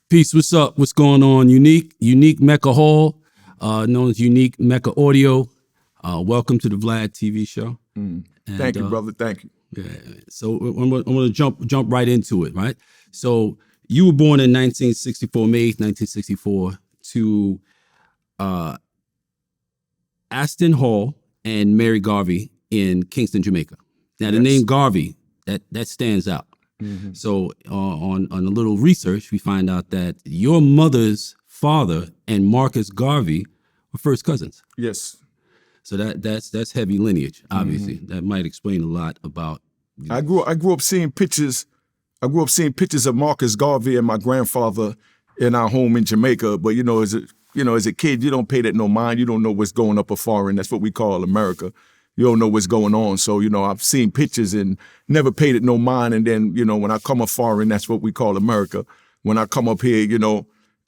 Peace, what's up? What's going on? Unique Mecca Hall, known as Unique Mecca Audio. Welcome to the VladTV show. Thank you, brother. Thank you. Yeah, so I'm gonna jump right into it, right? So you were born in 1964, May 8th, 1964, to Aston Hall and Mary Garvey in Kingston, Jamaica. Now the name Garvey, that stands out. Mm-hmm. So on a little research, we find out that your mother's father and Marcus Garvey were first cousins. Yes. So that's heavy lineage, obviously. Mm-hmm. That might explain a lot about. I grew up seeing pictures. I grew up seeing pictures of Marcus Garvey and my grandfather in our home in Jamaica. But as a kid, you don't pay that no mind. You don't know what's going up a foreign. That's what we call America. You don't know what's going on. So, I've seen pictures and never paid it no mind. And then, when I come up foreign, that's what we call America. When I come up here,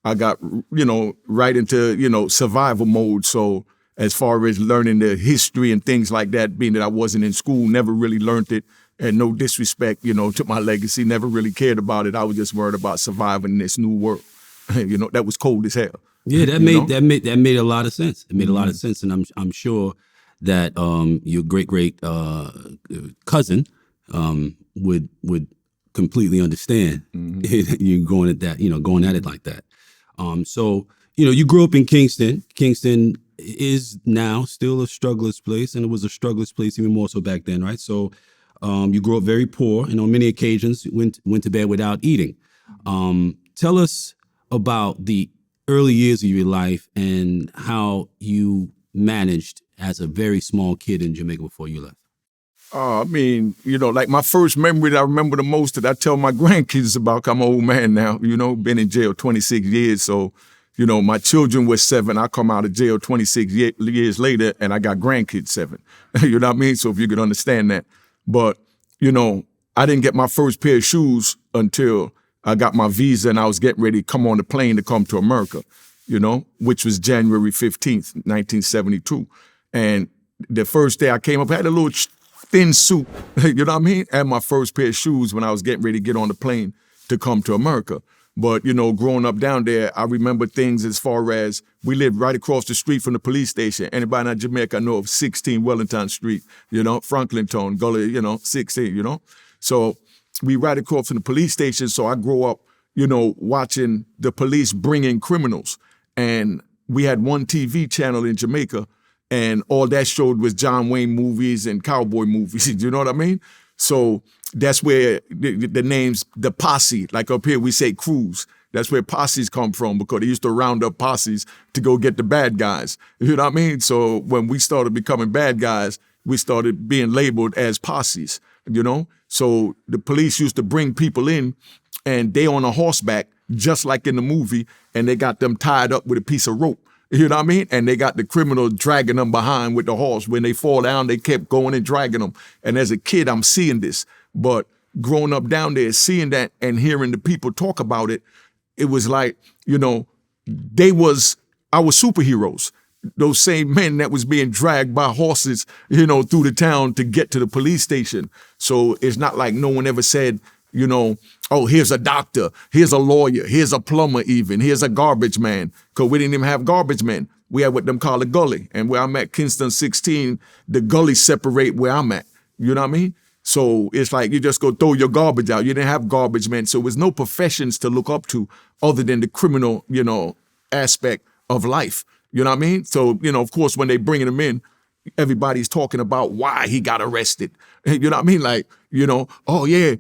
I got, right into, survival mode. So as far as learning the history and things like that, being that I wasn't in school, never really learned it. And no disrespect, to my legacy, never really cared about it. I was just worried about surviving in this new world. That was cold as hell. Yeah, that made a lot of sense. It made a lot of sense. And I'm sure that your great cousin would completely understand you going at it like that. So you grew up in Kingston. Kingston is now still a struggler's place, and it was a struggler's place even more so back then, right? So you grew up very poor, and on many occasions went to bed without eating. Tell us about the early years of your life and how you managed as a very small kid in Jamaica before you left. Like my first memory that I remember the most that I tell my grandkids about, I'm an old man now, been in jail 26 years. So, my children were 7. I come out of jail 26 years later and I got grandkids 7. You know what I mean? So if you could understand that. But, I didn't get my first pair of shoes until I got my visa and I was getting ready to come on the plane to come to America, which was January 15th, 1972. And the first day I came up, I had a little thin suit, you know what I mean? And my first pair of shoes when I was getting ready to get on the plane to come to America. But, growing up down there, I remember things as far as we lived right across the street from the police station. Anybody in Jamaica know of 16 Wellington Street, Franklinton, Gully, 16, So we right across from the police station. So I grew up, watching the police bring in criminals. And we had one TV channel in Jamaica, and all that showed was John Wayne movies and cowboy movies. You know what I mean? So that's where the names, the posse, like up here we say crews. That's where posses come from, because they used to round up posses to go get the bad guys. You know what I mean? So when we started becoming bad guys, we started being labeled as posses, So the police used to bring people in and they on a horseback, just like in the movie, and they got them tied up with a piece of rope. You know what I mean? And they got the criminal dragging them behind with the horse. When they fall down, they kept going and dragging them. And as a kid, I'm seeing this. But growing up down there, seeing that and hearing the people talk about it, it was like, our superheroes. Those same men that was being dragged by horses, through the town to get to the police station. So it's not like no one ever said, oh, here's a doctor, here's a lawyer, here's a plumber even, here's a garbage man. Because we didn't even have garbage men. We had what them call a gully. And where I'm at, Kingston 16, the gullies separate where I'm at. You know what I mean? So it's like you just go throw your garbage out. You didn't have garbage men. So there's no professions to look up to other than the criminal, aspect of life. You know what I mean? So, of course, when they bringing him in, everybody's talking about why he got arrested. You know what I mean? Like, oh yeah,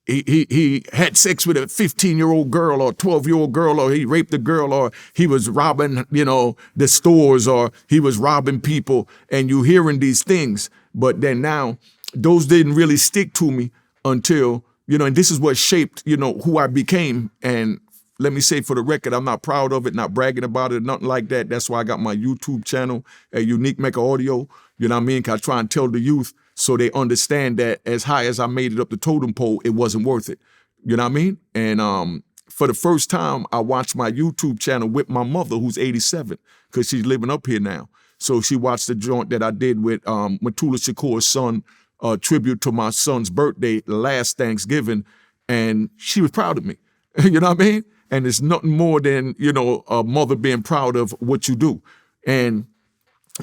he had sex with a 15-year-old girl or 12-year-old girl, or he raped a girl, or he was robbing, the stores, or he was robbing people, and you hearing these things. But then now, those didn't really stick to me until, and this is what shaped, who I became. And let me say for the record, I'm not proud of it, not bragging about it, nothing like that. That's why I got my YouTube channel at Unique Mecca Audio. You know what I mean? 'Cause I try and tell the youth so they understand that as high as I made it up the totem pole, it wasn't worth it. You know what I mean? And for the first time, I watched my YouTube channel with my mother, who's 87, because she's living up here now. So she watched the joint that I did with Matula Shakur's son, tribute to my son's birthday last Thanksgiving, and she was proud of me. You know what I mean? And it's nothing more than, a mother being proud of what you do. And,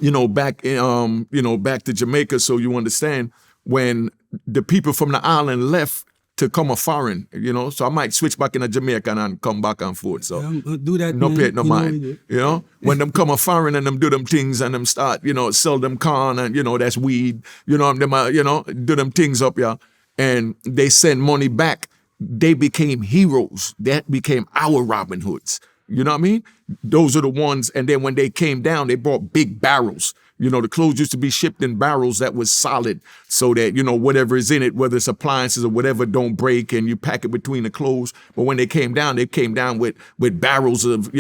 back to Jamaica, so you understand, when the people from the island left to come a foreign, so I might switch back into Jamaica and come back and forth. So do that. no man. pay, no mind. When them come a foreign and them do them things and them start, sell them corn and, that's weed, do them things up, yeah. And they send money back. They became heroes. That became our Robin Hoods. You know what I mean? Those are the ones. And then when they came down, they brought big barrels. The clothes used to be shipped in barrels that was solid so that, whatever is in it, whether it's appliances or whatever, don't break and you pack it between the clothes. But when they came down with barrels of,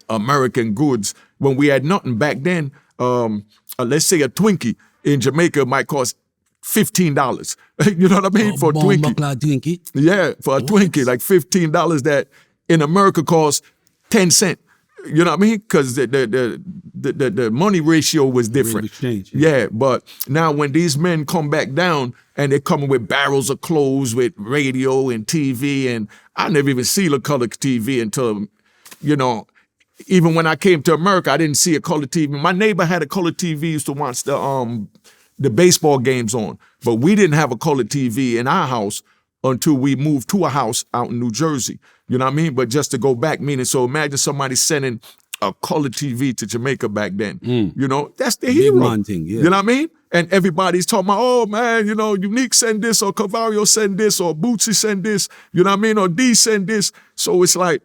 American goods. When we had nothing back then, let's say a Twinkie in Jamaica might cost $15. You know what I mean? For a Twinkie. Yeah, for a Twinkie, like $15 that in America costs 10 cents. You know what I mean? Because the money ratio was different. Exchange, yeah, but now when these men come back down and they're coming with barrels of clothes, with radio and TV, and I never even see a color TV until, even when I came to America, I didn't see a color TV. My neighbor had a color TV, used to watch the baseball games on, but we didn't have a color TV in our house until we moved to a house out in New Jersey. You know what I mean? But just to go back, meaning, so imagine somebody sending a color TV to Jamaica back then. That's the hero. Thing, yeah. You know what I mean? And everybody's talking about, oh man, Unique send this, or Cavario send this, or Bootsy send this, you know what I mean? Or D send this. So it's like,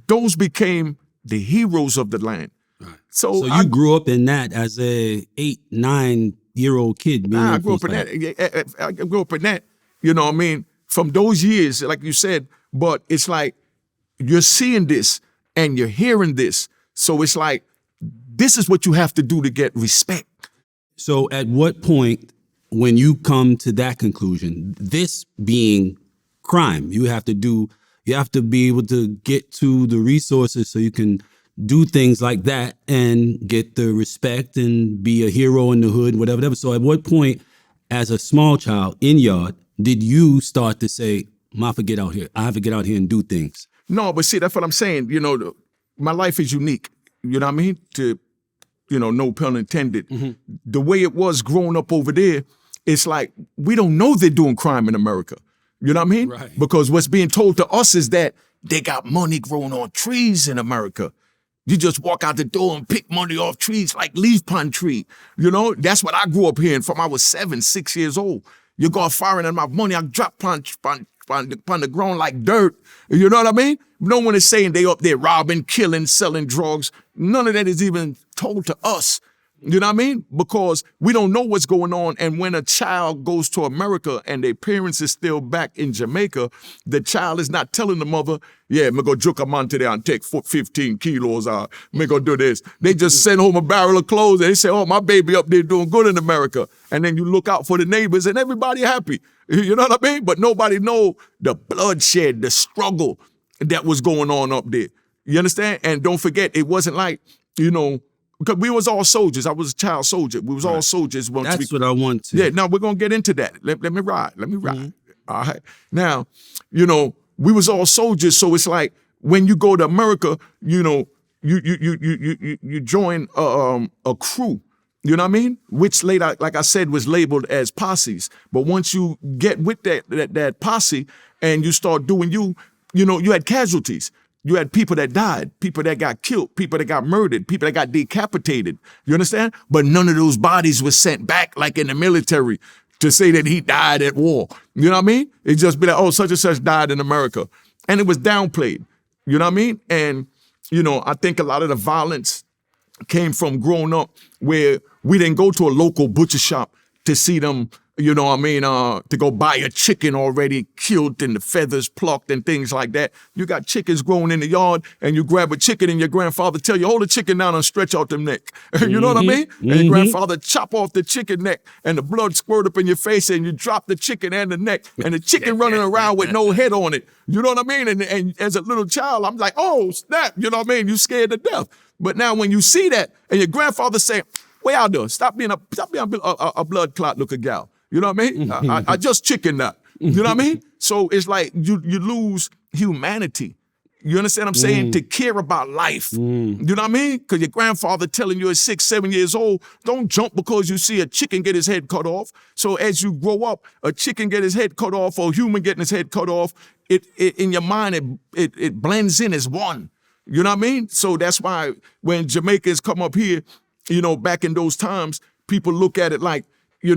those became the heroes of the land. Right. So you grew up in that as a 8-9-year-old kid. I grew up in that. I grew up in that. You know what I mean? From those years, like you said, but it's like you're seeing this and you're hearing this. So it's like, this is what you have to do to get respect. So at what point, when you come to that conclusion, this being crime, you have to be able to get to the resources so you can do things like that and get the respect and be a hero in the hood, whatever. So at what point, as a small child in yard, did you start to say, I have to get out here and do things? No, but see, that's what I'm saying. My life is unique. You know what I mean? To, no pun intended. Mm-hmm. The way it was growing up over there, it's like, we don't know they're doing crime in America. You know what I mean? Right. Because what's being told to us is that they got money growing on trees in America. You just walk out the door and pick money off trees like leaf pine tree. That's what I grew up hearing from I was 7, 6 years old. You go foreign and my money, I drop on the ground like dirt. You know what I mean? No one is saying they up there robbing, killing, selling drugs. None of that is even told to us. You know what I mean? Because we don't know what's going on. And when a child goes to America and their parents is still back in Jamaica, the child is not telling the mother, yeah, me go juke a man today and take 15 kilos out. Me go do this. They just send home a barrel of clothes and they say, oh, my baby up there doing good in America. And then you look out for the neighbors and everybody happy. You know what I mean? But nobody know the bloodshed, the struggle that was going on up there. You understand? And don't forget, it wasn't like, because we was all soldiers. I was a child soldier. We was all soldiers. That's what I want to. Yeah, now we're going to get into that. Let me ride. Mm-hmm. All right. Now, we was all soldiers. So it's like when you go to America, you join a crew. You know what I mean? Which later, like I said, was labeled as posses. But once you get with that posse and you start doing you had casualties. You had people that died, people that got killed, people that got murdered, people that got decapitated. You understand? But none of those bodies were sent back like in the military to say that he died at war. You know what I mean? It just be like, oh, such and such died in America. And it was downplayed. You know what I mean? And, I think a lot of the violence came from growing up where we didn't go to a local butcher shop to see them, to go buy a chicken already killed and the feathers plucked and things like that. You got chickens growing in the yard and you grab a chicken and your grandfather tell you, hold the chicken down and stretch out the neck. You know what I mean? Mm-hmm. And your grandfather chop off the chicken neck and the blood squirt up in your face and you drop the chicken and the neck and the chicken running around with no head on it. You know what I mean? And as a little child, I'm like, oh, snap. You know what I mean? You scared to death. But now when you see that and your grandfather say, way out there, stop being a blood clot looking gal. You know what I mean? I just chicken nut. You know what I mean? So it's like you lose humanity. You understand what I'm saying? To care about life. You know what I mean? Because your grandfather telling you at 6, 7 years old, don't jump because you see a chicken get his head cut off. So as you grow up, a chicken get his head cut off or a human getting his head cut off, it in your mind, it blends in as one. You know what I mean? So that's why when Jamaicans come up here, you know, back in those times, people look at it like, we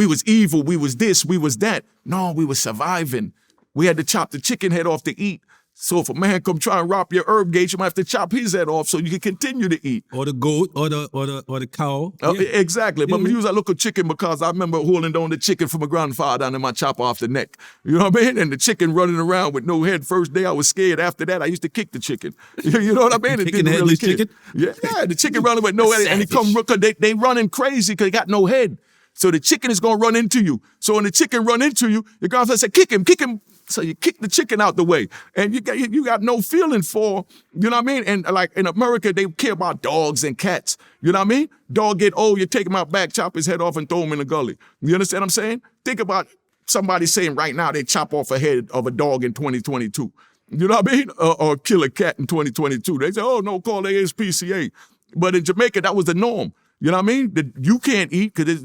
was evil, we was this, we was that. No, we was surviving. We had to chop the chicken head off to eat. So if a man come try and rob your herb gate, you might have to chop his head off so you can continue to eat. Or the goat, or the cow. Exactly. But we use that local chicken because I remember holding on the chicken from my grandfather and then my chop off the neck. You know what I mean? And the chicken running around with no head. First day I was scared. After that, I used to kick the chicken. You know what I mean? It Chicken headless chicken? Yeah, the chicken running with no head. And they running crazy because they got no head. So the chicken is going to run into you. So when the chicken run into you, your grandfather said, kick him. So you kick the chicken out the way. And you got no feeling for, you know what I mean? And like in America, they care about dogs and cats. You know what I mean? Dog get old, you take him out back, chop his head off and throw him in the gully. You understand what I'm saying? Think about somebody saying right now they chop off a head of a dog in 2022. You know what I mean? Or kill a cat in 2022. They say, oh, no, call the ASPCA. But in Jamaica, that was the norm. You know what I mean? You can't eat because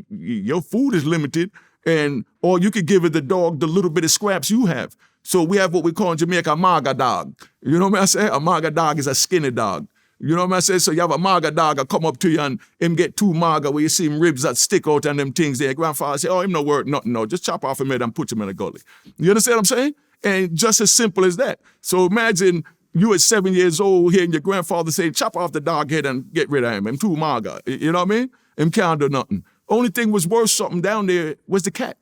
your food is limited. Or you could give it the dog the little bit of scraps you have. So we have what we call in Jamaica a maga dog. You know what I say? A maga dog is a skinny dog. You know what I say? So you have a maga dog that come up to you and him get too maga where you see him ribs that stick out and them things there. Grandfather say, oh, him no worth nothing, no. Just chop off him head and put him in a gully. You understand what I'm saying? And just as simple as that. So imagine you at 7 years old hearing your grandfather say, chop off the dog head and get rid of him. Him too maga. You know what I mean? Him can't do nothing. Only thing was worth something down there was the cat.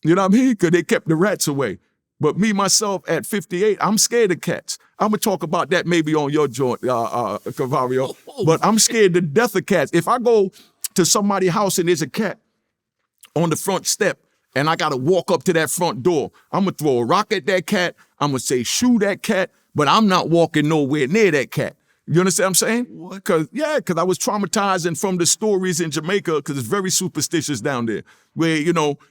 You know what I mean? Because they kept the rats away. But me, myself, at 58, I'm scared of cats. I'm going to talk about that maybe on your joint, Cavario. But I'm scared to death of cats. If I go to somebody's house and there's a cat on the front step and I got to walk up to that front door, I'm going to throw a rock at that cat. I'm going to say, shoo that cat, but I'm not walking nowhere near that cat. You understand what I'm saying? Because I was traumatized and from the stories in Jamaica, because it's very superstitious down there, where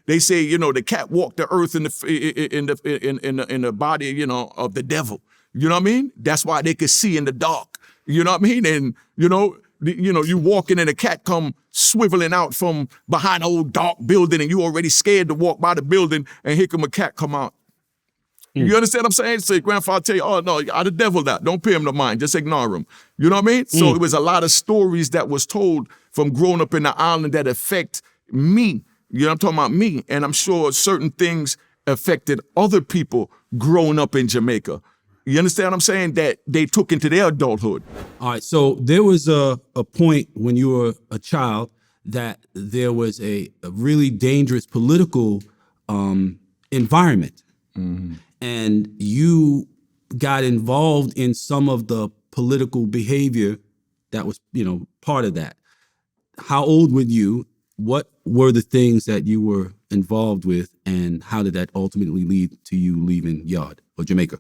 they say the cat walked the earth in the body of the devil. You know what I mean? That's why they could see in the dark. You know what I mean? And you walking and a cat come swiveling out from behind an old dark building, and you already scared to walk by the building, and here come a cat come out. You understand what I'm saying? So your grandfather tell you, oh, no, the devil that. Don't pay him no mind. Just ignore him. You know what I mean? So it was a lot of stories that was told from growing up in the island that affect me. You know, I'm talking about me. And I'm sure certain things affected other people growing up in Jamaica. You understand what I'm saying? That they took into their adulthood. All right. So there was a point when you were a child that there was a really dangerous political environment. Mm-hmm. And you got involved in some of the political behavior that was, part of that. How old were you? What were the things that you were involved with? And how did that ultimately lead to you leaving Yard or Jamaica?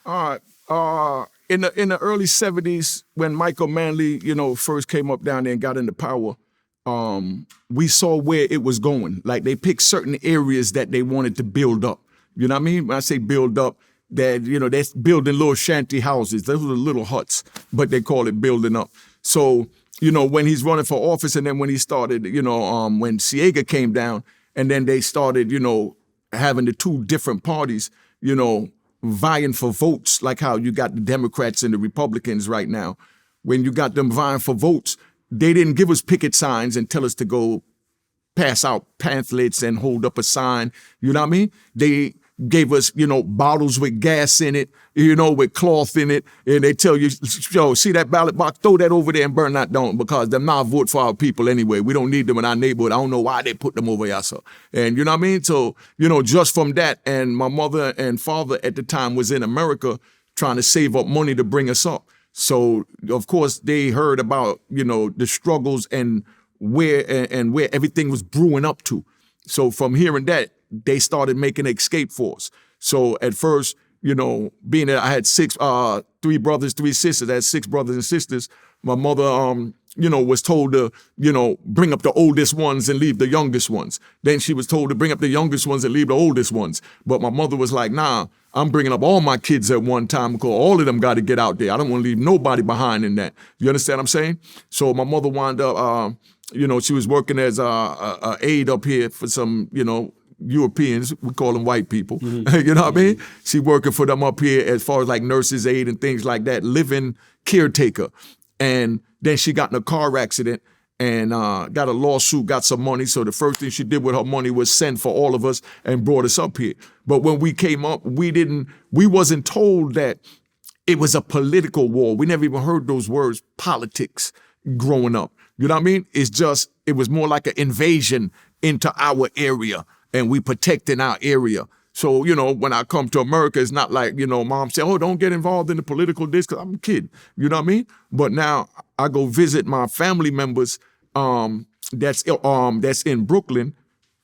All right. In the early 70s, when Michael Manley, first came up down there and got into power, we saw where it was going. Like they picked certain areas that they wanted to build up. You know what I mean? When I say build up, that, they're building little shanty houses. Those are little huts, but they call it building up. So, when he's running for office and then when he started, when Siega came down and then they started, having the two different parties, vying for votes, like how you got the Democrats and the Republicans right now. When you got them vying for votes, they didn't give us picket signs and tell us to go pass out pamphlets and hold up a sign. You know what I mean? They gave us, bottles with gas in it, with cloth in it. And they tell you, see that ballot box, throw that over there and burn that down because they're not vote for our people anyway. We don't need them in our neighborhood. I don't know why they put them over here. So, and you know what I mean? So, just from that, and my mother and father at the time was in America trying to save up money to bring us up. So, of course, they heard about, the struggles and where everything was brewing up to. So from hearing that, they started making an escape force. So at first, being that I had 3 brothers, 3 sisters, I had 6 brothers and sisters. My mother was told to, bring up the oldest ones and leave the youngest ones. Then she was told to bring up the youngest ones and leave the oldest ones. But my mother was like, nah, I'm bringing up all my kids at one time because all of them got to get out there. I don't want to leave nobody behind in that. You understand what I'm saying? So my mother wound up, she was working as a aide up here for some, Europeans, we call them white people, you know what I mean? She working for them up here as far as like nurses aid and things like that, living caretaker. And then she got in a car accident and got a lawsuit, got some money. So the first thing she did with her money was send for all of us and brought us up here. But when we came up, we wasn't told that it was a political war. We never even heard those words, politics, growing up. You know what I mean? It was more like an invasion into our area and we protecting our area. So, when I come to America, it's not like, mom said, oh, don't get involved in the political disc, because I'm a kid. You know what I mean? But now I go visit my family members that's in Brooklyn.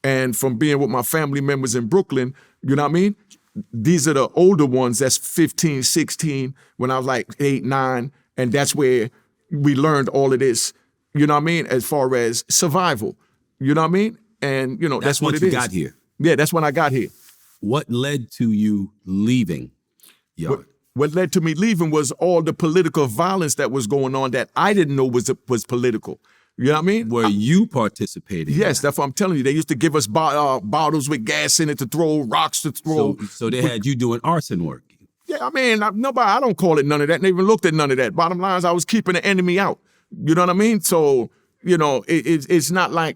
And from being with my family members in Brooklyn, you know what I mean? These are the older ones, that's 15, 16, when I was like 8, 9. And that's where we learned all of this, you know what I mean, as far as survival. You know what I mean? And, that's what it is. That's when you got here. Yeah, that's when I got here. What led to you leaving Yard? What led to me leaving was all the political violence that was going on that I didn't know was political. You know what I mean? Were you participating? Yes, that's what I'm telling you. They used to give us bottles with gas in it to throw, rocks to throw. So they had you doing arson work. Yeah, I mean, I don't call it none of that. They even looked at none of that. Bottom line is I was keeping the enemy out. You know what I mean? So, it's not like,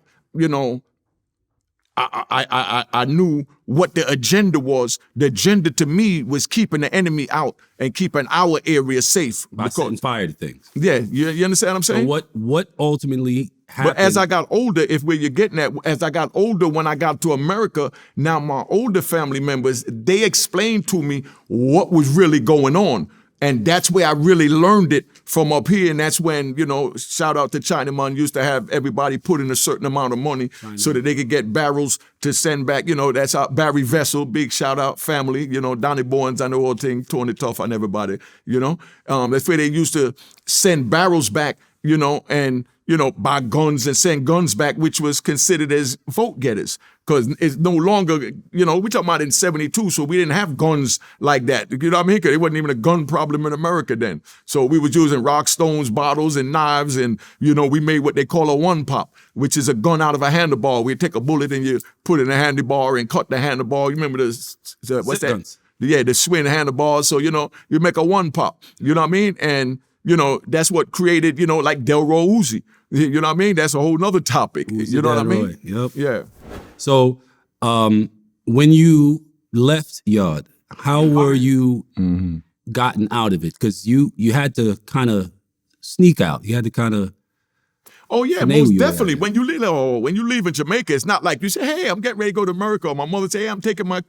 I knew what the agenda was. The agenda to me was keeping the enemy out and keeping our area safe. By setting fire to things. Yeah, you understand what I'm saying? So what ultimately happened? But as I got older, if where you're getting at, as I got older, when I got to America, now my older family members, they explained to me what was really going on. And that's where I really learned it from up here. And that's when, shout out to Chinaman, used to have everybody put in a certain amount of money so that they could get barrels to send back. That's our Barry Vessel, big shout out family, Donnie Boyens, I know all thing, Tony Tough on everybody, That's where they used to send barrels back, and, buy guns and send guns back, which was considered as vote getters. Because it's no longer, we're talking about in 72, so we didn't have guns like that. You know what I mean? Because it wasn't even a gun problem in America then. So we was using rock, stones, bottles, and knives, and, we made what they call a one-pop, which is a gun out of a handlebar. We take a bullet and you put it in a handlebar and cut the handlebar. You remember the what's that? Guns. Yeah, the swing handlebars. So, you make a one-pop. You know what I mean? And, that's what created, like Delroy Uzi. You know what I mean? That's a whole nother topic. Uzi you know what I Delroy. mean? Yep. Yeah. So when you left Yard, how were you gotten out of it? Because you had to kind of sneak out. You had to kind of. Oh yeah, most definitely. When you leave in Jamaica, it's not like you say, "Hey, I'm getting ready to go to America." Or my mother say, "Hey, I'm taking my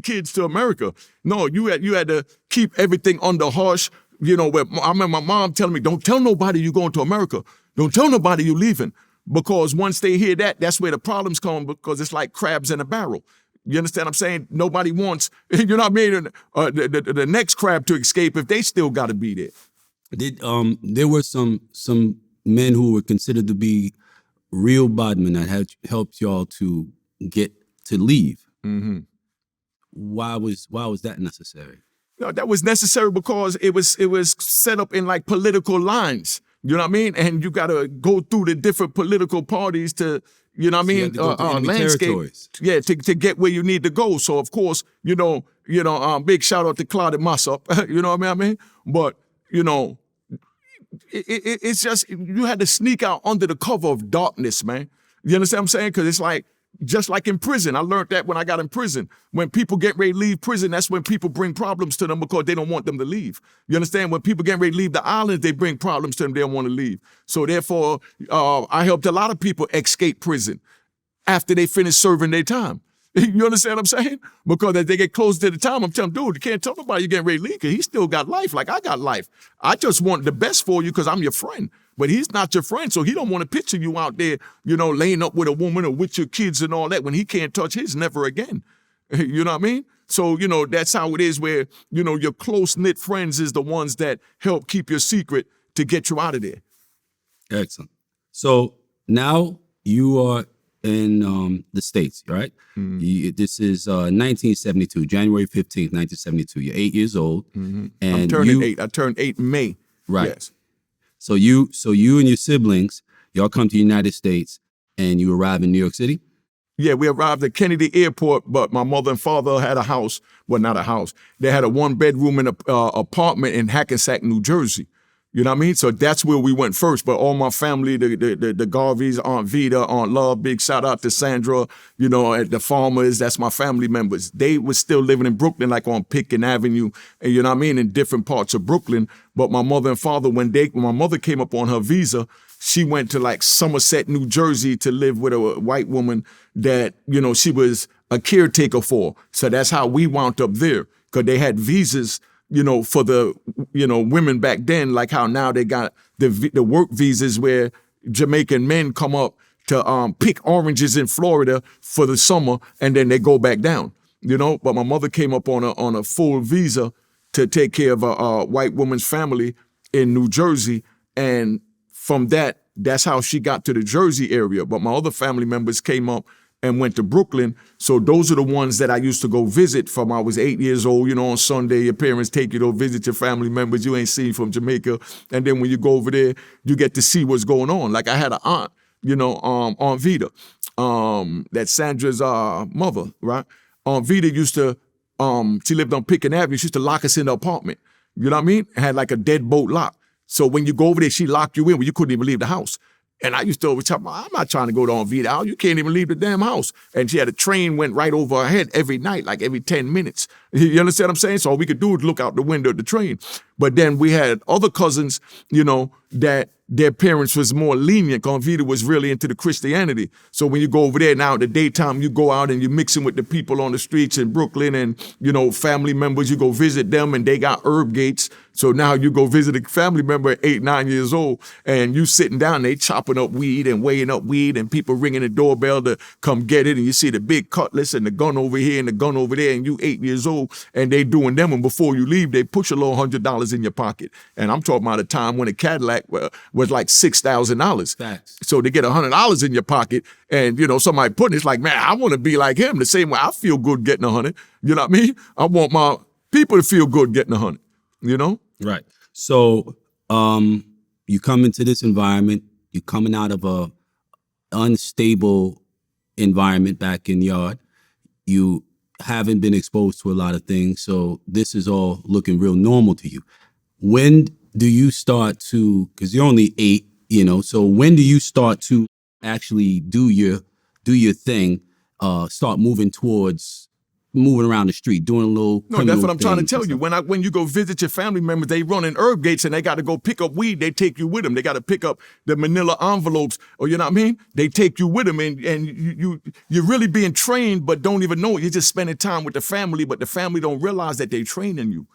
kids to America." No, you had to keep everything under hush. I remember my mom telling me, "Don't tell nobody you're going to America. Don't tell nobody you're leaving." Because once they hear that, that's where the problems come, because it's like crabs in a barrel. You understand what I'm saying? Nobody wants, you know what I mean, the next crab to escape if they still got to be there. There were some men who were considered to be real badmen that had helped y'all to get to leave. Mm-hmm. Why was that necessary? That was necessary because it was set up in like political lines. You know what I mean? And you got to go through the different political parties to, you know what I mean? Landscape. Yeah, to get where you need to go. So of course, big shout out to Claude Massa. You know what I mean? But it's just you had to sneak out under the cover of darkness, man. You understand what I'm saying? Because it's like just like in prison. I learned that when I got in prison. When people get ready to leave prison, that's when people bring problems to them because they don't want them to leave. You understand? When people get ready to leave the island, they bring problems to them. They don't want to leave. So therefore, I helped a lot of people escape prison after they finish serving their time. You understand what I'm saying? Because as they get close to the time, I'm telling them, dude, you can't tell nobody you're getting ready to leave because he still got life like I got life. I just want the best for you because I'm your friend. But he's not your friend, so he don't want to picture you out there, laying up with a woman or with your kids and all that when he can't touch his never again. You know what I mean? So, that's how it is where, your close-knit friends is the ones that help keep your secret to get you out of there. Excellent. So now you are in the States, right? This is 1972, January 15th, 1972. You're 8 years old. I'm And turning 8. I turned 8 in May. Right. Yes. So you and your siblings, y'all come to the United States and you arrive in New York City? Yeah, we arrived at Kennedy Airport, but my mother and father had a house. Well, not a house. They had a 1-bedroom and apartment in Hackensack, New Jersey. You know what I mean? So that's where we went first. But all my family, the Garveys, Aunt Vita, Aunt Love, big shout out to Sandra, you know, the Farmers, that's my family members. They were still living in Brooklyn, like on Pitkin Avenue, and you know what I mean, in different parts of Brooklyn. But my mother and father, when my mother came up on her visa, she went to like Somerset, New Jersey to live with a white woman that, you know, she was a caretaker for. So that's how we wound up there, because they had visas, you know, for the, you know, women back then, like how now they got the work visas where Jamaican men come up to pick oranges in Florida for the summer and then they go back down, you know. But my mother came up on a full visa to take care of a white woman's family in New Jersey, and from that's how she got to the Jersey area. But my other family members came up and went to Brooklyn. So those are the ones that I used to go visit from I was 8 years old. You know, on Sunday, your parents take you to visit your family members you ain't seen from Jamaica. And then when you go over there, you get to see what's going on. Like I had an aunt, you know, Aunt Vita, that's Sandra's mother, right? Aunt Vita used to, she lived on Pitkin Avenue. She used to lock us in the apartment. You know what I mean? Had like a deadbolt lock. So when you go over there, she locked you in when you couldn't even leave the house. And I used to always tell her, I'm not trying to go to Aunt Vita. You can't even leave the damn house. And she had a train went right over her head every night, like every 10 minutes. You understand what I'm saying? So all we could do was look out the window of the train. But then we had other cousins, you know, that their parents was more lenient. Aunt Vita was really into the Christianity. So when you go over there now, in the daytime, you go out and you're mixing with the people on the streets in Brooklyn and, you know, family members, you go visit them and they got herb gates. So now you go visit a family member at 8, 9 years old and you sitting down, they chopping up weed and weighing up weed and people ringing the doorbell to come get it. And you see the big cutlass and the gun over here and the gun over there and you 8 years old and they doing them. And before you leave, they push a little $100 in your pocket. And I'm talking about a time when a Cadillac was like $6,000. Facts. So to get $100 in your pocket and, you know, somebody putting it, it's like, man, I want to be like him the same way I feel good getting 100. You know what I mean? I want my people to feel good getting 100, you know? Right. So you come into this environment, you're coming out of a unstable environment back in yard. You haven't been exposed to a lot of things. So this is all looking real normal to you. When do you start to, because you're only 8, you know, so when do you start to actually do your thing, start moving around the street, doing a little. No, that's what I'm trying to tell you. When you go visit your family members, they run in herb gates and they got to go pick up weed. They take you with them. They got to pick up the manila envelopes, or you know what I mean? They take you with them, and you're really being trained, but don't even know it. You're just spending time with the family, but the family don't realize that they're training you.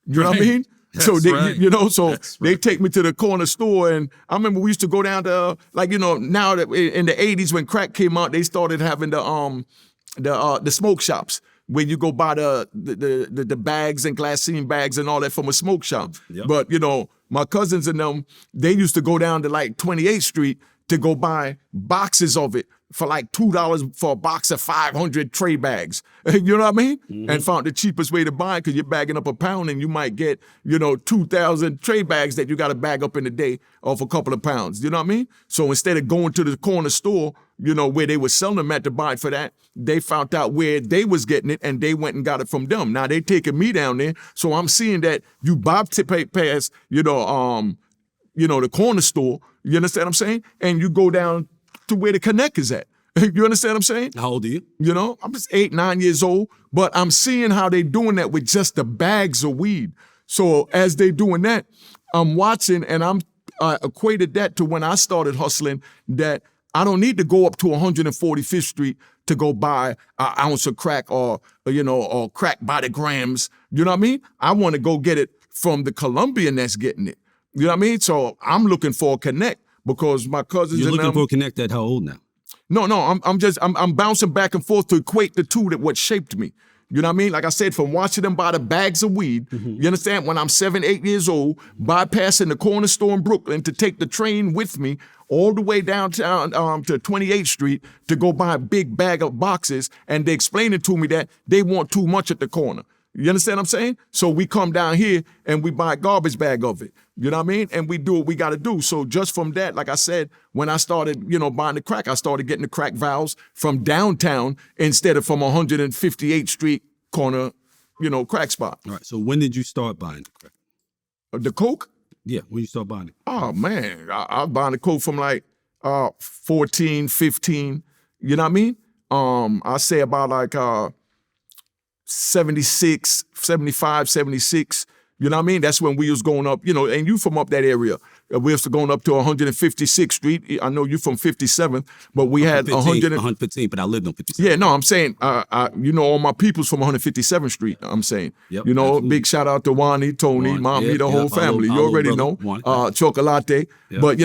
You know what I mean? So they, right. you know, so That's they right. take me to the corner store, and I remember we used to go down to, like, you know, now that in the 80s when crack came out, they started having the smoke shops where you go buy the bags and glassine bags and all that from a smoke shop. Yep. But you know, my cousins and them, they used to go down to like 28th Street to go buy boxes of it for like $2 for a box of 500 tray bags. You know what I mean? Mm-hmm. And found the cheapest way to buy it, because you're bagging up a pound and you might get, you know, 2,000 tray bags that you got to bag up in a day off a couple of pounds. You know what I mean? So instead of going to the corner store, you know, where they were selling them at to buy it for that, they found out where they was getting it and they went and got it from them. Now they taking me down there. So I'm seeing that you past, you know, the corner store. You understand what I'm saying? And you go down to where the Connect is at. You understand what I'm saying? How old are you? You know, I'm just 8, 9 years old, but I'm seeing how they doing that with just the bags of weed. So as they doing that, I'm watching, and I'm equated that to when I started hustling, that I don't need to go up to 145th Street to go buy an ounce of crack or crack by the grams. You know what I mean? I want to go get it from the Colombian that's getting it. You know what I mean? So I'm looking for a connect, because my cousins You're and looking them, for a connect at how old now? No, I'm bouncing back and forth to equate the two, that what shaped me. You know what I mean? Like I said, from watching them buy the bags of weed, you understand? When I'm 7, 8 years old, bypassing the corner store in Brooklyn to take the train with me all the way downtown to 28th Street to go buy a big bag of boxes, and they explaining to me that they want too much at the corner. You understand what I'm saying? So we come down here and we buy a garbage bag of it. You know what I mean? And we do what we got to do. So just from that, like I said, when I started, buying the crack, I started getting the crack vials from downtown instead of from 158th Street corner, crack spot. All right. So when did you start buying the crack? The coke? Yeah, when you start buying it. Oh, man. I was buying the coke from like 14, 15. You know what I mean? I say about like 76, 75, 76. You know what I mean? That's when we was going up, and you from up that area. We was going up to 156th Street. I know you from 57th, but we had 115, but I lived on 57. Yeah, no, I'm saying, all my people's from 157th Street, I'm saying. Yep, big shout out to Wani, Tony, Mommy, the whole family. You already know. Chocolate. Yep. But,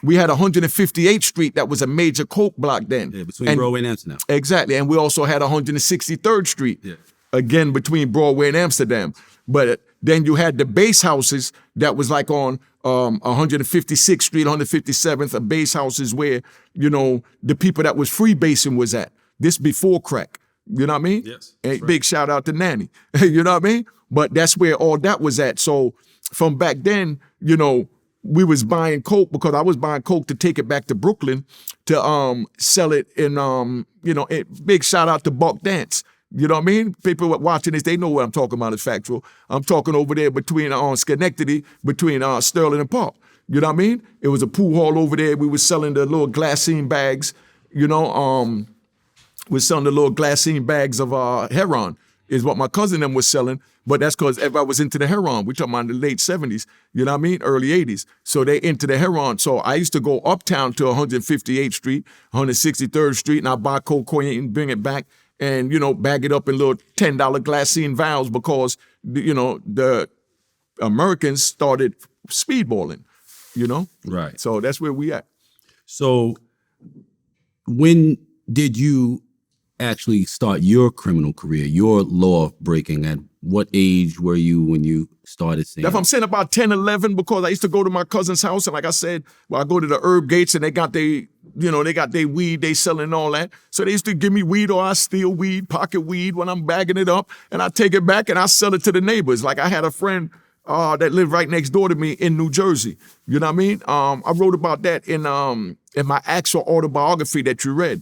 we had 158th Street that was a major coke block then. Yeah, between Broadway and Amsterdam. Exactly. And we also had 163rd Street, again, between Broadway and Amsterdam. But then you had the base houses that was like on 156th Street, 157th, a base houses where, the people that was freebasing was at. This before crack. You know what I mean? Yes. And big shout out to Nanny. You know what I mean? But that's where all that was at. So from back then, we was buying coke because I was buying coke to take it back to Brooklyn to sell it in, big shout out to Buck Dance. You know what I mean? People watching this, they know what I'm talking about. It's factual. I'm talking over there between Schenectady, between Sterling and Park. You know what I mean? It was a pool hall over there. We were selling the little glassine bags. We're selling the little glassine bags of heroin is what my cousin them was selling. But that's because everybody was into the heroin. We're talking about the late 70s, you know what I mean? Early 80s. So they into the heroin. So I used to go uptown to 158th Street, 163rd Street, and I buy cocaine and bring it back and, bag it up in little $10 glassine vials because, the Americans started speedballing, Right. So that's where we at. So when did you actually start your criminal career, your law breaking? At what age were you when you started saying? If I'm saying about 10, 11, because I used to go to my cousin's house, and like I said, I go to the herb gates and they got their weed, they selling all that. So they used to give me weed, or I steal weed, pocket weed when I'm bagging it up, and I take it back and I sell it to the neighbors. Like I had a friend that lived right next door to me in New Jersey. You know what I mean? I wrote about that in my actual autobiography that you read,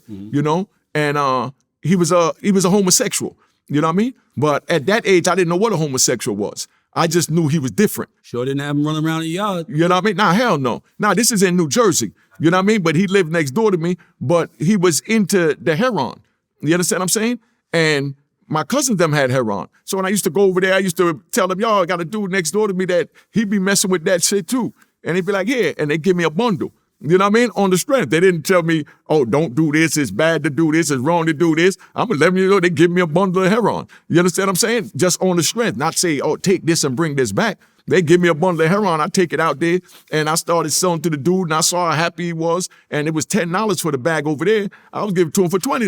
and he was a homosexual. You know what I mean? But at that age, I didn't know what a homosexual was. I just knew he was different. Sure didn't have him running around the yard. You know what I mean? Nah, hell no. Nah, this is in New Jersey. You know what I mean? But he lived next door to me, but he was into the heroin. You understand what I'm saying? And my cousins them had heroin. So when I used to go over there, I used to tell them, y'all, I got a dude next door to me that he be messing with that shit too. And he'd be like, yeah. And they give me a bundle. You know what I mean? On the strength. They didn't tell me, oh, don't do this. It's bad to do this. It's wrong to do this. I'm 11 years old. They give me a bundle of heroin. You understand what I'm saying? Just on the strength. Not say, oh, take this and bring this back. They give me a bundle of heroin. I take it out there and I started selling to the dude and I saw how happy he was. And it was $10 for the bag over there. I was giving it to him for $20.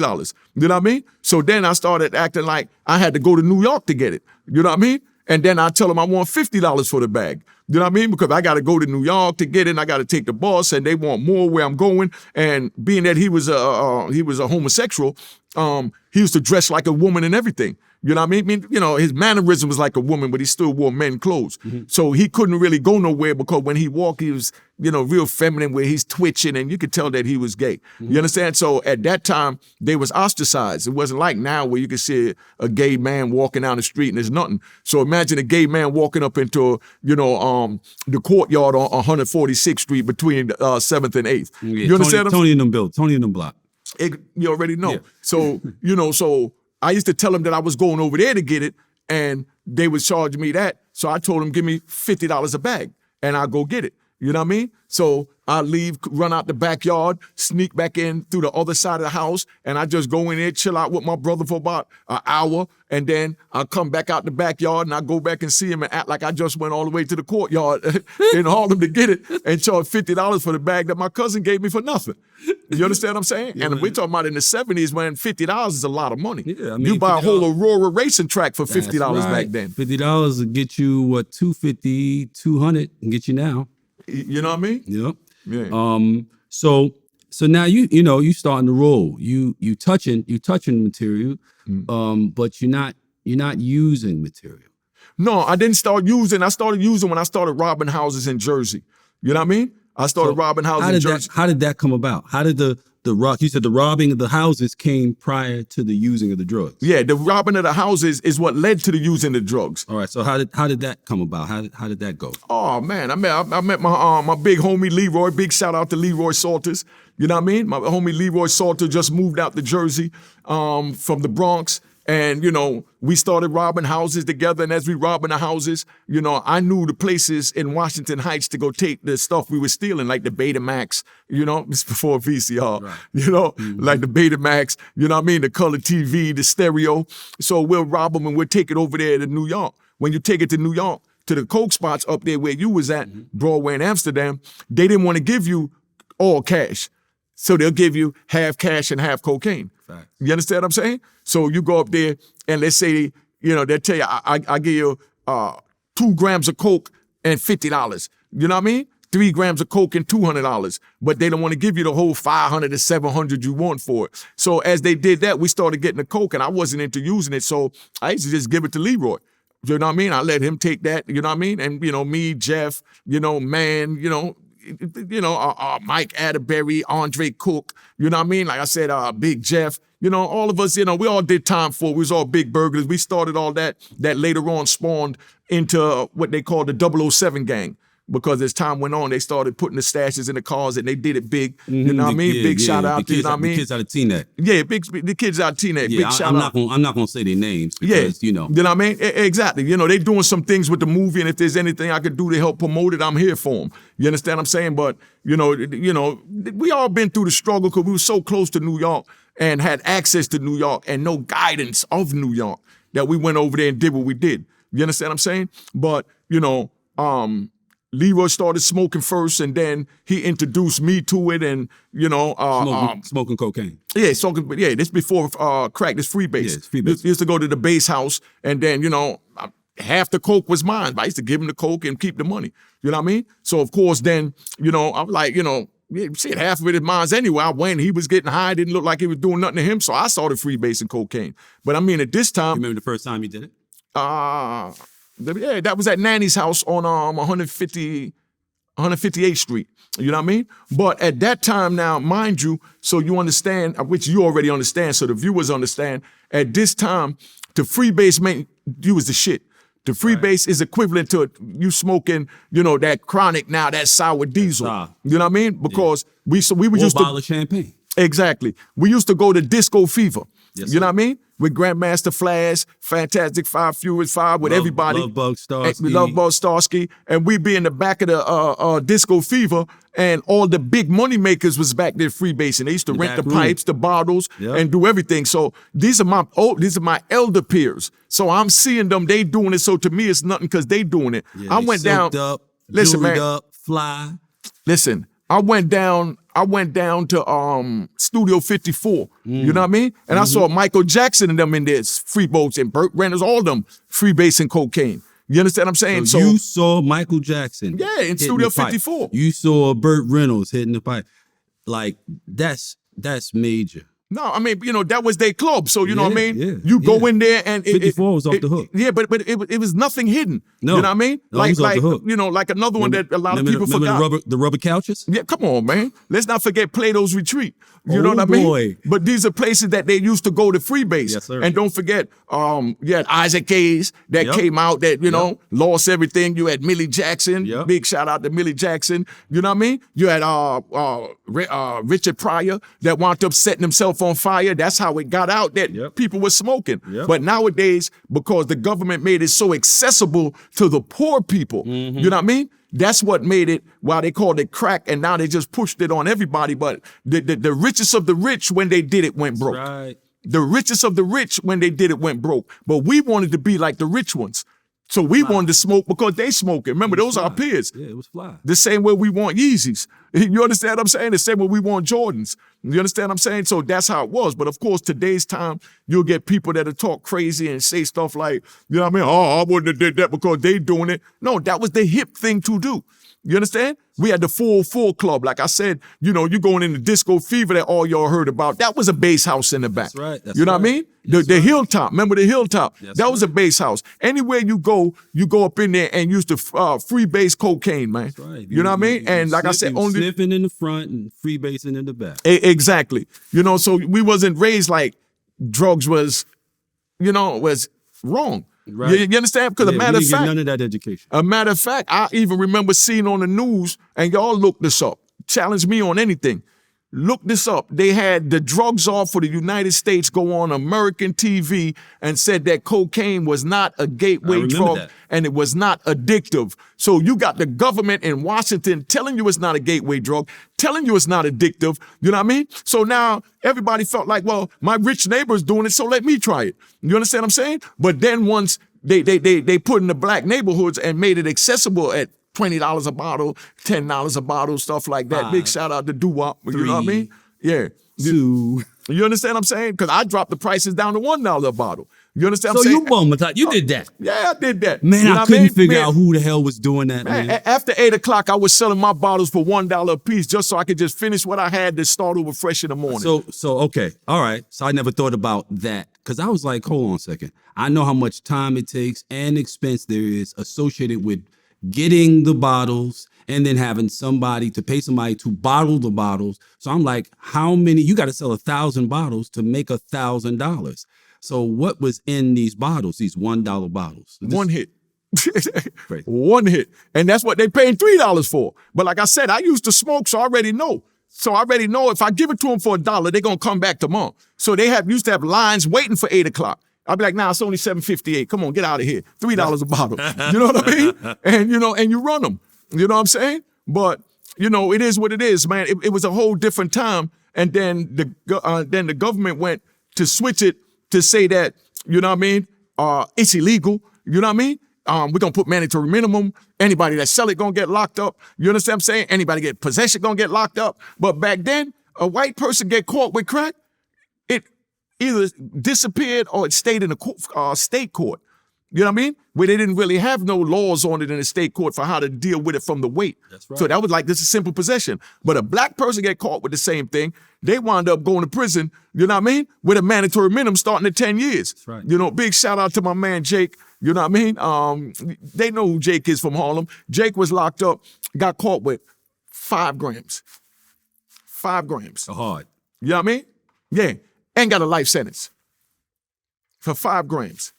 You know what I mean? So then I started acting like I had to go to New York to get it. You know what I mean? And then I tell them I want $50 for the bag. You know what I mean? Because I got to go to New York to get it. And I got to take the bus, and they want more where I'm going. And being that he was a homosexual, he used to dress like a woman and everything. You know what I mean? His mannerism was like a woman, but he still wore men clothes. Mm-hmm. So he couldn't really go nowhere because when he walked, he was, real feminine where he's twitching and you could tell that he was gay. Mm-hmm. You understand? So at that time, they was ostracized. It wasn't like now where you can see a gay man walking down the street and there's nothing. So imagine a gay man walking up into, the courtyard on 146th Street between 7th and 8th. Yeah, you understand? Tony and them built. Tony and them block. You already know. Yeah. So, so I used to tell them that I was going over there to get it, and they would charge me that. So I told them, give me $50 a bag, and I'll go get it. You know what I mean? So I leave, run out the backyard, sneak back in through the other side of the house, and I just go in there, chill out with my brother for about an hour, and then I come back out the backyard and I go back and see him and act like I just went all the way to the courtyard in Harlem to get it and charge $50 for the bag that my cousin gave me for nothing. You understand what I'm saying? Yeah, and we're talking about in the 70s when $50 is a lot of money. Yeah, I mean, you buy a whole Aurora racing track for $50 right. back then. $50 will get you, what, $250, $200 and get you now. You know what I mean? Yep. Yeah. So now you starting to roll. You touching material, but you're not using material. No, I didn't start using. I started using when I started robbing houses in Jersey. You know what I mean? I started robbing houses in Jersey. How did that come about? How did you said the robbing of the houses came prior to the using of the drugs? Yeah, the robbing of the houses is what led to the using the drugs. All right. So how did that come about? How did that go? Oh man, I met my big homie Leroy. Big shout out to Leroy Salters. You know what I mean? My homie Leroy Salter just moved out to Jersey from the Bronx. And, we started robbing houses together. And as we robbing the houses, I knew the places in Washington Heights to go take the stuff we were stealing, like the Betamax, it's before VCR, right. like the Betamax, you know what I mean? The color TV, the stereo. So we'll rob them and we'll take it over there to New York. When you take it to New York, to the coke spots up there where you was at, Broadway in Amsterdam, they didn't want to give you all cash. So they'll give you half cash and half cocaine. Facts. You understand what I'm saying? So you go up there and let's say, they'll tell you, I give you 2 grams of coke and $50. You know what I mean? 3 grams of coke and $200. But they don't want to give you the whole $500 to $700 you want for it. So as they did that, we started getting the coke and I wasn't into using it. So I used to just give it to Leroy. You know what I mean? I let him take that, you know what I mean? And, me, Jeff, Man, Mike Atterbury, Andre Cook, you know what I mean? Like I said, Big Jeff, all of us, we all did time for it. We was all big burglars. We started all that later on spawned into what they call the 007 gang. Because as time went on, they started putting the stashes in the cars and they did it big. You know what I mean? Big shout out to, you know what I mean? The kids out of T-Neck. Yeah, the kids out of T-Neck. Yeah, big shout out. I'm not gonna say their names because, You know what I mean? Exactly. They doing some things with the movie, and if there's anything I could do to help promote it, I'm here for them. You understand what I'm saying? But, we all been through the struggle because we were so close to New York and had access to New York and no guidance of New York that we went over there and did what we did. You understand what I'm saying? But, Leroy started smoking first, and then he introduced me to it, and smoking cocaine. Yeah, this before crack, this freebase. Yeah, it's freebase. Used to go to the base house, and then half the coke was mine. But I used to give him the coke and keep the money. You know what I mean? So of course, then I'm like, shit, half of it is mine anyway. I went, he was getting high, didn't look like he was doing nothing to him, so I started freebasing cocaine. But I mean, at this time, You remember the first time you did it? Yeah, that was at Nanny's house on 158th Street. You know what I mean? But at that time now, mind you, so you understand, which you already understand, so the viewers understand, at this time, to freebase meant you was the shit. The freebase is equivalent to you smoking, that chronic now, that sour diesel. You know what I mean? Because we were used to bottle of champagne. Exactly. We used to go to Disco Fever. Yes, you know what I mean? With Grandmaster Flash, Fantastic Five, Furious Five, with everybody. Love Bug Starsky. We Love Bug Starsky. And we'd be in the back of the Disco Fever, and all the big money makers was back there freebasing. They used to rent the pipes, the bottles, and do everything. So these are my elder peers. So I'm seeing them, they doing it. So to me, it's nothing because they doing it. Yeah, I went down. Up, listen, man. up, fly. Listen, I went down to Studio 54. You know what I mean? And I saw Michael Jackson and them in there, free boats and Burt Reynolds, all of them freebasing cocaine. You understand what I'm saying? So you saw Michael Jackson. Yeah, in Studio 54. You saw Burt Reynolds hitting the pipe. Like, that's major. No, I mean, that was their club. So, you know what I mean? Yeah, you go in there and 54 was off the hook. Yeah, but it was nothing hidden. No. You know what I mean? No, it was off the hook. Like another one that a lot of people forgot. The rubber couches? Yeah, come on, man. Let's not forget Plato's Retreat. You know what I mean? Boy. But these are places that they used to go to freebase. Yes, sir. And don't forget, you had Isaac Hayes that came out that, lost everything. You had Millie Jackson. Yep. Big shout out to Millie Jackson. You know what I mean? You had Richard Pryor that wound up setting himself on fire. That's how it got out that people were smoking. Yep. But nowadays, because the government made it so accessible to the poor people, you know what I mean? That's what made it, why they called it crack, and now they just pushed it on everybody. But the richest of the rich, when they did it, went broke. Right. The richest of the rich, when they did it, went broke. But we wanted to be like the rich ones. So we wanted to smoke because they smoking. Remember, those are our peers. Yeah, it was fly. The same way we want Yeezys. You understand what I'm saying? The same way we want Jordans. You understand what I'm saying? So that's how it was. But of course, today's time, you'll get people that'll talk crazy and say stuff like, you know what I mean? Oh, I wouldn't have did that because they doing it. No, that was the hip thing to do. You understand? We had the 404 Club. Like I said, you know, you going in the Disco Fever that all y'all heard about. That was a bass house in the back. That's right. That's you know right. what I mean? That's The right. Hilltop. Remember the Hilltop? That's That was a right. bass house. Anywhere you go up in there and use the free base cocaine, man. That's right. You know what I mean? And like I said, only sniffing in the front and freebasing in the back. Exactly. You know, so we wasn't raised like drugs was, you know, was wrong. Right. You understand? Because Yeah, a matter we of didn't get fact, none of that education. a matter of fact, I even remember seeing on the news, and y'all look this up. Challenge me on anything. Look this up. They had the drugs off for the United States go on American TV and said that cocaine was not a gateway remember drug that. and it was not addictive. So you got the government in Washington telling you it's not a gateway drug, telling you it's not addictive. You know what I mean? So now everybody felt like, well, my rich neighbor's doing it, so let me try it. You understand what I'm saying? But then once they put in the black neighborhoods and made it accessible at $20 a bottle, $10 a bottle, stuff like that. Big shout out to Doo-Wop. You know what I mean? Yeah. Two. You understand what I'm saying? Because I dropped the prices down to $1 a bottle. You understand what So I'm you saying? bummed. You did that. Yeah, I did that. Man, You know I what couldn't mean? figure Man, out who the hell was doing that, man. After 8 o'clock, I was selling my bottles for $1 a piece just so I could just finish what I had to start over fresh in the morning. So okay, all right. So I never thought about that because I was like, hold on a second. I know how much time it takes and expense there is associated with getting the bottles and then having somebody to pay somebody to bottle the bottles. So I'm like, how many? You got to sell 1,000 bottles to make $1,000. So what was in these bottles? These $1 bottles. One hit. Crazy. One hit. And that's what they paying $3 for. But like I said, I used to smoke, so I already know. So I already know if I give it to them for $1, they're going to come back tomorrow. So they used to have lines waiting for 8 o'clock. I'd be like, nah, it's only $7.58. Come on, get out of here. $3 a bottle. You know what I mean? And, you know, and you run them. You know what I'm saying? But, you know, it is what it is, man. It was a whole different time. And then the government went to switch it to say that, you know what I mean? It's illegal. You know what I mean? We're going to put mandatory minimum. Anybody that sell it going to get locked up. You understand what I'm saying? Anybody get possession going to get locked up. But back then, a white person get caught with crack, it either disappeared or it stayed in a state court. You know what I mean? Where they didn't really have no laws on it in the state court for how to deal with it from the weight. That's right. So that was like, this is simple possession. But a black person get caught with the same thing, they wound up going to prison, you know what I mean? With a mandatory minimum starting at 10 years. That's right. You know, big shout out to my man Jake, you know what I mean? They know who Jake is from Harlem. Jake was locked up, got caught with 5 grams. 5 grams. So hard. You know what I mean? Yeah. And got a life sentence for 5 grams.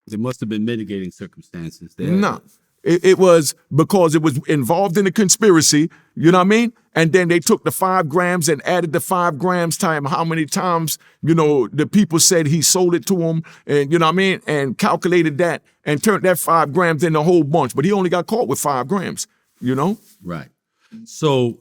There must have been mitigating circumstances there. No. It was because it was involved in a conspiracy, you know what I mean? And then they took the 5 grams and added the 5 grams time, how many times, you know, the people said he sold it to them, and you know what I mean? And calculated that and turned that 5 grams into a whole bunch. But he only got caught with 5 grams, you know? Right. So,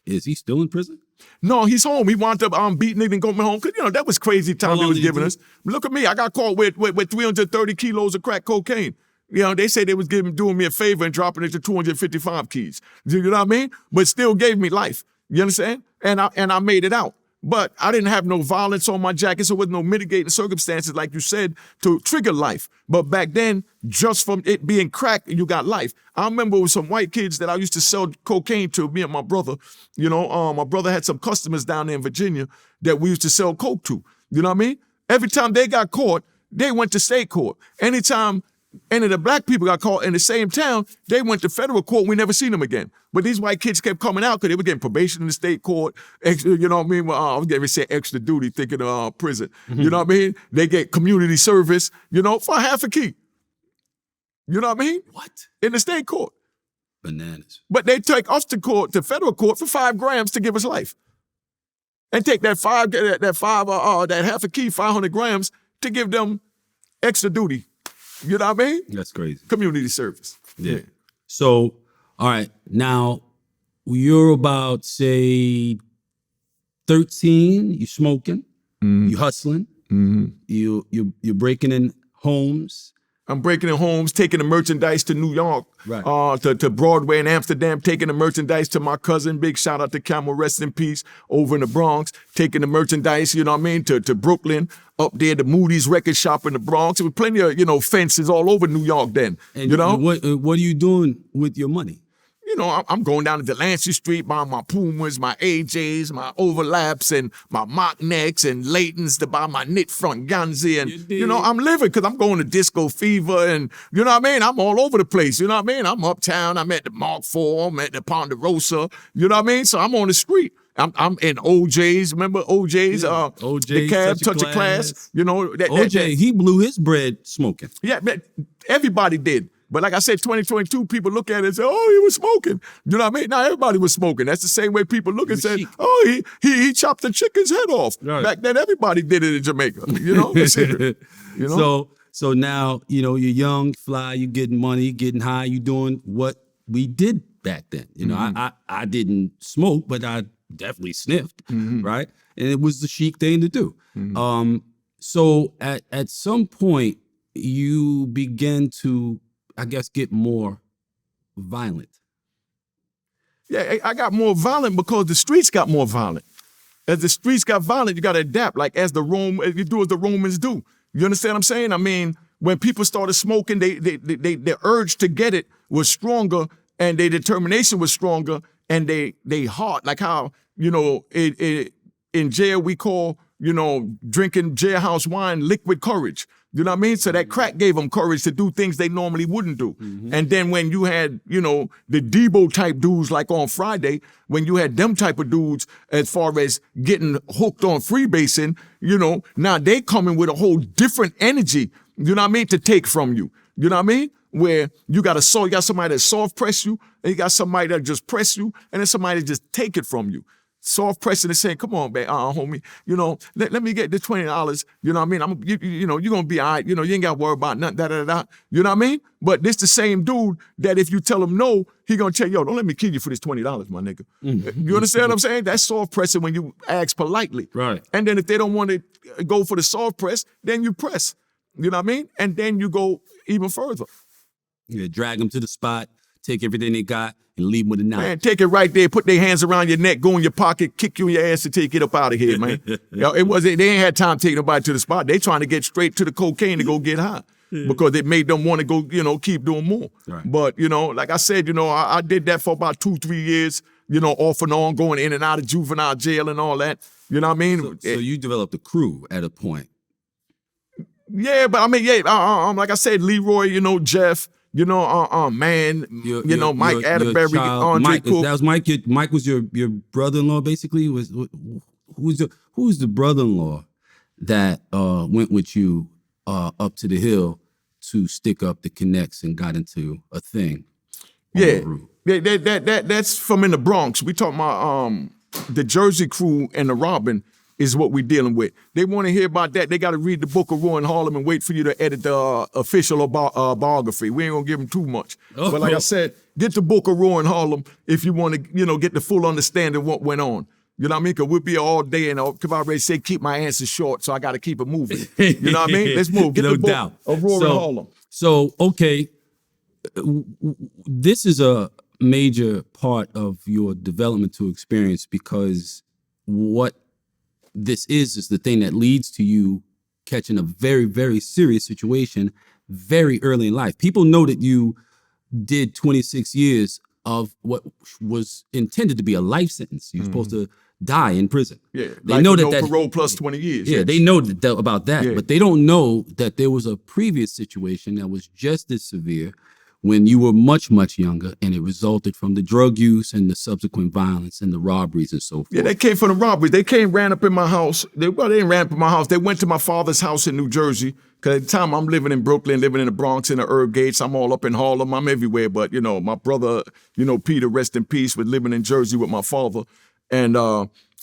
is he still in prison? No, he's home. He wound up beating it and going home. Because, you know, that was crazy time long they was did he giving do? us. Look at me. I got caught with 330 kilos of crack cocaine. You know, they say they was doing me a favor and dropping it to 255 keys. You know what I mean? But still gave me life. You understand? And I made it out. But I didn't have no violence on my jacket, so there was no mitigating circumstances, like you said, to trigger life. But back then, just from it being crack, you got life. I remember with some white kids that I used to sell cocaine to, me and my brother. You know, my brother had some customers down there in Virginia that we used to sell coke to. You know what I mean? Every time they got caught, they went to state court. Anytime any of the black people got caught in the same town, they went to federal court. We never seen them again. But these white kids kept coming out because they were getting probation in the state court. Extra, you know what I mean? Well, I was getting ready to say extra duty, thinking of prison. Mm-hmm. You know what I mean? They get community service, you know, for half a key. You know what I mean? What? In the state court. Bananas. But they take us to court, to federal court, for 5 grams to give us life. And take that half a key, 500 grams, to give them extra duty. You know what I mean? That's crazy. Community service. Yeah. So, all right, now you're about, say, 13, you smoking, you hustling, you're breaking in homes. I'm breaking in homes, taking the merchandise to New York, Right. to Broadway and Amsterdam, taking the merchandise to my cousin, big shout out to Camel, rest in peace, over in the Bronx, taking the merchandise, you know what I mean, to Brooklyn, up there, the Moody's record shop in the Bronx. There was plenty of, you know, fences all over New York then, And you know? what are you doing with your money? You know, I'm going down to Delancey Street buying my Pumas, my AJs, my overlaps, and my mock necks and Laytons to buy my knit front Ganzi. And, you know, I'm living because I'm going to Disco Fever and, you know what I mean? I'm all over the place, you know what I mean? I'm uptown, I'm at the Mark IV, I'm at the Ponderosa, you know what I mean? So I'm on the street. I'm in OJ's, remember OJ's? Yeah. OJ, the cab, touch a class. You know, OJ, he blew his bread smoking. Yeah, everybody did. But like I said, 2022, people look at it and say, oh, he was smoking. You know what I mean? Now everybody was smoking. That's the same way people look and say, oh, he chopped the chicken's head off. Right. Back then, everybody did it in Jamaica. You know? You know? So now, you know, you're young, fly, you getting money, getting high, you doing what we did back then. You know, I didn't smoke, but I definitely sniffed, right? And it was the chic thing to do. So at some point, you begin to, I guess, get more violent. Yeah, I got more violent because the streets got more violent. As the streets got violent, you got to adapt. Like you do as the Romans do. You understand what I'm saying? I mean, when people started smoking, their urge to get it was stronger, and their determination was stronger, and they heart, like how, you know, in jail we call, you know, drinking jailhouse wine liquid courage. You know what I mean? So that crack gave them courage to do things they normally wouldn't do. And then when you had, you know, the Debo type dudes like on Friday, when you had them type of dudes as far as getting hooked on freebasing, you know, now they coming with a whole different energy, you know what I mean, to take from you. You know what I mean? Where you got somebody that soft press you, and you got somebody that just press you, and then somebody that just take it from you. Soft pressing and saying, come on, man, homie, you know, let me get the $20, you know what I mean? You know, you're going to be all right, you know, you ain't got to worry about nothing, you know what I mean? But this the same dude that if you tell him no, he going to tell you, yo, don't let me kill you for this $20, my nigga. You understand what I'm saying? That's soft pressing when you ask politely. Right. And then if they don't want to go for the soft press, then you press, you know what I mean? And then you go even further. Yeah, drag them to the spot, take everything they got, and leave them with a knife. Man, take it right there, put their hands around your neck, go in your pocket, kick you in your ass until you get up out of here, man. They ain't had time to take nobody to the spot. They trying to get straight to the cocaine to go get high because it made them want to go, you know, keep doing more. Right. But, you know, like I said, you know, I did that for about 2-3 years, you know, off and on, going in and out of juvenile jail and all that. You know what I mean? So you developed a crew at a point. Yeah, but I mean, like I said, Leroy, you know, Jeff, you know, man, Mike Atterbury, Andre Cook. That was Mike. Mike was your brother-in-law, basically. Who's the brother-in-law that went with you up to the hill to stick up the connects and got into a thing? Yeah, that's from in the Bronx. We talking about the Jersey crew and the Robin is what we're dealing with. They want to hear about that. They got to read the book of Roy in Harlem and wait for you to edit the official biography. We ain't gonna give them too much. Oh. But like I said, get the book of Roy in Harlem if you want to, you know, get the full understanding of what went on. You know what I mean? Because we'll be all day, and Cavario say, keep my answers short, so I got to keep it moving. You know what I mean? Let's move. Get No the book doubt. of Roy in Harlem. So, okay, this is a major part of your developmental experience because what this is the thing that leads to you catching a very, very serious situation very early in life. People know that you did 26 years of what was intended to be a life sentence. You're supposed to die in prison. Yeah, they know that parole plus 20 years. Yeah, yes. they know about that, but they don't know that there was a previous situation that was just as severe when you were much, much younger, and it resulted from the drug use and the subsequent violence and the robberies and so forth. Yeah, they came from the robberies. They ran up in my house. They didn't ran up in my house. They went to my father's house in New Jersey. Because at the time, I'm living in Brooklyn, living in the Bronx, in the Herb Gates. I'm all up in Harlem. I'm everywhere. But, you know, my brother, you know, Peter, rest in peace, was living in Jersey with my father. And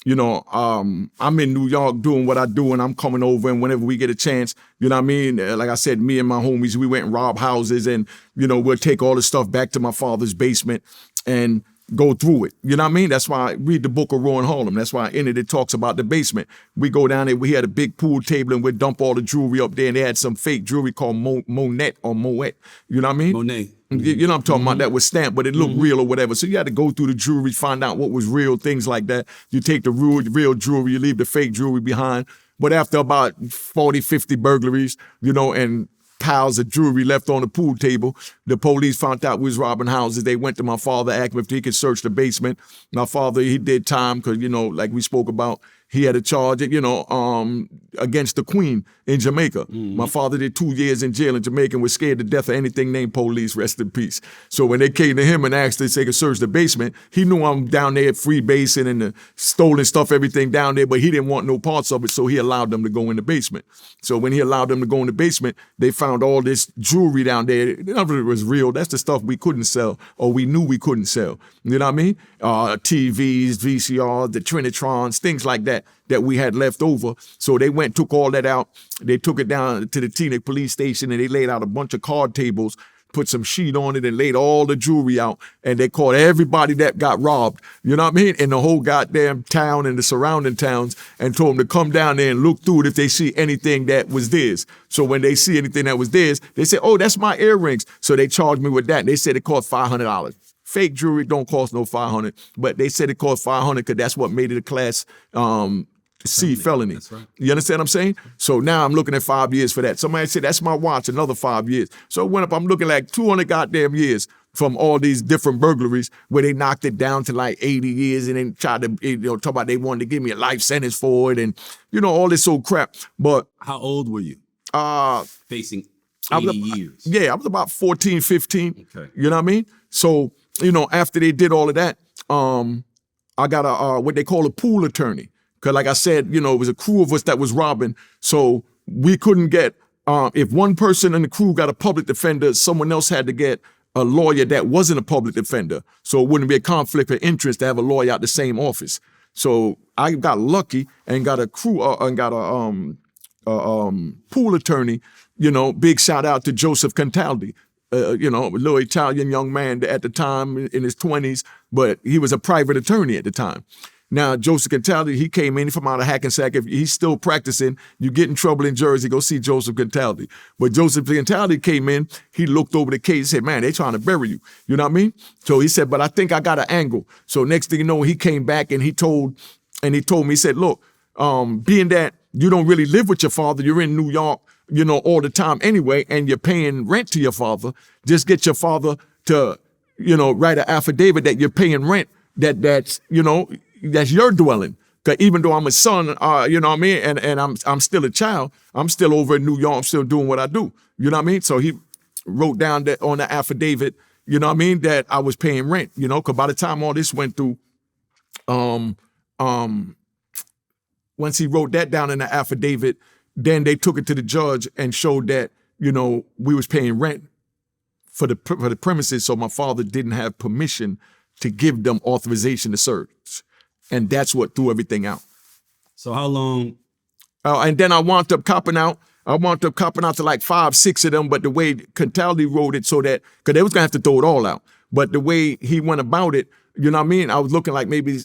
I'm in New York doing what I do, and I'm coming over, and whenever we get a chance, you know what I mean? Like I said, me and my homies, we went and robbed houses, and, we'll take all the stuff back to my father's basement and go through it. You know what I mean? That's why I read the book of Raw in Harlem. That's why in it talks about the basement. We go down there, we had a big pool table, and we'd dump all the jewelry up there, and they had some fake jewelry called Monet or Moet. You know what I mean? Monet. You know what I'm talking about? That was stamped, but it looked real or whatever. So you had to go through the jewelry, find out what was real, things like that. You take the real jewelry, you leave the fake jewelry behind. But after about 40, 50 burglaries, and piles of jewelry left on the pool table, the police found out we was robbing houses. They went to my father, asked him if he could search the basement. My father, he did time because, like we spoke about, he had a charge, against the Queen in Jamaica. My father did 2 years in jail in Jamaica and was scared to death of anything named police, rest in peace. So when they came to him and asked if they could search the basement, he knew I'm down there at free basing and the stolen stuff, everything down there, but he didn't want no parts of it, so he allowed them to go in the basement. So when he allowed them to go in the basement, they found all this jewelry down there. None of it was real. That's the stuff we couldn't sell, or we knew we couldn't sell. You know what I mean? TVs, VCRs, the Trinitrons, things like that we had left over. So they went, took all that out. They took it down to the Teaneck police station, and they laid out a bunch of card tables, put some sheet on it, and laid all the jewelry out. And they called everybody that got robbed, you know what I mean, in the whole goddamn town and the surrounding towns, and told them to come down there and look through it if they see anything that was theirs. So when they see anything that was theirs, they said, oh, that's my earrings. So they charged me with that. And they said it cost $500. Fake jewelry don't cost no $500, but they said it cost $500 because that's what made it a class C felony. That's right. You understand what I'm saying? So now I'm looking at 5 years for that. Somebody said, that's my watch, another 5 years. So it went up, I'm looking like 200 goddamn years from all these different burglaries where they knocked it down to like 80 years and then tried to, talk about they wanted to give me a life sentence for it and, all this old crap. But how old were you? Facing 80 years. Yeah, I was about 14, 15. Okay. You know what I mean? So, after they did all of that, I got a what they call a pool attorney. Because like I said, it was a crew of us that was robbing. So we couldn't get, if one person in the crew got a public defender, someone else had to get a lawyer that wasn't a public defender. So it wouldn't be a conflict of interest to have a lawyer out the same office. So I got lucky and got a crew, and got a pool attorney, big shout out to Joseph Contaldi. A little Italian young man at the time in his 20s, but he was a private attorney at the time. Now, Joseph Contaldi, he came in from out of Hackensack. If he's still practicing, you get in trouble in Jersey, go see Joseph Contaldi. But Joseph Contaldi came in, he looked over the case and said, man, they trying to bury you. You know what I mean? So he said, but I think I got an angle. So next thing you know, he came back and he told me, he said, look, being that you don't really live with your father, you're in New York, all the time anyway, and you're paying rent to your father, just get your father to, write an affidavit that you're paying rent, that's your dwelling. Because even though I'm a son, you know what I mean, and I'm still a child, I'm still over in New York, I'm still doing what I do. You know what I mean? So he wrote down that on the affidavit, you know what I mean, that I was paying rent, because by the time all this went through, once he wrote that down in the affidavit, then they took it to the judge and showed that, we was paying rent for the premises, so my father didn't have permission to give them authorization to search. And that's what threw everything out. So how long? And then I wound up copping out. To like 5, 6 of them, but the way Contaldi wrote it so that, because they was going to have to throw it all out. But the way he went about it, you know what I mean? I was looking like maybe,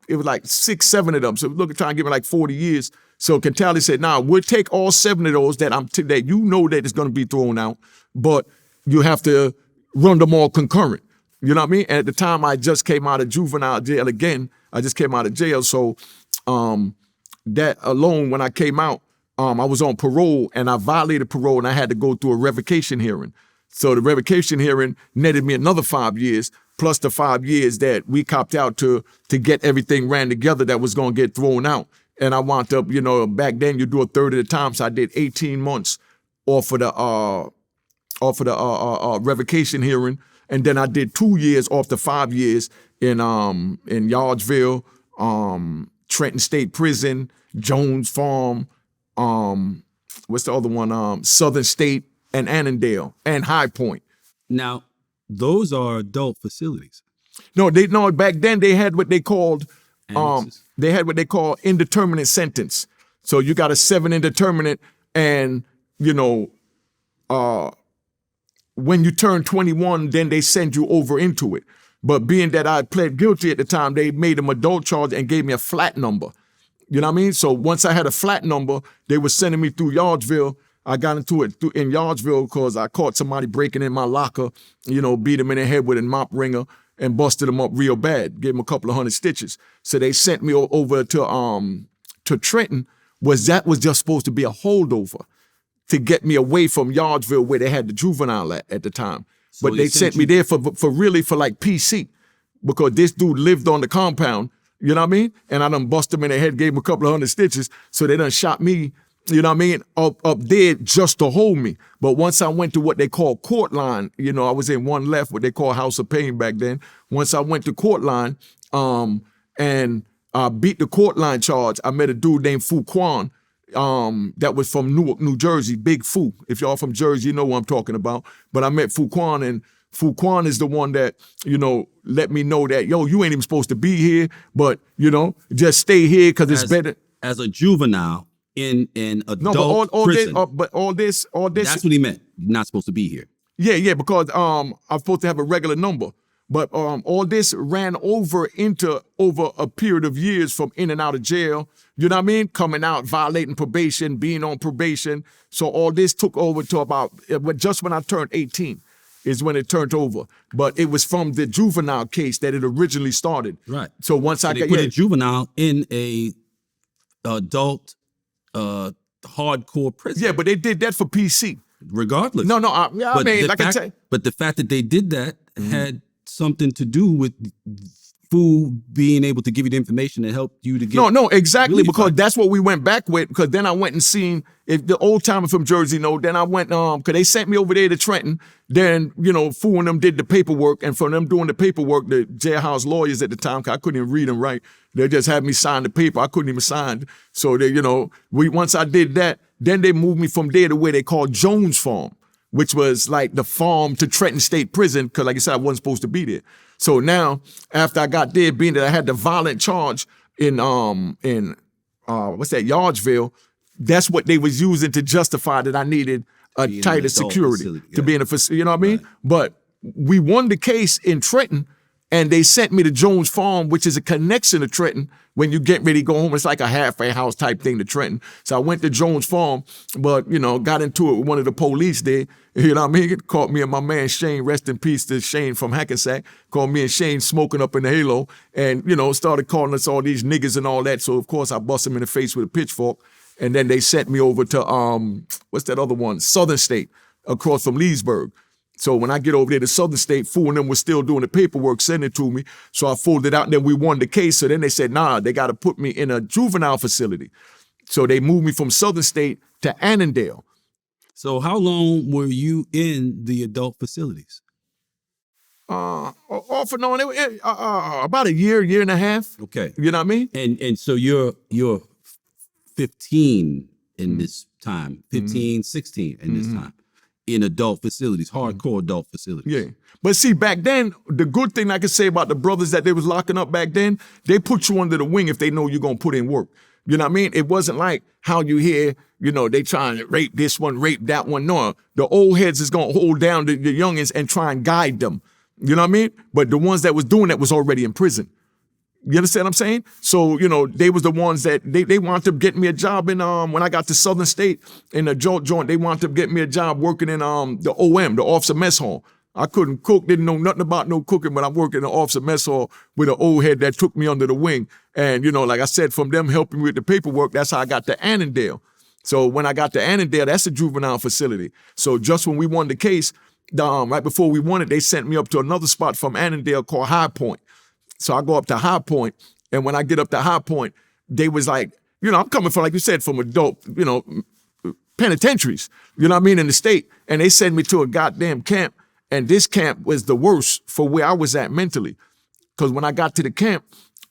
it was like 6, 7 of them. So looking, trying to give me like 40 years. So Contaldi said, nah, we'll take all 7 of those that that that is going to be thrown out, but you have to run them all concurrent. You know what I mean? And at the time, I just came out of juvenile jail again. I just came out of jail. So that alone, when I came out, I was on parole and I violated parole and I had to go through a revocation hearing. So the revocation hearing netted me another 5 years, plus the 5 years that we copped out to get everything ran together that was going to get thrown out. And I wound up, back then you do a third of the time. So I did 18 months off of the revocation hearing. And then I did 2 years off the 5 years in Yardsville, Trenton State Prison, Jones Farm, what's the other one? Southern State and Annandale and High Point. Now, those are adult facilities. No, back then they had what they called Annexes. they had what they call indeterminate sentence. So you got a 7 indeterminate, and when you turn 21, then they send you over into it. But being that I pled guilty at the time, they made them adult charge and gave me a flat number. You know what I mean? So once I had a flat number, they were sending me through Yardsville. I got into it in Yardsville because I caught somebody breaking in my locker, beat him in the head with a mop wringer and busted him up real bad, gave him a couple of 100 stitches. So they sent me over to Trenton. That was just supposed to be a holdover to get me away from Yardsville where they had the juvenile at the time. So but they sent me there for like PC, because this dude lived on the compound, you know what I mean? And I done bust him in the head, gave him a couple of 100 stitches, so they done shot me, you know what I mean, up there just to hold me. But once I went to what they call court line, I was in one left, what they call House of Pain back then. Once I went to court line and beat the court line charge, I met a dude named Fu Quan, that was from Newark, New Jersey, Big Fu. If y'all from Jersey, you know what I'm talking about. But I met Fu Quan, and Fu Quan is the one that, let me know that, you ain't even supposed to be here, but, just stay here because it's better. As a juvenile in an adult prison. All this. That's what he meant. You're not supposed to be here. Yeah, because I'm supposed to have a regular number. But all this ran over a period of years from in and out of jail. You know what I mean? Coming out, violating probation, being on probation. So all this took over to about, just when I turned 18 is when it turned over. But it was from the juvenile case that it originally started. Right. So once I got a juvenile in a adult hardcore prison. Yeah, but they did that for PC. Regardless. No, I mean, like I said. But the fact that they did that had something to do with Fu being able to give you the information that helped you to get. No, exactly, because that's what we went back with. Because then I went and seen, if the old timer from Jersey know, then I went, because they sent me over there to Trenton. Then, Fu and them did the paperwork, and from them doing the paperwork, the jailhouse lawyers at the time, because I couldn't even read them right, they just had me sign the paper. I couldn't even sign. So they, once I did that, then they moved me from there to where they called Jones Farm, which was like the farm to Trenton State Prison, because like I said, I wasn't supposed to be there. So now, after I got there, being that I had the violent charge in Yardsville, that's what they was using to justify that I needed a tighter security to be in a facility, you know what I mean? Right. But we won the case in Trenton, and they sent me to Jones Farm, which is a connection to Trenton. When you get ready to go home, it's like a halfway house type thing to Trenton. So I went to Jones Farm, but, got into it with one of the police there. You know what I mean? Caught me and my man Shane, rest in peace to Shane from Hackensack. Caught me and Shane smoking up in the Halo, and, started calling us all these niggas and all that. So, of course, I bust him in the face with a pitchfork. And then they sent me over to, what's that other one? Southern State, across from Leesburg. So when I get over there to Southern State, Fu and them was still doing the paperwork, sending it to me. So I folded out, and then we won the case. So then they said, nah, they got to put me in a juvenile facility. So they moved me from Southern State to Annandale. So how long were you in the adult facilities? Off and on, about a year and a half. Okay. You know what I mean? And so you're 15 in this time, 15, 16 in this time. In adult facilities, hardcore adult facilities. Yeah. But see, back then, the good thing I could say about the brothers that they was locking up back then, they put you under the wing if they know you're going to put in work. You know what I mean? It wasn't like how you hear, they trying to rape this one, rape that one. No, the old heads is going to hold down the youngins and try and guide them. You know what I mean? But the ones that was doing that was already in prison. You understand what I'm saying? So, they was the ones that they wanted to get me a job in, when I got to Southern State in the joint, they wanted to get me a job working in the OM, the Officer Mess Hall. I couldn't cook, didn't know nothing about no cooking, but I'm working in the Officer Mess Hall with an old head that took me under the wing. And, like I said, from them helping me with the paperwork, that's how I got to Annandale. So when I got to Annandale, that's a juvenile facility. So just when we won the case, right before we won it, they sent me up to another spot from Annandale called High Point. So I go up to High Point, and when I get up to High Point, they was like, I'm coming from, like you said, from adult, penitentiaries, in the state. And they sent me to a goddamn camp, and this camp was the worst for where I was at mentally. Because when I got to the camp,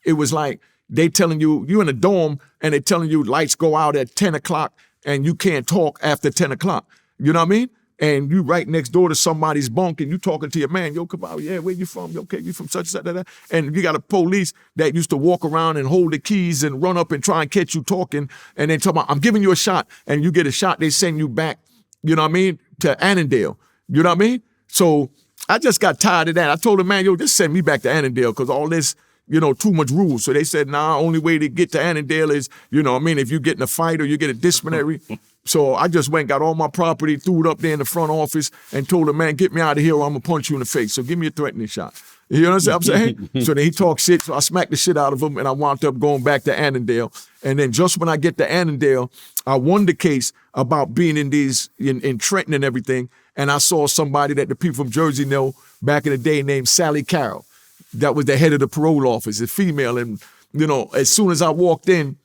it was like they telling you in a dorm, and they telling you lights go out at 10 o'clock, and you can't talk after 10 o'clock. You know what I mean? and you right next door to somebody's bunk and you talking to your man, yo, Cavario, yeah, where you from? Okay, you from such and such, and you got a police that used to walk around and hold the keys and run up and try and catch you talking, and then talk about, I'm giving you a shot, and you get a shot, they send you back, you know what I mean, to Annandale, you know what I mean? So I just got tired of that. I told him, man, yo, just send me back to Annandale, because all this, you know, too much rules. So they said, nah, only way to get to Annandale is, you know what I mean, if you get in a fight or you get a disciplinary. So I just went, got all my property, threw it up there in the front office, and told him, man, get me out of here or I'm going to punch you in the face. So give me a threatening shot. You know what I'm saying? So then he talked shit, so I smacked the shit out of him, and I wound up going back to Annandale. And then just when I get to Annandale, I won the case about being in Trenton and everything, and I saw somebody that the people from Jersey know back in the day named Sally Carroll. That was the head of the parole office, a female. And, you know, as soon as I walked in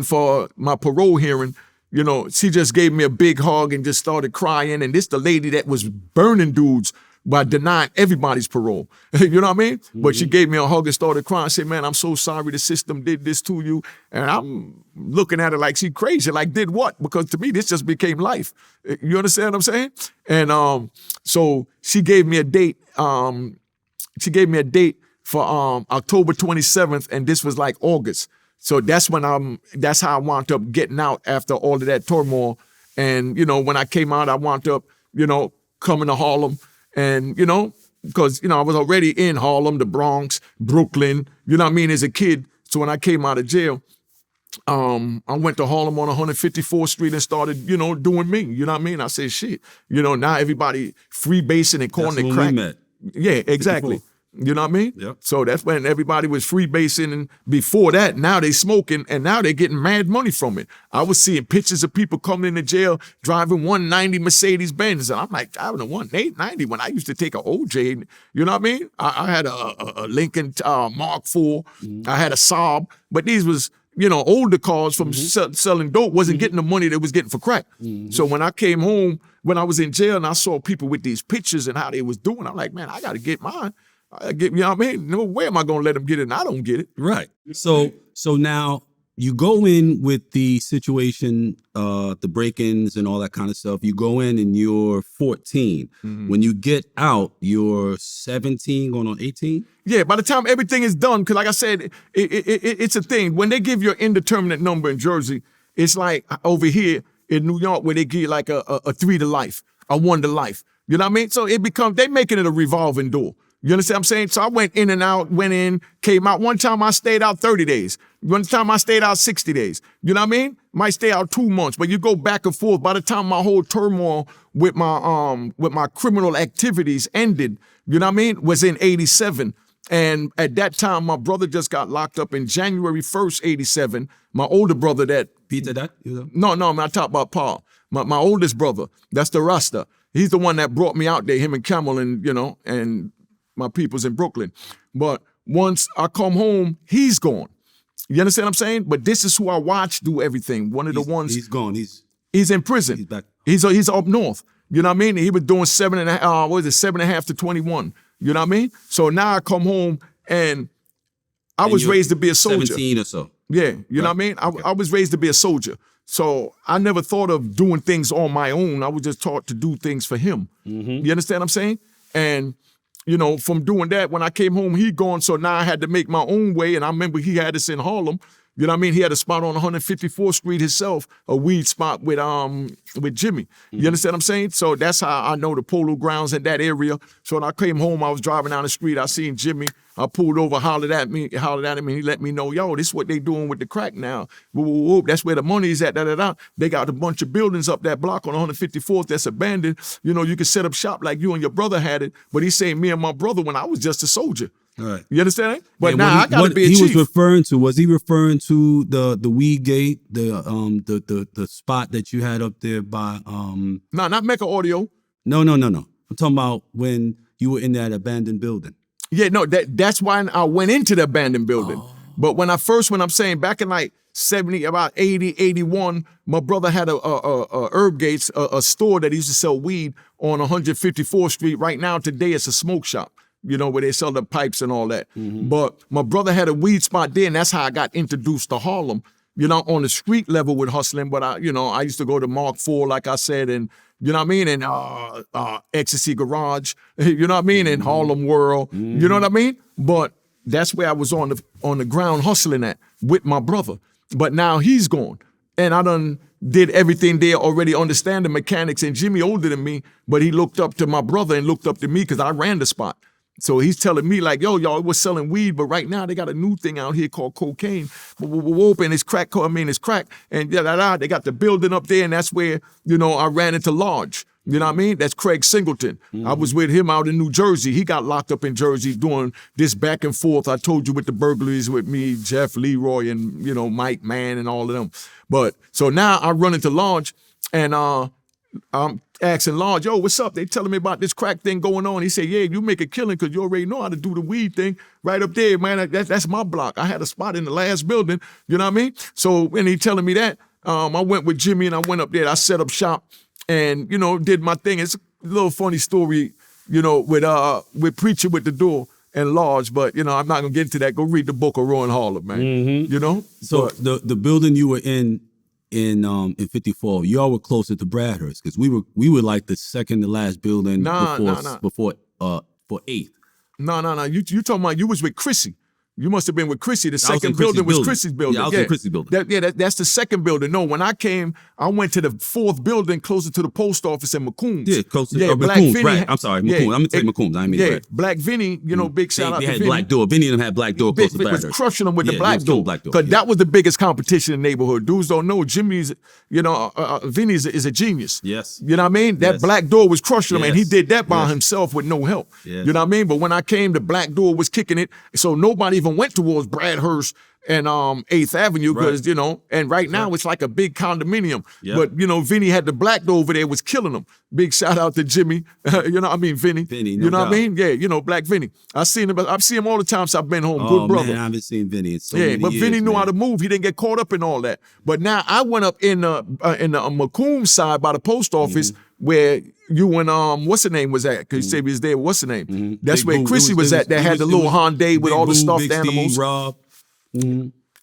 for my parole hearing, you know, she just gave me a big hug and just started crying. And this the lady that was burning dudes by denying everybody's parole. You know what I mean? Mm-hmm. But she gave me a hug and started crying. I said, man, I'm so sorry the system did this to you. And I'm looking at her like she crazy. Like, did what? Because to me, this just became life. You understand what I'm saying? And so she gave me a date. For October 27th, and this was like August. So that's how I wound up getting out after all of that turmoil. And, you know, when I came out, I wound up, you know, coming to Harlem. And, you know, because, you know, I was already in Harlem, the Bronx, Brooklyn, you know what I mean, as a kid. So when I came out of jail, I went to Harlem on 154th Street and started, you know, doing me. You know what I mean? I said, shit, you know, now everybody freebasing and calling it crack. Met. Yeah, exactly. 54. You know what I mean? Yep. So that's when everybody was freebasing, and before that, now they smoking, and now they're getting mad money from it. I was seeing pictures of people coming into jail driving 190 Mercedes Benz, and I'm like, driving a 190 when I used to take an OJ. You know what I mean? I had a Lincoln Mark IV, I had a Saab, but these was, you know, older cars from selling dope, wasn't getting the money they was getting for crack. So when I came home, when I was in jail, and I saw people with these pictures and how they was doing, I'm like, man, I got to get mine. You know what I mean? No way am I going to let them get it and I don't get it. Right. So now you go in with the situation, the break-ins and all that kind of stuff. You go in and you're 14. When you get out, you're 17 going on 18? Yeah, by the time everything is done, because like I said, it's a thing. When they give you an indeterminate number in Jersey, it's like over here in New York where they give you like a 3 to life, a 1 to life. You know what I mean? So they making it a revolving door. You understand what I'm saying? So I went in and out, went in, came out. One time I stayed out 30 days. One time I stayed out 60 days. You know what I mean? Might stay out 2 months, but you go back and forth. By the time my whole turmoil with my criminal activities ended, you know what I mean, was in 87. And at that time, my brother just got locked up in January 1st, 87. My older brother Peter that? No, I'm not talking about Paul. My oldest brother, that's the Rasta. He's the one that brought me out there, him and Camel and, you know, and my people's in Brooklyn. But once I come home, he's gone. You understand what I'm saying? But this is who I watch do everything. One of the ones. He's gone. He's in prison. He's back. He's up north. You know what I mean? He was doing 7.5 to 21. You know what I mean? So now I come home and I was raised to be a soldier. 17 or so. Yeah, you know what I mean? I was raised to be a soldier. So I never thought of doing things on my own. I was just taught to do things for him. You understand what I'm saying? And you know, from doing that, when I came home, he gone. So now I had to make my own way. And I remember he had us in Harlem. You know what I mean? He had a spot on 154th Street himself, a weed spot with Jimmy. You understand what I'm saying? So that's how I know the polo grounds in that area. So when I came home, I was driving down the street. I seen Jimmy. I pulled over, hollered at him, and he let me know, yo, this is what they doing with the crack now. Whoop, whoop, whoop. That's where the money's at, da-da-da. They got a bunch of buildings up that block on 154th that's abandoned. You know, you can set up shop like you and your brother had it. But he's saying me and my brother when I was just a soldier. All right. You understand? But now I gotta be a chief. Was he referring to the weed gate, the spot that you had up there by No, not Mecca Audio. No. I'm talking about when you were in that abandoned building. Yeah, no, that's why I went into the abandoned building. Oh. But when I'm saying back in like 70, about 80, 81, my brother had a Herb Gates, a store that he used to sell weed on 154th Street. Right now, today, it's a smoke shop, you know, where they sell the pipes and all that. But my brother had a weed spot there, and that's how I got introduced to Harlem. on the street level with hustling, but I used to go to Mark IV, like I said, and you know what I mean, and Ecstasy Garage, you know what I mean, and Harlem World, you know what I mean. But that's where I was on the ground hustling at with my brother. But now he's gone, and I done did everything there already, understand the mechanics. And Jimmy older than me, but he looked up to my brother and looked up to me because I ran the spot. So he's telling me like, yo, y'all was selling weed, but right now they got a new thing out here called cocaine. And it's crack, it's crack. And they got the building up there, and that's where, I ran into Large. You know what I mean? That's Craig Singleton. I was with him out in New Jersey. He got locked up in Jersey doing this back and forth. I told you with the burglaries with me, Jeff, Leroy, and, Mike Mann and all of them. But so now I run into Large, and I'm asking Large, yo, what's up? They telling me about this crack thing going on. He said, yeah, you make a killing because you already know how to do the weed thing right up there, man. That's my block. I had a spot in the last building, you know what I mean? So when he telling me that, I went with Jimmy and I went up there. I set up shop and, did my thing. It's a little funny story, with Preacher with the Door and Large, but, I'm not going to get into that. Go read the book of Roy and Harlem, man, So the building you were in 54, y'all were closer to Bradhurst because we were like the second to last building before 8th. No. You talking about you was with Chrissy. You must have been with Chrissy. The second building was Chrissy's building. Yeah, I was in Chrissy's building. That's the second building. No, when I came, I went to the fourth building closer to the post office in McCombs. Yeah, closer to McCombs. Right. I'm sorry, McCombs. I'm going to say McCombs. I mean, right. Black Vinny, big shout out to Vinny. Vinny. Black Door. Vinny and them had Black Door close to was Bradhurst. crushing them with the Black Door. Because that was the biggest competition in the neighborhood. Dudes don't know. Jimmy's, Vinny is a genius. Yes. You know what I mean? That Black Door was crushing him, and he did that by himself with no help. Yes. You know what I mean? But when I came, the Black Door was kicking it, so nobody even went towards Bradhurst and 8th Avenue because, and right now it's like a big condominium. Yep. But, Vinny had the Black Door over there, was killing them. Big shout out to Jimmy. Vinny. Vinny, no you know doubt. what I mean? Yeah, Black Vinny. I've seen him all the time since I've been home. Good brother. Man, I haven't seen Vinny in so many but years, Vinny knew man. how to move. He didn't get caught up in all that. But now I went up in the Macomb side by the post office where you and what's the name was at? Because you said he was there. What's the name? That's Big where Boo. Chrissy was at. That had the little Hyundai with all the stuffed Big animals. Steve, Rob.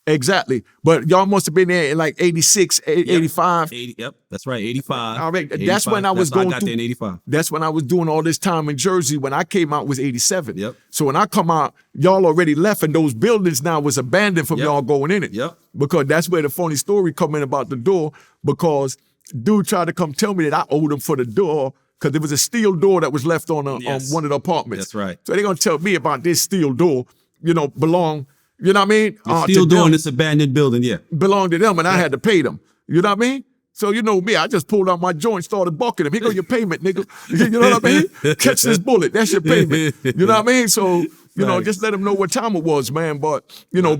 Exactly. But y'all must have been there in like 86, 85. 80, yep, that's right, 85. All right, that's when I was going I got there in 85. That's when I was doing all this time in Jersey. When I came out was 87. Yep. So when I come out, y'all already left and those buildings now was abandoned from y'all going in it. Yep. Because that's where the funny story come in about the door, because dude tried to come tell me that I owed him for the door because there was a steel door that was left on one of the apartments. That's right. So they're going to tell me about this steel door, belong. You know what I mean? Still doing this abandoned building, yeah. Belonged to them, and I had to pay them. You know what I mean? So you know me, I just pulled out my joint, started bucking them. Here go your payment, nigga. You know what I mean? Catch this bullet. That's your payment. You know what I mean? So, just let them know what time it was, man. But,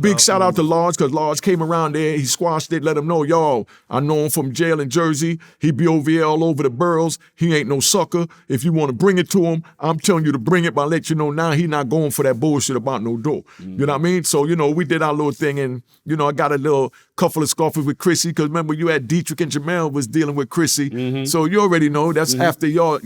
big shout out to Large, because Large came around there. He squashed it, let them know, y'all, I know him from jail in Jersey. He be over here all over the boroughs. He ain't no sucker. If you want to bring it to him, I'm telling you to bring it, but I let you know now he not going for that bullshit about no door. You know what I mean? So, we did our little thing, and, I got a little couple of scuffles with Chrissy, because remember you had Dietrich and Jamel was dealing with Chrissy. So you already know that's after y'all,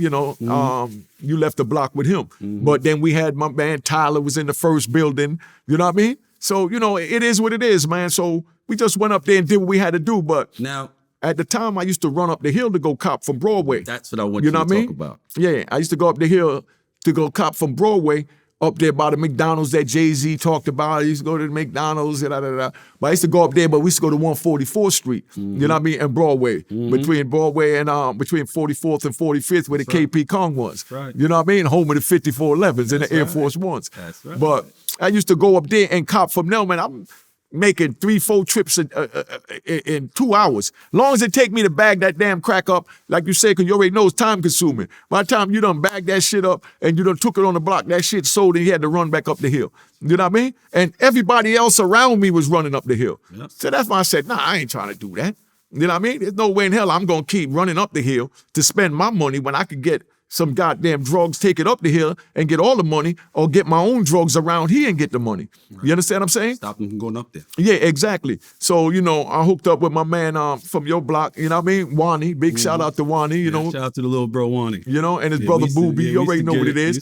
you left the block with him. But then we had my man Tyler was in the first building, you know what I mean? So, it is what it is, man. So we just went up there and did what we had to do. But now, at the time, I used to run up the hill to go cop from Broadway. That's what I want you to talk about. Yeah, I used to go up the hill to go cop from Broadway, up there by the McDonald's that Jay-Z talked about. I used to go to the McDonald's, But I used to go up there, but we used to go to 144th Street, you know what I mean, and Broadway, between Broadway and between 44th and 45th, where the KP Kong was. Right. You know what I mean? Home of the 5411s and the Air Force Ones. That's right. But I used to go up there and cop from them, and I'm making 3-4 trips in 2 hours. Long as it take me to bag that damn crack up, like you said, because you already know it's time consuming. By the time you done bag that shit up and you done took it on the block, that shit sold and you had to run back up the hill. You know what I mean? And everybody else around me was running up the hill. Yep. So that's why I said, nah, I ain't trying to do that. You know what I mean? There's no way in hell I'm going to keep running up the hill to spend my money when I could get some goddamn drugs, take it up the hill and get all the money, or get my own drugs around here and get the money. Right. You understand what I'm saying? Stop them from going up there. Yeah, exactly. So, I hooked up with my man from your block, you know what I mean? Wani, big shout out to Wani, you know. Shout out to the little bro Wani. And his brother Booby, you already know what it is.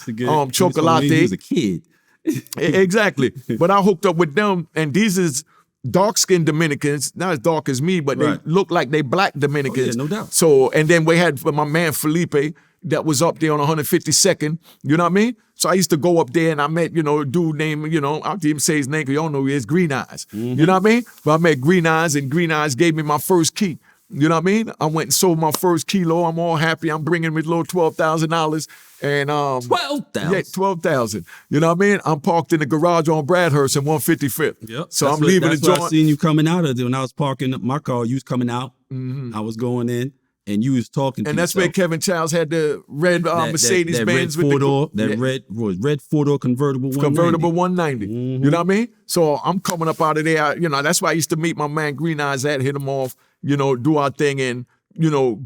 Chocolate. He was a kid. Exactly. But I hooked up with them, and these is dark-skinned Dominicans, not as dark as me, but Right. they look like they black Dominicans. Oh, yeah, no doubt. So, and then we had my man Felipe that was up there on 152nd, you know what I mean? So I used to go up there and I met, a dude named, I didn't even say his name because y'all know who he is, Green Eyes. You know what I mean? But I met Green Eyes and Green Eyes gave me my first key. You know what I mean? I went and sold my first kilo. I'm all happy. I'm bringing me a little $12,000. And 12,000. Yeah, 12,000. You know what I mean? I'm parked in the garage on Bradhurst and 155th. Yep. So I'm leaving the that's what I joint. seen you coming out of there when I was parking up my car. You was coming out. I was going in, and you was talking to And that's where yourself. Kevin Childs had the red Mercedes Benz red with four-door, the red four-door convertible 190. convertible 190. You know what I mean? So I'm coming up out of there. That's why I used to meet my man Green Eyes at, hit him off, do our thing. And,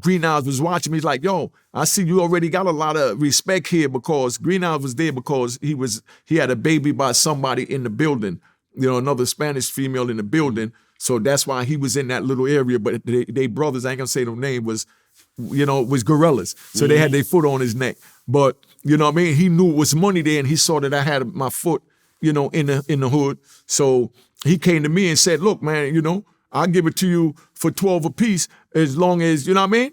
Green Eyes was watching me. He's like, yo, I see you already got a lot of respect here because Green Eyes was there because he had a baby by somebody in the building, another Spanish female in the building. So that's why he was in that little area. But they brothers, I ain't gonna say no name, was gorillas. So they had their foot on his neck. But, you know what I mean? He knew it was money there and he saw that I had my foot, in the hood. So he came to me and said, look, man, I'll give it to you for 12 apiece as long as, you know what I mean?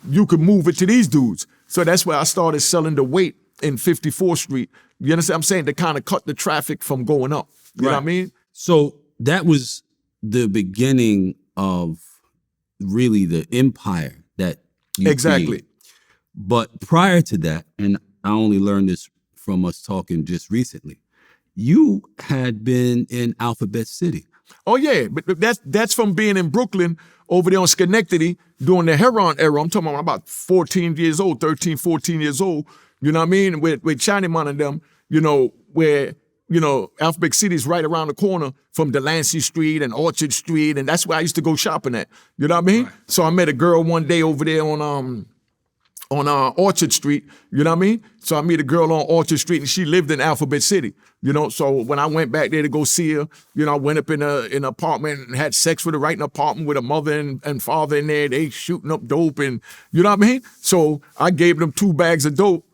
You could move it to these dudes. So that's where I started selling the weight in 54th Street. You understand what I'm saying? To kind of cut the traffic from going up. You know what I mean? So that was the beginning of really the empire that you Exactly. created. But prior to that, and I only learned this from us talking just recently, you had been in Alphabet City. Oh yeah, but that's from being in Brooklyn over there on Schenectady during the Heron era. I'm talking about 14 years old, 13, 14 years old. You know what I mean? With Shiny Man and them, where, Alphabet City is right around the corner from Delancey Street and Orchard Street. And that's where I used to go shopping at. You know what I mean? Right. So I met a girl one day over there on Orchard Street, you know what I mean? So I meet a girl on Orchard Street and she lived in Alphabet City, So when I went back there to go see her, I went up in an apartment and had sex with her right in an apartment with a mother and father in there. They shooting up dope and, you know what I mean? So I gave them 2 bags of dope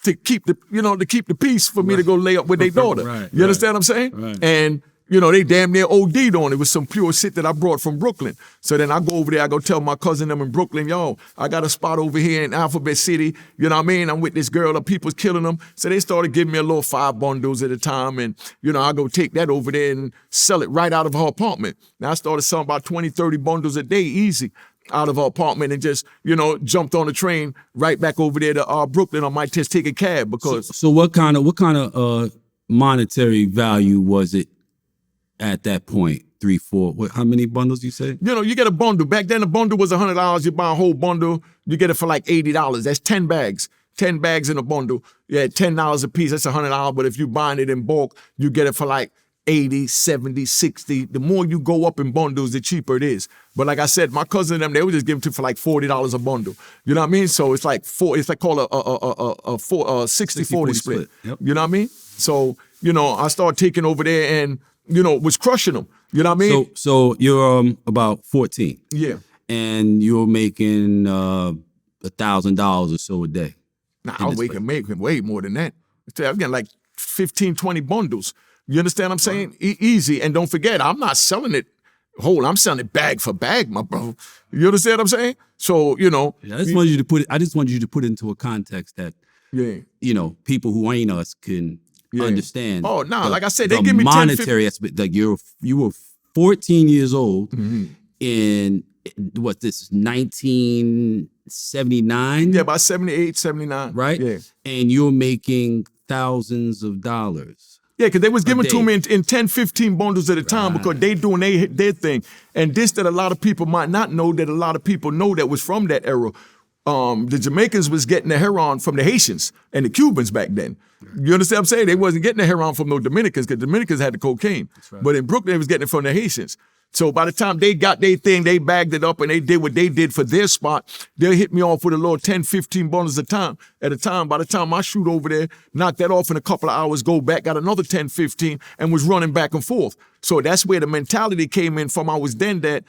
to keep the peace for me to go lay up with their daughter. You understand what I'm saying? Right. And they damn near OD'd on it. It was some pure shit that I brought from Brooklyn. So then I go over there, I go tell my cousin them in Brooklyn, yo, I got a spot over here in Alphabet City. You know what I mean? I'm with this girl, the people's killing them. So they started giving me a little 5 bundles at a time. And, I go take that over there and sell it right out of her apartment. Now I started selling about 20, 30 bundles a day, easy, out of her apartment and just, jumped on the train right back over there to Brooklyn. I might just take a cab because. So what kind of monetary value was it at that point? 3, 4, how many bundles you say? You get a bundle. Back then, a bundle was $100. You buy a whole bundle, you get it for like $80. That's 10 bags. 10 bags in a bundle. Yeah, $10 a piece, that's $100. But if you're buying it in bulk, you get it for like 80, 70, 60. The more you go up in bundles, the cheaper it is. But like I said, my cousin and them, they would just give it to for like $40 a bundle. You know what I mean? So it's like called a 60-40 split. Yep. You know what I mean? So, I started taking over there and, was crushing them. You know what I mean? So you're about 14. Yeah. And you're making $1,000 or so a day. Nah, I was making way more than that. I was getting like 15, 20 bundles. You understand what I'm saying? Easy. And don't forget, I'm not selling it whole. I'm selling it bag for bag, my bro. You understand what I'm saying? So, I just want you to put it into a context that, people who ain't us can understand. Oh, no, like I said, they give me monetary aspect. Like you were 14 years old in what, this is 1979? Yeah, about 78, 79. Right? Yeah. And you're making thousands of dollars. Yeah, because they was giving to me in 10, 15 bundles at a time because they doing their thing. And this that a lot of people might not know, that a lot of people know that was from that era. The Jamaicans was getting the heroin from the Haitians and the Cubans back then. You understand what I'm saying? They wasn't getting the heroin from no Dominicans because Dominicans had the cocaine. Right. But in Brooklyn, they was getting it from the Haitians. So by the time they got their thing, they bagged it up and they did what they did for their spot. They'll hit me off with a little 10, 15 bundles at a time. By the time I shoot over there, knock that off in a couple of hours, go back, got another 10, 15, and was running back and forth. So that's where the mentality came in from. I was then that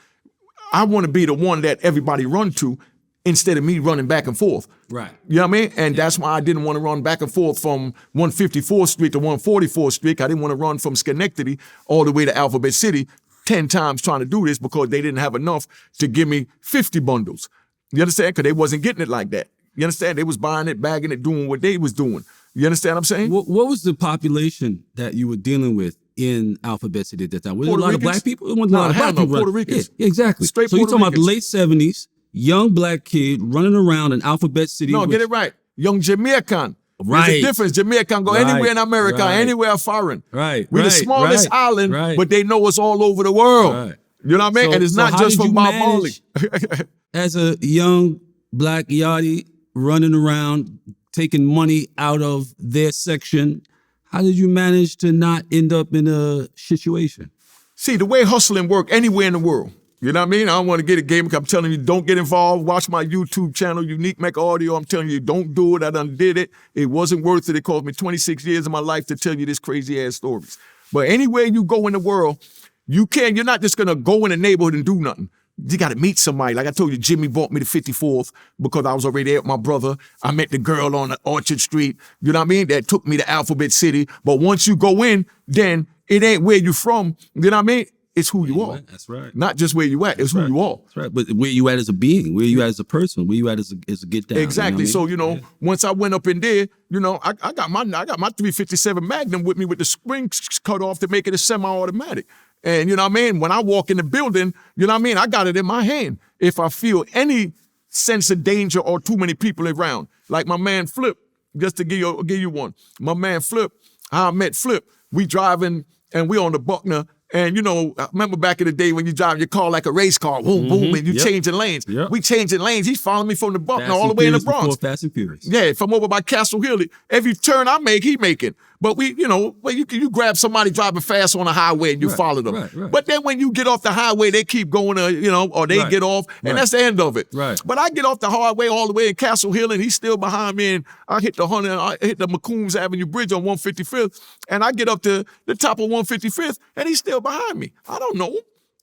I want to be the one that everybody run to instead of me running back and forth. Right. You know what I mean? And that's why I didn't want to run back and forth from 154th Street to 144th Street. I didn't want to run from Schenectady all the way to Alphabet City. 10 times trying to do this because they didn't have enough to give me 50 bundles. You understand? Because they wasn't getting it like that. You understand? They was buying it, bagging it, doing what they was doing. You understand what I'm saying? What was the population that you were dealing with in Alphabet City at that time? Was there a lot of black people? There wasn't a lot of black people. Puerto Ricans. Yeah, exactly. Straight so you're Puerto talking about the Ricans. late 70s, young black kid running around in Alphabet City. No, get it right. Young Jamaican. Right. There's a difference. Jamaican go anywhere in America, Right. anywhere foreign. Right. We're the right, smallest right, island, right. but they know us all over the world. Right. You know what I mean? So- And it's so not how just did from you Bob Marley. manage as a young black yachty running around taking money out of their section? How did you manage to not end up in a situation? See, the way hustling work anywhere in the world, you know what I mean? I don't want to get a game. I'm telling you, don't get involved. Watch my YouTube channel, Unique Mecca Audio. I'm telling you, don't do it. I done did it. It wasn't worth it. It cost me 26 years of my life to tell you this crazy ass stories. But anywhere you go in the world, you're not just gonna go in a neighborhood and do nothing. You gotta meet somebody. Like I told you, Jimmy bought me the 54th because I was already there with my brother. I met the girl on Orchard Street, you know what I mean? That took me to Alphabet City. But once you go in, then it ain't where you from, you know what I mean? It's who you are. That's right. Not just where you at, it's who you are. That's right. But where you at as a being, where you at as a person, where you at as a get down. Exactly. You know what I So, you know, once I went up in there, you know, I got my 357 Magnum with me with the springs cut off to make it a semi-automatic. And you know what I mean? When I walk in the building, you know what I mean? I got it in my hand. If I feel any sense of danger or too many people around, like my man Flip, just to give you one. My man Flip, how I met Flip, we driving and we on the Buckner. And you know, I remember back in the day when you drive your car like a race car, boom, boom, and you changing lanes. Yep. We changing lanes. He's following me from the Buckner Fast all the and way in the Furious Bronx. before Fast and Furious. Yeah, from over by Castle Hill. Every turn I make, he making. But we, you know, well, you grab somebody driving fast on the highway and you follow them. right. But then when you get off the highway, they keep going, you know, or they get off, and that's the end of it. Right. But I get off the highway all the way in Castle Hill, and he's still behind me, and I hit the McCombs Avenue Bridge on 155th, and I get up to the top of 155th, and he's still behind me. I don't know.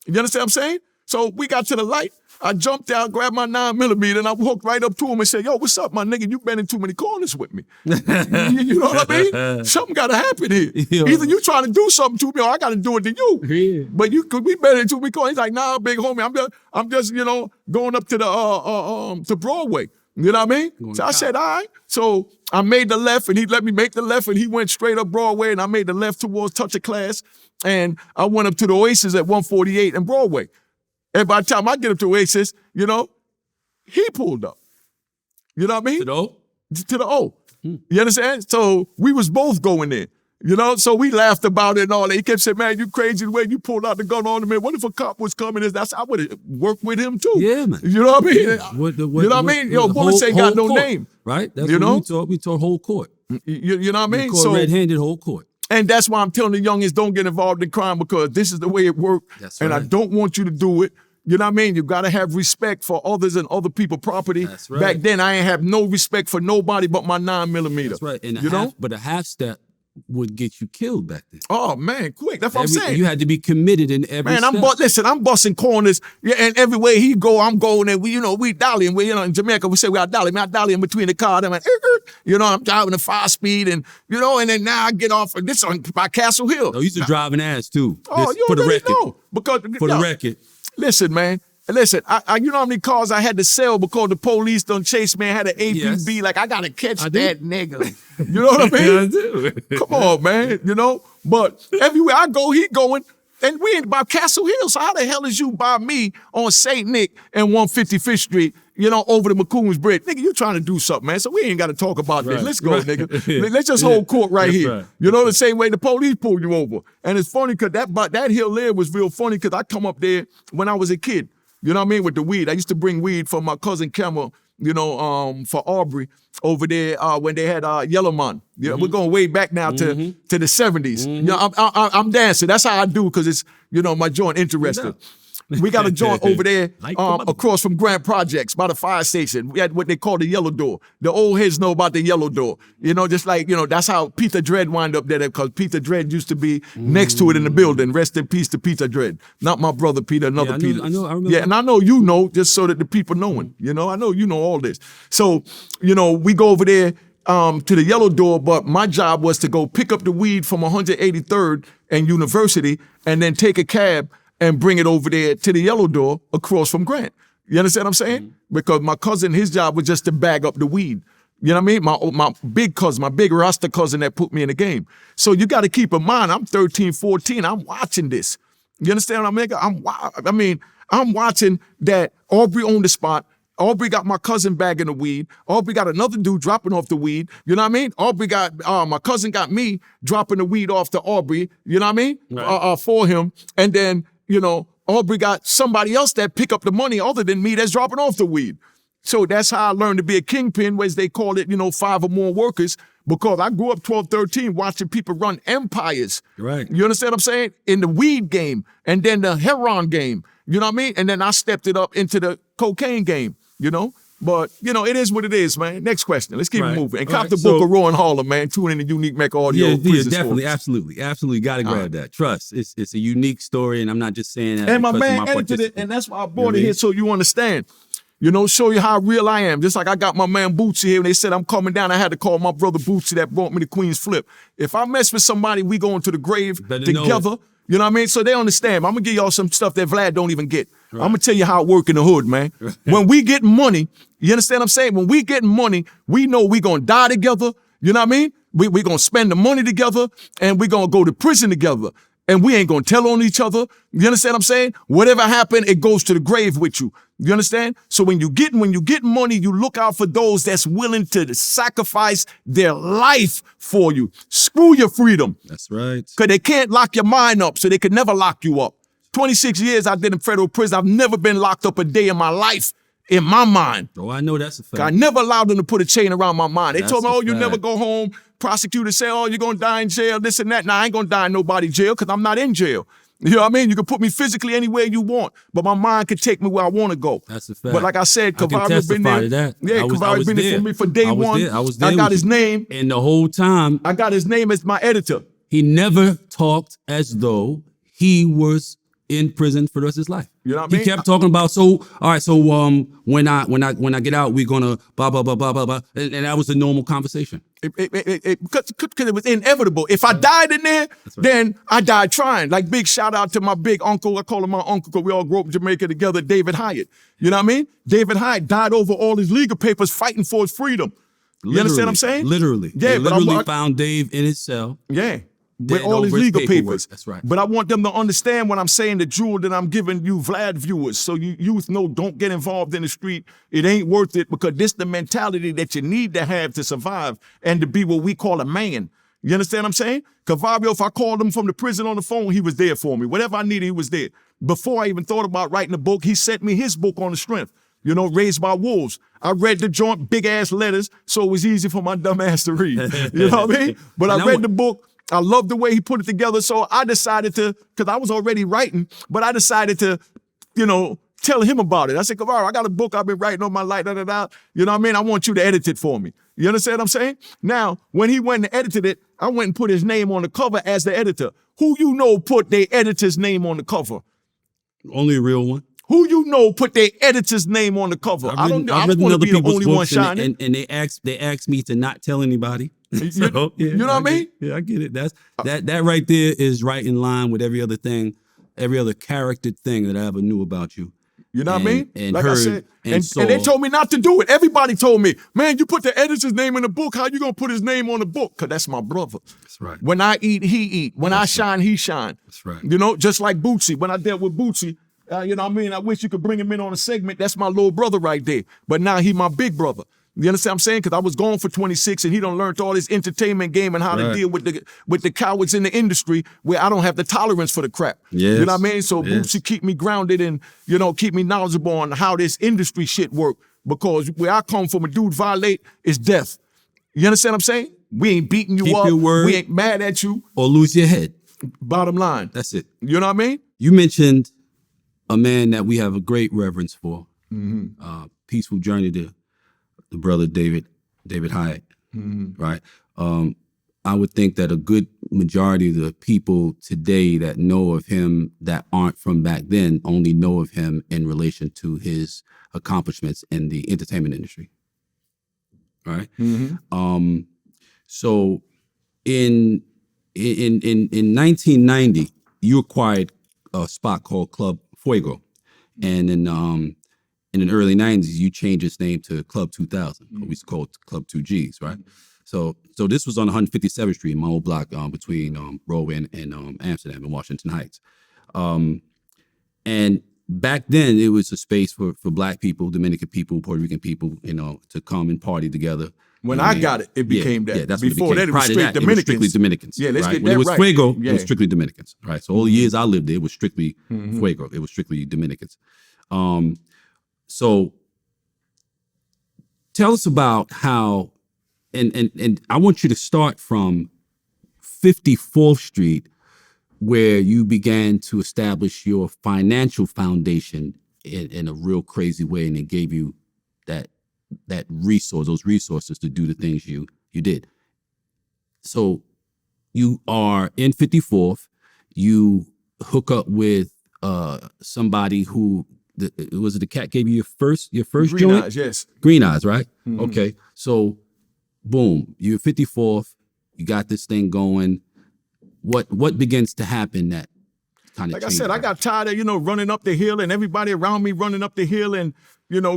You understand what I'm saying? So we got to the light. I jumped out, grabbed my 9mm, and I walked right up to him and said, yo, what's up, my nigga? You been in too many corners with me. You know what I mean? Something got to happen here. Yo. Either you trying to do something to me or I got to do it to you. Yeah. But we been in too many corners. He's like, nah, big homie, I'm just, you know, going up to the to Broadway. You know what I mean? So I said, all right. So I made the left, and he let me make the left, and he went straight up Broadway, and I made the left towards Touch of Class, and I went up to the Oasis at 148 and Broadway. And by the time I get up to Oasis, you know, he pulled up. You know what I mean? To the O? To the O. You understand? So we was both going in. You know, so we laughed about it and all that. He kept saying, man, you crazy the way you pulled out the gun on him. Man, what if a cop was coming? I would have worked with him too. Yeah, man. You know what I mean? Yeah. You know what I mean? Yo, bullets ain't got no court, name. Right? That's You what know? we taught whole court. You know what I mean? We caught red-handed whole court. And that's why I'm telling the youngins, don't get involved in crime, because this is the way it works. That's and I right. don't want you to do it. You know what I mean? You got to have respect for others and other people's property. That's right. Back then, I ain't have no respect for nobody but my 9mm. That's right. And you know? But a half step would get you killed back then. Oh, man, quick. That's what I'm saying. You had to be committed in every Man, step. I'm busting corners, and everywhere he go, I'm going, and we dollying. In Jamaica, we say we are dollying. I dolly in between the car, I'm like, I'm driving at 5 speed, and and then now I get off of this on by Castle Hill. Oh, you used to drive an ass too. Oh, you for the already record. know. Because For the record. Listen, man. Listen, I you know how many cars I had to sell because the police done chased me and had an APB. Yes. Like, I got to catch I do. that nigga. You know what I mean? I do. Come on, man. You know? But everywhere I go, he going. And we ain't by Castle Hill. So how the hell is you by me on St. Nick and 155th Street, over the McCombs Bridge? Nigga, you trying to do something, man. So we ain't got to talk about this. Right. Let's go, Right. nigga. Let's just hold court right That's here. right. You know, the same way the police pulled you over. And it's funny because that hill there was real funny because I come up there when I was a kid. You know what I mean? With the weed. I used to bring weed from my cousin Cameron, for Aubrey over there when they had Yellow Man. Yeah, we're going way back now to the 70s. You know, I'm dancing. That's how I do because it's, my joint interested. We got a joint over there across from Grand Projects by the fire station. We had what they call the yellow door. The old heads know about the yellow door. Just like, that's how Peter Dredd wound up there because Peter Dredd used to be next to it in the building. Rest in peace to Peter Dredd. Not my brother Peter, another Peter. I remember. Yeah, and I know you know, just so that the people knowing. I know you know all this. So, we go over there to the yellow door, but my job was to go pick up the weed from 183rd and University and then take a cab and bring it over there to the yellow door across from Grant. You understand what I'm saying? Because my cousin, his job was just to bag up the weed. You know what I mean? My big cousin, my big Rasta cousin that put me in the game. So you got to keep in mind, I'm 13, 14, I'm watching this. You understand what I mean? I'm watching that Aubrey owned the spot. Aubrey got my cousin bagging the weed. Aubrey got another dude dropping off the weed. You know what I mean? Aubrey got, my cousin got me dropping the weed off to Aubrey. You know what I mean? Right. For him. And then, you know, Aubrey got somebody else that pick up the money other than me that's dropping off the weed. So that's how I learned to be a kingpin, as they call it, you know, 5 or more workers, because I grew up 12, 13 watching people run empires. Right. You understand what I'm saying? In the weed game and then the heroin game. You know what I mean? And then I stepped it up into the cocaine game, you know? But, you know, it is what it is, man. Next question. Let's keep it moving. And cop the book of Raw in Harlem, man. Tune in to Unique Mecca Audio. Yeah, definitely, absolutely. Absolutely got to grab that. Trust. It's a unique story, and I'm not just saying that. And my man edited it, and that's why I brought it here so you understand. You know, show you how real I am. Just like I got my man Bootsy here, and they said I'm coming down. I had to call my brother Bootsy that brought me the Queen's Flip. If I mess with somebody, we going to the grave together. You know what I mean? So they understand. I'm going to give y'all some stuff that Vlad don't even get. Right. I'm going to tell you how it work in the hood, man. When we get money, you understand what I'm saying? When we getting money, we know we going to die together. You know what I mean? We going to spend the money together, and we going to go to prison together. And we ain't going to tell on each other. You understand what I'm saying? Whatever happened, it goes to the grave with you. You understand? So when you get money, you look out for those that's willing to sacrifice their life for you. Screw your freedom. That's right. Because they can't lock your mind up, so they could never lock you up. 26 years I did in federal prison. I've never been locked up a day in my life, in my mind. Oh, I know that's a fact. I never allowed them to put a chain around my mind. They told me, oh, you never go home. Prosecutor said, oh, you're going to die in jail, this and that. Nah, I ain't going to die in nobody's jail because I'm not in jail. You know what I mean? You can put me physically anywhere you want, but my mind can take me where I want to go. That's a fact. But like I said, Cavario been there. That. Yeah, Cavario been there for me for day one. I was there. I got his name. And the whole time. I got his name as my editor. He never talked as though he was in prison for the rest of his life. You know what I mean? He kept talking about, so when I get out, we're gonna blah blah blah blah blah blah, and that was a normal conversation. Because it was inevitable. If I died in there, then I died trying. Like, big shout out to my big uncle. I call him my uncle because we all grew up in Jamaica together, David Hyatt. You know what I mean? David Hyatt died over all his legal papers fighting for his freedom. You understand what I'm saying? Literally. Yeah, they literally found Dave in his cell. Yeah. With all his legal papers. That's right. But I want them to understand when I'm saying the jewel that I'm giving you Vlad viewers. So you youth know, don't get involved in the street. It ain't worth it, because this the mentality that you need to have to survive and to be what we call a man. You understand what I'm saying? Cavario, if I called him from the prison on the phone, he was there for me. Whatever I needed, he was there. Before I even thought about writing a book, he sent me his book on the strength. You know, Raised by Wolves. I read the joint, big ass letters, so it was easy for my dumb ass to read. You know what I mean? But I read the book. I love the way he put it together. So I decided to, because I was already writing, but I decided to, you know, tell him about it. I said, Cavario, I got a book I've been writing on my life, You know what I mean? I want you to edit it for me. You understand what I'm saying? Now, when he went and edited it, I went and put his name on the cover as the editor. Who you know put their editor's name on the cover? Only a real one. Who you know put their editor's name on the cover? I don't want to be the only one shining. And they asked me to not tell anybody. So, you know what I mean? Yeah, I get it. That right there is right in line with every other thing, every other character thing that I ever knew about you. You know what I mean? And like heard, I said, and they told me not to do it. Everybody told me, man, you put the editor's name in the book. How you gonna put his name on the book? Because that's my brother. That's right. When I eat, he eat. When I shine, he shine. That's right. You know, just like Bootsy. When I dealt with Bootsy, you know what I mean? I wish you could bring him in on a segment. That's my little brother right there. But now he my big brother. You understand what I'm saying? Because I was gone for 26 and he done learned all this entertainment game and how to deal with the cowards in the industry where I don't have the tolerance for the crap. Yes. You know what I mean? So Bootsy keep me grounded and, you know, keep me knowledgeable on how this industry shit work. Because where I come from, a dude violate is death. You understand what I'm saying? We ain't beating you up. Your word, we ain't mad at you. Or lose your head. Bottom line. That's it. You know what I mean? You mentioned a man that we have a great reverence for. Peaceful journey to the brother David Hyatt, right? I would think that a good majority of the people today that know of him that aren't from back then only know of him in relation to his accomplishments in the entertainment industry, right? So in 1990, you acquired a spot called Club Fuego, and in the early '90s, you changed its name to Club 2000. We used to call it Club 2Gs, right? So this was on 157th Street, my old block between Broadway and Amsterdam and Washington Heights. And back then, it was a space for Black people, Dominican people, Puerto Rican people, to come and party together. When I got it, it became that. Yeah, that's Before what it became. that, it was straight Dominicans. It was strictly Dominicans. Yeah, let's right? get When that it was right. Fuego, Yeah. it was strictly Dominicans, right? So all the years I lived there, it was strictly Fuego. It was strictly Dominicans. So tell us about how, and I want you to start from 54th Street, where you began to establish your financial foundation in a real crazy way, and it gave you those resources to do the things you did. So you are in 54th, you hook up with somebody who, was it the cat gave you your first Green joint? Eyes, yes. Green Eyes, right? Okay, so boom, you're 54th, you got this thing going. What begins to happen that kind of Like I said, I got tired of, running up the hill and everybody around me running up the hill, and,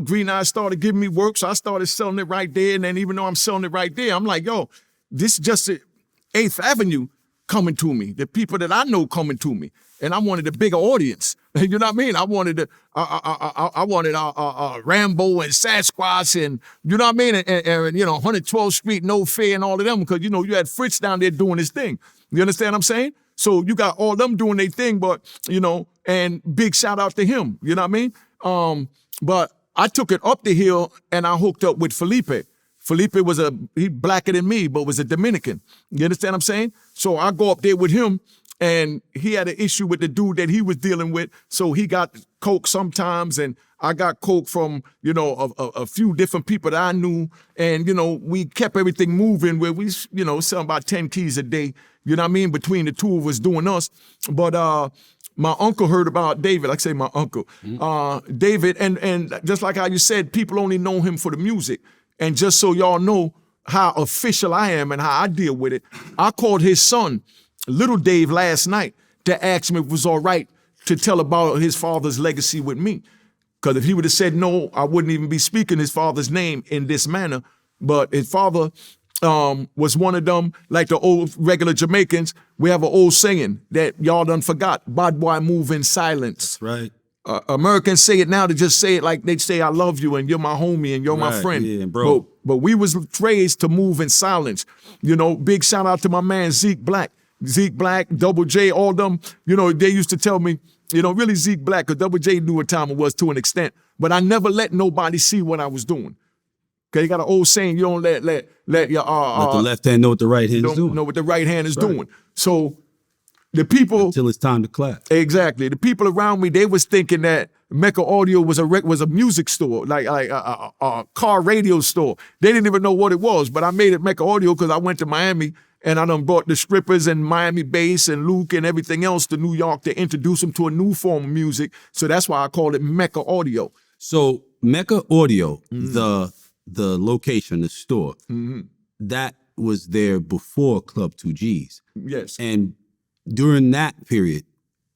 Green Eyes started giving me work. So I started selling it right there. And then even though I'm selling it right there, I'm like, yo, this is just 8th Avenue coming to me. The people that I know coming to me. And I wanted a bigger audience. You know what I mean? I wanted I wanted Rambo and Sasquatch and, you know what I mean? And 112th Street, No Fair and all of them. Because, you had Fritz down there doing his thing. You understand what I'm saying? So you got all them doing their thing, but, and big shout out to him. You know what I mean? But I took it up the hill and I hooked up with Felipe. Felipe he blacker than me, but was a Dominican. You understand what I'm saying? So I go up there with him, and he had an issue with the dude that he was dealing with. So he got coke sometimes, and I got coke from, a few different people that I knew. And, we kept everything moving where we, sell about 10 keys a day. You know what I mean? Between the two of us doing us. But my uncle heard about David. Like I say, my uncle. David, and just like how you said, people only know him for the music. And just so y'all know how official I am and how I deal with it, I called his son, Little Dave, last night to ask him if it was all right to tell about his father's legacy with me. Because if he would have said no, I wouldn't even be speaking his father's name in this manner. But his father was one of them, like the old regular Jamaicans. We have an old saying that y'all done forgot: bad boy move in silence. That's right. Americans say it now to just say it like they say, I love you and you're my homie and you're my friend. Yeah, bro. But we was raised to move in silence. Big shout out to my man Zeke Black, Double J, all them. They used to tell me, really Zeke Black, because Double J knew what time it was to an extent. But I never let nobody see what I was doing. Okay, you got an old saying, you don't let your let the left hand know what the right hand is doing. Know what the right hand is doing. So the people, until it's time to clap. Exactly. The people around me, they was thinking that Mecca Audio was a music store, like a car radio store. They didn't even know what it was, but I made it Mecca Audio because I went to Miami and I done brought the strippers and Miami bass and Luke and everything else to New York to introduce them to a new form of music. So that's why I called it Mecca Audio. So Mecca Audio, the location, the store, that was there before Club 2Gs. Yes. And during that period,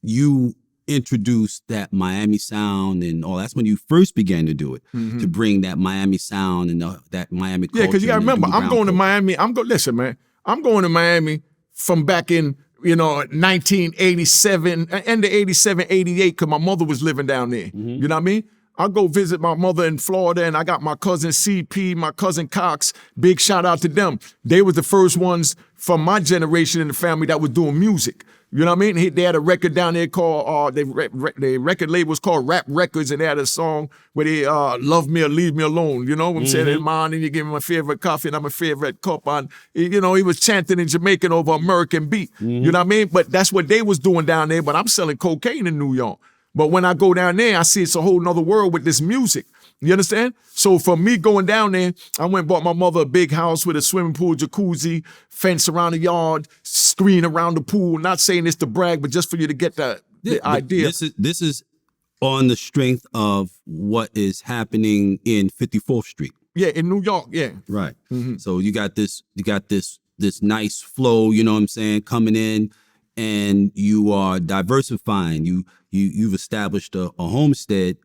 you introduced that Miami sound and all. That's when you first began to do it, to bring that Miami sound and that Miami culture. Yeah, because you got to remember, I'm going to Miami. Listen, man, I'm going to Miami from back in, 1987, end of 87, 88, because my mother was living down there. You know what I mean? I go visit my mother in Florida, and I got my cousin CP, my cousin Cox. Big shout out to them. They were the first ones from my generation in the family that was doing music. You know what I mean? They had a record down there called, the record label was called Rap Records, and they had a song where they love me or leave me alone. You know what I'm saying? In mine, and you give me my favorite coffee, and I'm a favorite cup. He was chanting in Jamaican over American beat. You know what I mean? But that's what they was doing down there, but I'm selling cocaine in New York. But when I go down there, I see it's a whole nother world with this music. You understand? So for me going down there, I went and bought my mother a big house with a swimming pool, jacuzzi, fence around the yard, screen around the pool. Not saying this to brag, but just for you to get the idea. This is on the strength of what is happening in 54th Street. Yeah, in New York, yeah. Right. So you got this nice flow, you know what I'm saying, coming in. and you are diversifying. You've established a homestead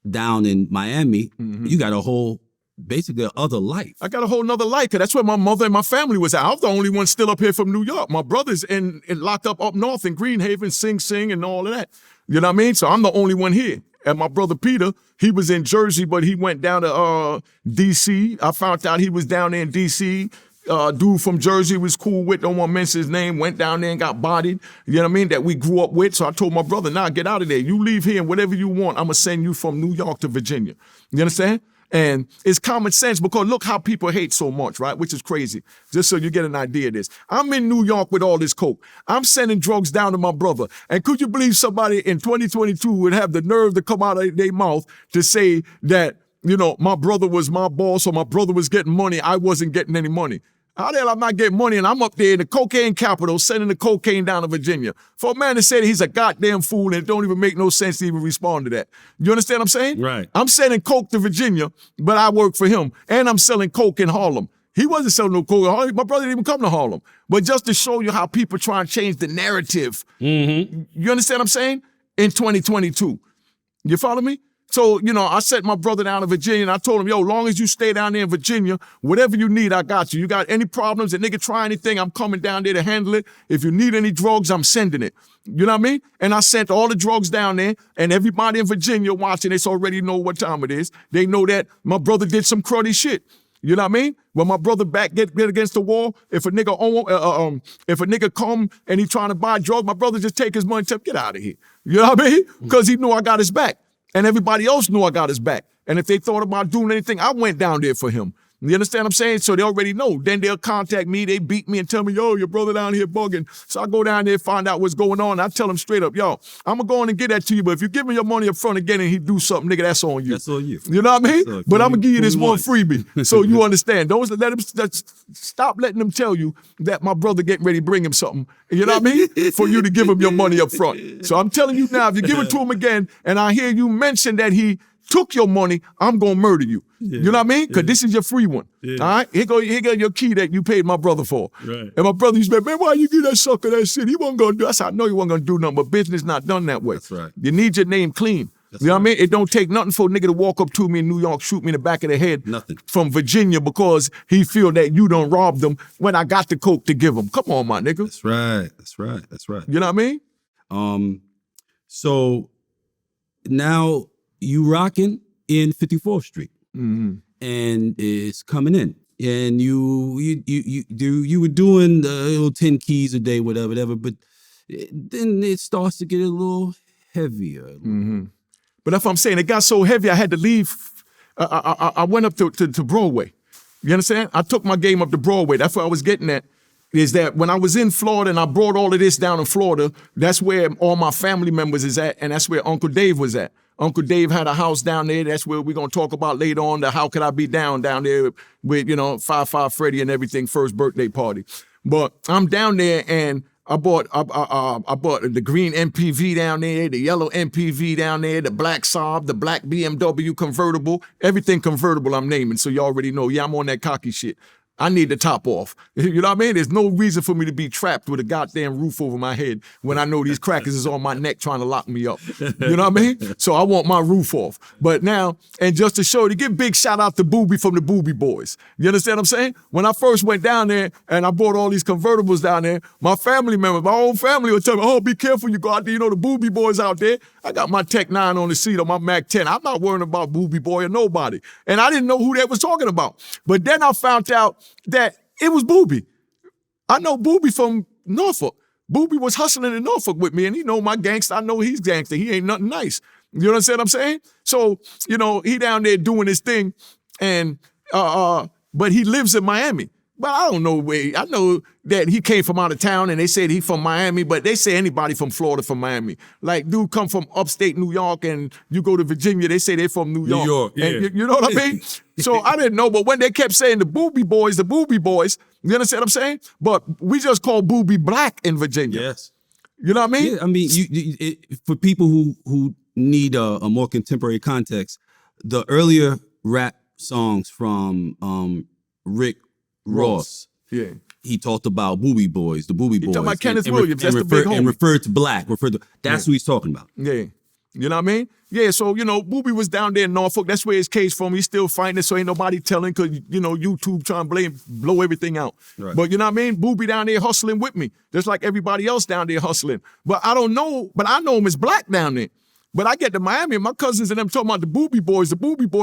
down in Miami. You got a whole, basically, other life. I got a whole nother life, 'cause that's where my mother and my family was at. I was the only one still up here from New York. My brother's in locked up north in Greenhaven, Sing Sing, and all of that. You know what I mean? So I'm the only one here. And my brother Peter, he was in Jersey, but he went down to D.C. I found out he was down there in D.C. Dude from Jersey was cool with, don't want to mention his name, went down there and got bodied, you know what I mean, that we grew up with. So I told my brother, nah, get out of there. You leave here and whatever you want, I'm going to send you from New York to Virginia. You understand? And it's common sense because look how people hate so much, right? Which is crazy. Just so you get an idea of this. I'm in New York with all this coke. I'm sending drugs down to my brother. And could you believe somebody in 2022 would have the nerve to come out of their mouth to say that, you know, my brother was my boss or my brother was getting money, I wasn't getting any money. How the hell I'm not getting money and I'm up there in the cocaine capital sending the cocaine down to Virginia? For a man to say that he's a goddamn fool and it don't even make no sense to even respond to that. You understand what I'm saying? Right. I'm sending coke to Virginia, but I work for him. And I'm selling coke in Harlem. He wasn't selling no coke in Harlem. My brother didn't even come to Harlem. But just to show you how people try and change the narrative. You understand what I'm saying? In 2022. You follow me? So, you know, I sent my brother down to Virginia and I told him, yo, long as you stay down there in Virginia, whatever you need, I got you. You got any problems, a nigga try anything, I'm coming down there to handle it. If you need any drugs, I'm sending it. You know what I mean? And I sent all the drugs down there and everybody in Virginia watching this already know what time it is. They know that my brother did some cruddy shit. You know what I mean? When my brother back get against the wall, if a nigga come and he trying to buy drugs, my brother just take his money and tell him, get out of here. You know what I mean? Because he knew I got his back. And everybody else knew I got his back. And if they thought about doing anything, I went down there for him. You understand what I'm saying? So they already know. Then they'll contact me, they beat me and tell me, yo, your brother down here bugging. So I go down there, find out what's going on. I tell them straight up, yo, I'm going to go on and get that to you, but if you give me your money up front again and he do something, nigga, that's on you. That's on you. You know what I mean? But I'm going to give you this one want. freebie so you understand. Don't let him, stop letting them tell you that my brother getting ready to bring him something. You know what I mean? For you to give him your money up front. So I'm telling you now, if you give it to him again and I hear you mention that he took your money, I'm going to murder you. You know what I mean? Because this is your free one. All right? Here go your key that you paid my brother for. Right. And my brother used to say, man, why you give that sucker that shit? He wasn't going to do. I said, I know he wasn't going to do nothing, but business not done that way. That's right. You need your name clean. You know what I mean? It don't take nothing for a nigga to walk up to me in New York, shoot me in the back of the head. Nothing. From Virginia because he feel that you done robbed them when I got the coke to give him. Come on, my nigga. That's right. That's right. That's right. You know what I mean? So now you rocking in 54th Street. And it's coming in. And you were doing the little 10 keys a day, whatever, but then it starts to get a little heavier. But that's what I'm saying. It got so heavy, I had to leave. I went up to Broadway. You understand? I took my game up to Broadway. That's what I was getting at. Is that when I was in Florida and I brought all of this down in Florida, that's where all my family members is at, and that's where Uncle Dave was at. Uncle Dave had a house down there. That's where we're going to talk about later on, the How Could I Be Down there with, you know, 5-5 Freddy and everything, first birthday party. But I'm down there and I bought the green MPV down there, the yellow MPV down there, the black Saab, the black BMW convertible, everything convertible I'm naming. So you already know, yeah, I'm on that cocky shit. I need the top off. You know what I mean? There's no reason for me to be trapped with a goddamn roof over my head when I know these crackers is on my neck trying to lock me up. You know what I mean? So I want my roof off. But now, and just to show you, to give big shout out to Booby from the Booby Boys. You understand what I'm saying? When I first went down there and I bought all these convertibles down there, my family members, my whole family would tell me, oh, be careful, you go out there, you know, the Booby Boys out there. I got my Tech 9 on the seat on my Mac 10. I'm not worrying about Booby Boy or nobody. And I didn't know who they was talking about. But then I found out that it was Booby. I know Booby from Norfolk. Booby was hustling in Norfolk with me, and he know my gangster. I know he's gangster. He ain't nothing nice. You understand what I'm saying? So, you know, he down there doing his thing, and but he lives in Miami. But I don't know where. I know that he came from out of town, and they said he from Miami, but they say anybody from Florida from Miami. Like, dude come from upstate New York, and you go to Virginia, they say they from New York. New York, yeah. And you know what I mean? So I didn't know, but when they kept saying the Booby Boys, you understand what I'm saying? But we just call Booby black in Virginia. Yes. You know what I mean? Yeah, I mean, for people who need a more contemporary context, the earlier rap songs from Rick Ross Yeah. He talked about Booby Boys, the Booby Boys. talking about Kenneth and Williams, that's the big homie. And referred to black. That's who he's talking about. Yeah. You know what I mean? Yeah, so, Booby was down there in Norfolk. That's where his case from. He's still fighting it, so ain't nobody telling because, YouTube trying to blow everything out. Right. But you know what I mean? Booby down there hustling with me, just like everybody else down there hustling. But I don't know, but I know him as black down there. But I get to Miami and my cousins and them talking about the Booby Boys,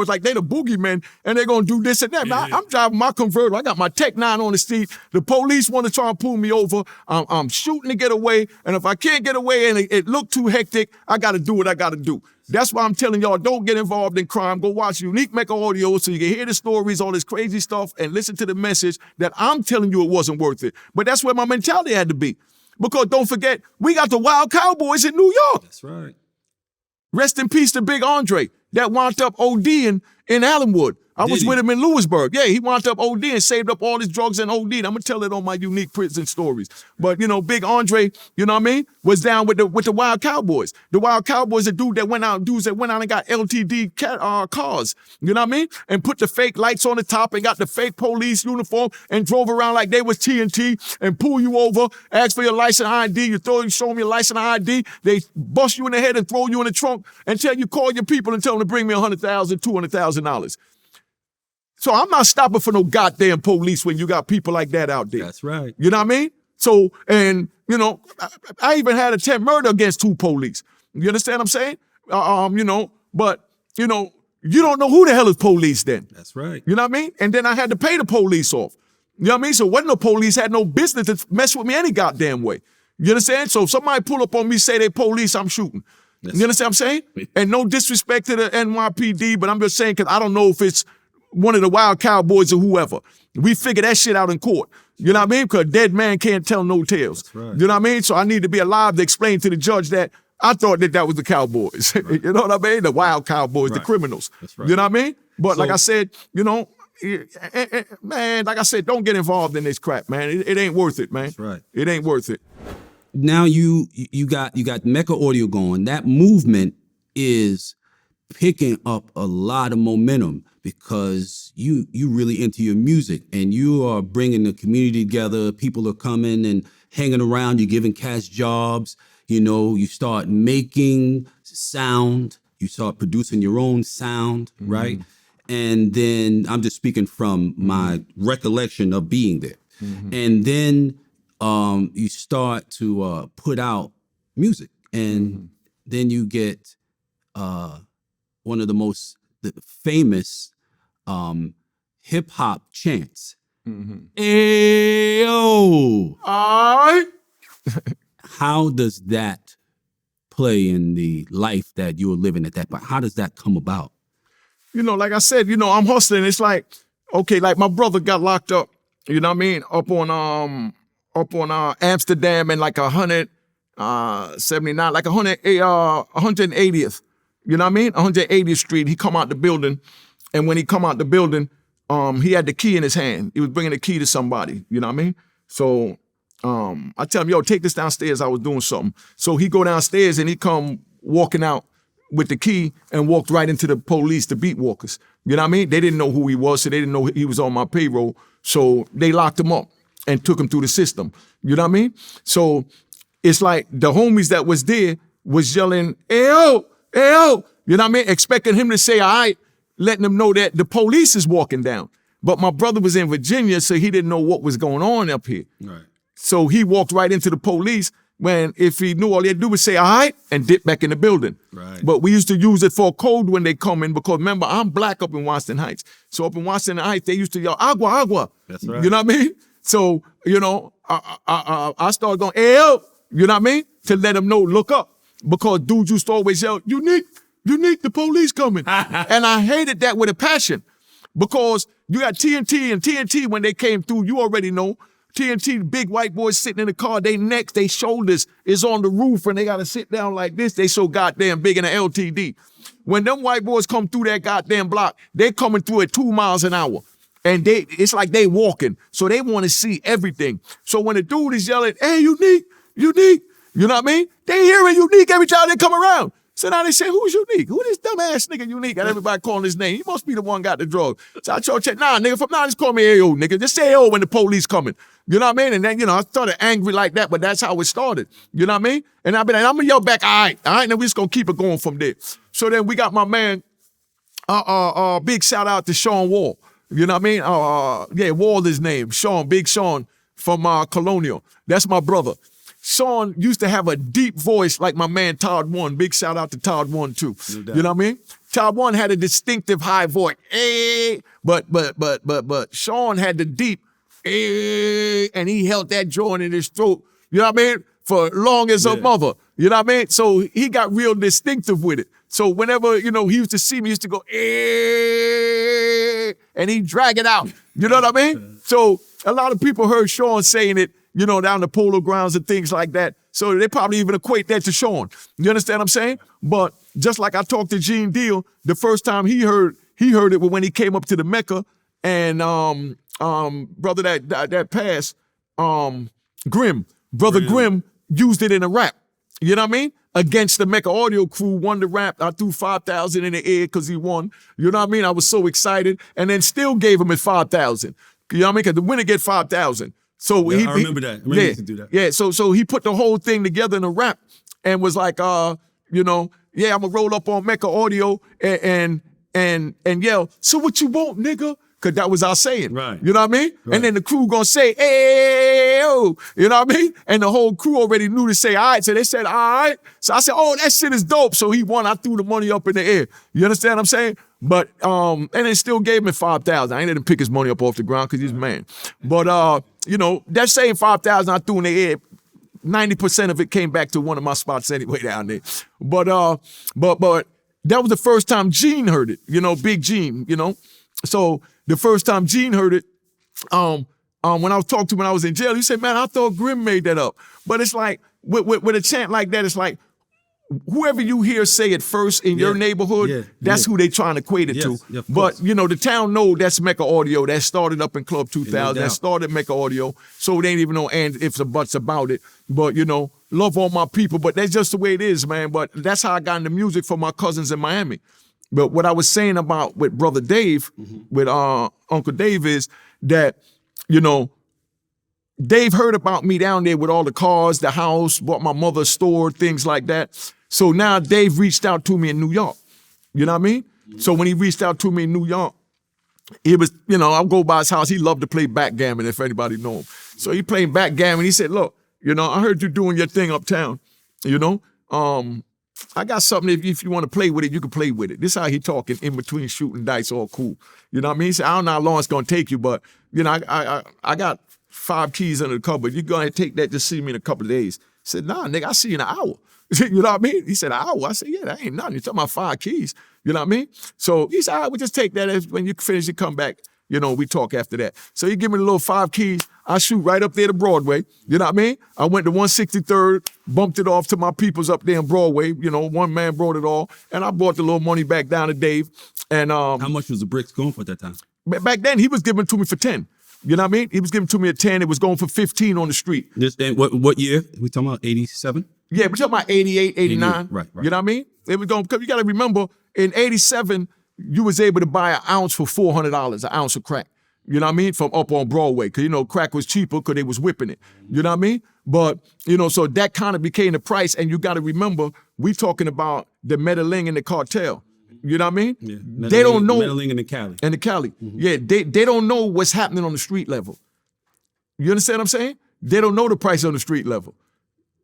like they the boogeymen and they're going to do this and that. Yeah. I'm driving my convertible. I got my Tech 9 on the street. The police want to try and pull me over. I'm shooting to get away. And if I can't get away and it look too hectic, I got to do what I got to do. That's why I'm telling y'all, don't get involved in crime. Go watch Unique Mecca audio so you can hear the stories, all this crazy stuff, and listen to the message that I'm telling you it wasn't worth it. But that's where my mentality had to be. Because don't forget, we got the Wild Cowboys in New York. That's right. Rest in peace to Big Andre that wound up ODing in Allenwood. I was with him in Lewisburg. Yeah, he wound up ODing, saved up all his drugs and OD'd. I'm going to tell it on my unique prison stories. But, Big Andre, you know what I mean, was down with the Wild Cowboys. The Wild Cowboys, dudes that went out and got LTD cars, you know what I mean, and put the fake lights on the top and got the fake police uniform and drove around like they was TNT and pull you over, ask for your license ID, you show them your license ID, they bust you in the head and throw you in the trunk and tell you call your people and tell them to bring me $100,000, $200,000. So I'm not stopping for no goddamn police when you got people like that out there. That's right. You know what I mean? So, and, I even had attempt murder against 2 police. You understand what I'm saying? But, you don't know who the hell is police then. That's right. You know what I mean? And then I had to pay the police off. You know what I mean? So wasn't no police had no business to mess with me any goddamn way. You understand? So if somebody pull up on me, say they police, I'm shooting. You understand what I'm saying? And no disrespect to the NYPD, but I'm just saying because I don't know if it's one of the Wild Cowboys or whoever. We figure that shit out in court. You know what I mean? Because a dead man can't tell no tales. That's right. You know what I mean? So I need to be alive to explain to the judge that I thought that was the Cowboys. Right. You know what I mean? The Wild Cowboys, the criminals. That's right. You know what I mean? But like I said, man, like I said, don't get involved in this crap, man. It ain't worth it, man. That's right. It ain't worth it. Now you got Mecca audio going. That movement is picking up a lot of momentum because you really into your music and you are bringing the community together. People are coming and hanging around. You're giving cats jobs. You start making sound. You start producing your own sound, right? And then I'm just speaking from my recollection of being there. And then you start to put out music, and then you get one of the most famous hip hop chants. Ayo! How does that play in the life that you were living at that point? How does that come about? Like I said, I'm hustling. It's like, okay, like my brother got locked up, you know what I mean, up on Amsterdam and like 179, like 180th. You know what I mean? 180th Street. He come out the building, and when he come out the building, he had the key in his hand. He was bringing the key to somebody. You know what I mean? So I tell him, yo, take this downstairs. I was doing something. So he go downstairs and he come walking out with the key and walked right into the police, the beat walkers. You know what I mean? They didn't know who he was, so they didn't know he was on my payroll. So they locked him up and took him through the system. You know what I mean? So it's like the homies that was there was yelling, "Ayo, ayo," you know what I mean? Expecting him to say, all right, letting them know that the police is walking down. But my brother was in Virginia, so he didn't know what was going on up here. Right. So he walked right into the police when if he knew all he had to do was say, all right, and dip back in the building. Right. But we used to use it for a code when they come in because remember, I'm black up in Washington Heights. So up in Washington Heights, they used to yell, agua, agua. That's right. You know what I mean? So, I started going, ayo, you know what I mean? To let them know, look up. Because dudes used to always yell, unique, the police coming. And I hated that with a passion. Because you got TNT, and TNT, when they came through, you already know, TNT, big white boys sitting in the car, they necks, they shoulders is on the roof, and they got to sit down like this. They so goddamn big in the LTD. When them white boys come through that goddamn block, they coming through at 2 miles an hour. And it's like they walking. So they want to see everything. So when the dude is yelling, hey, unique, you know what I mean? They hearing unique every time they come around. So now they say, who's Unique? Who this dumbass nigga Unique? Got everybody calling his name. He must be the one got the drug. So I told Chet, nah, nigga, from now, just call me AO, nigga. Just say AO when the police coming. You know what I mean? And then, you know, I started angry like that, but that's how it started. You know what I mean? And I be like, I'm gonna yell back, all right, and we just gonna keep it going from there. So then we got my man, big shout out to Sean Wall. You know what I mean? Yeah, Wall is his name. Sean, Big Sean from Colonial. That's my brother. Sean used to have a deep voice like my man Todd One. Big shout out to Todd One too. No, you know what I mean? Todd One had a distinctive high voice. But Sean had the deep and he held that joint in his throat. You know what I mean? For long as a mother. You know what I mean? So he got real distinctive with it. So whenever, you know, he used to see me, he used to go, and he'd drag it out. You know what I mean? So a lot of people heard Sean saying it, you know, down the polo grounds and things like that. So they probably even equate that to Sean. You understand what I'm saying? But just like I talked to Gene Deal, the first time he heard it was when he came up to the Mecca and brother that passed, Grimm used it in a rap. You know what I mean? Against the Mecca audio crew, won the rap. I threw 5,000 in the air because he won. You know what I mean? I was so excited. And then still gave him his 5,000. You know what I mean? Because the winner get 5,000. So I remember that. I remember he used to do that. Yeah, so he put the whole thing together in a rap and was like, you know, yeah, I'm gonna roll up on Mecca audio and yell, so what you want, nigga? Cause that was our saying. Right. You know what I mean? Right. And then the crew gonna say, hey, oh, you know what I mean? And the whole crew already knew to say, all right. So they said, all right. So I said, oh, that shit is dope. So he won. I threw the money up in the air. You understand what I'm saying? But, and they still gave me 5,000. I ain't let him pick his money up off the ground because he's a man. But, you know, that same 5,000 I threw in the air, 90% of it came back to one of my spots anyway down there. But that was the first time Gene heard it, you know, Big Gene, you know? So the first time Gene heard it, when I was talking to him when I was in jail, he said, man, I thought Grimm made that up. But it's like, with a chant like that, it's like, whoever you hear say it first in your neighborhood, that's who they trying to equate it to. Yeah, but, you know, the town know that's Mecca Audio. That started up in Club 2000. That started Mecca Audio. So they ain't even know and ifs or buts about it. But, you know, love all my people. But that's just the way it is, man. But that's how I got into music for my cousins in Miami. But what I was saying about with Brother Dave, with Uncle Dave is that, you know, Dave heard about me down there with all the cars, the house, what my mother stored, things like that. So now Dave reached out to me in New York. You know what I mean? So when he reached out to me in New York, it was, you know, I'll go by his house. He loved to play backgammon, if anybody know him. So he played backgammon. He said, look, you know, I heard you doing your thing uptown. You know, I got something, if you want to play with it, you can play with it. This is how he talking in between shooting dice, all cool. You know what I mean? He said, I don't know how long it's going to take you, but, you know, I got 5 keys under the cupboard. You go ahead and take that, just see me in a couple of days. I said, nah, nigga, I'll see you in an hour. You know what I mean? He said, an hour? I said, yeah, that ain't nothing. You're talking about 5 keys. You know what I mean? So he said, all right, we'll just take that. When you finish, you come back. You know, we talk after that. So he give me the little 5 keys. I shoot right up there to Broadway. You know what I mean? I went to 163rd, bumped it off to my peoples up there in Broadway. You know, one man brought it all. And I brought the little money back down to Dave. And how much was the bricks going for at that time? Back then, he was giving it to me for 10. You know what I mean? He was giving it to me at 10. It was going for 15 on the street. And what year? We talking about 87? Yeah, we're talking about 88, 89. Right. You know what I mean? It was going, because you got to remember, in 87, you was able to buy an ounce for $400, an ounce of crack. You know what I mean? From up on Broadway. Because, you know, crack was cheaper because they was whipping it. You know what I mean? But, you know, so that kind of became the price. And you got to remember, we talking about the Medellin and the cartel. You know what I mean? Yeah. They don't know. Medellin and the Cali. And the Cali. Yeah, they don't know what's happening on the street level. You understand what I'm saying? They don't know the price on the street level.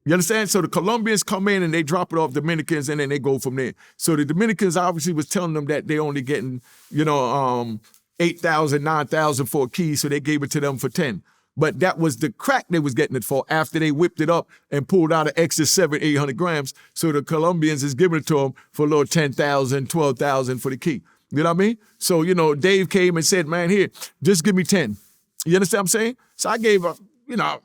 You understand? So the Colombians come in and they drop it off Dominicans and then they go from there. So the Dominicans obviously was telling them that they only getting, you know, 8,000, 9,000 for a key, so they gave it to them for 10. But that was the crack they was getting it for after they whipped it up and pulled out an extra 700, 800 grams. So the Colombians is giving it to them for a little 10,000, 12,000 for the key. You know what I mean? So, you know, Dave came and said, man, here, just give me 10. You understand what I'm saying? So I gave her, you know,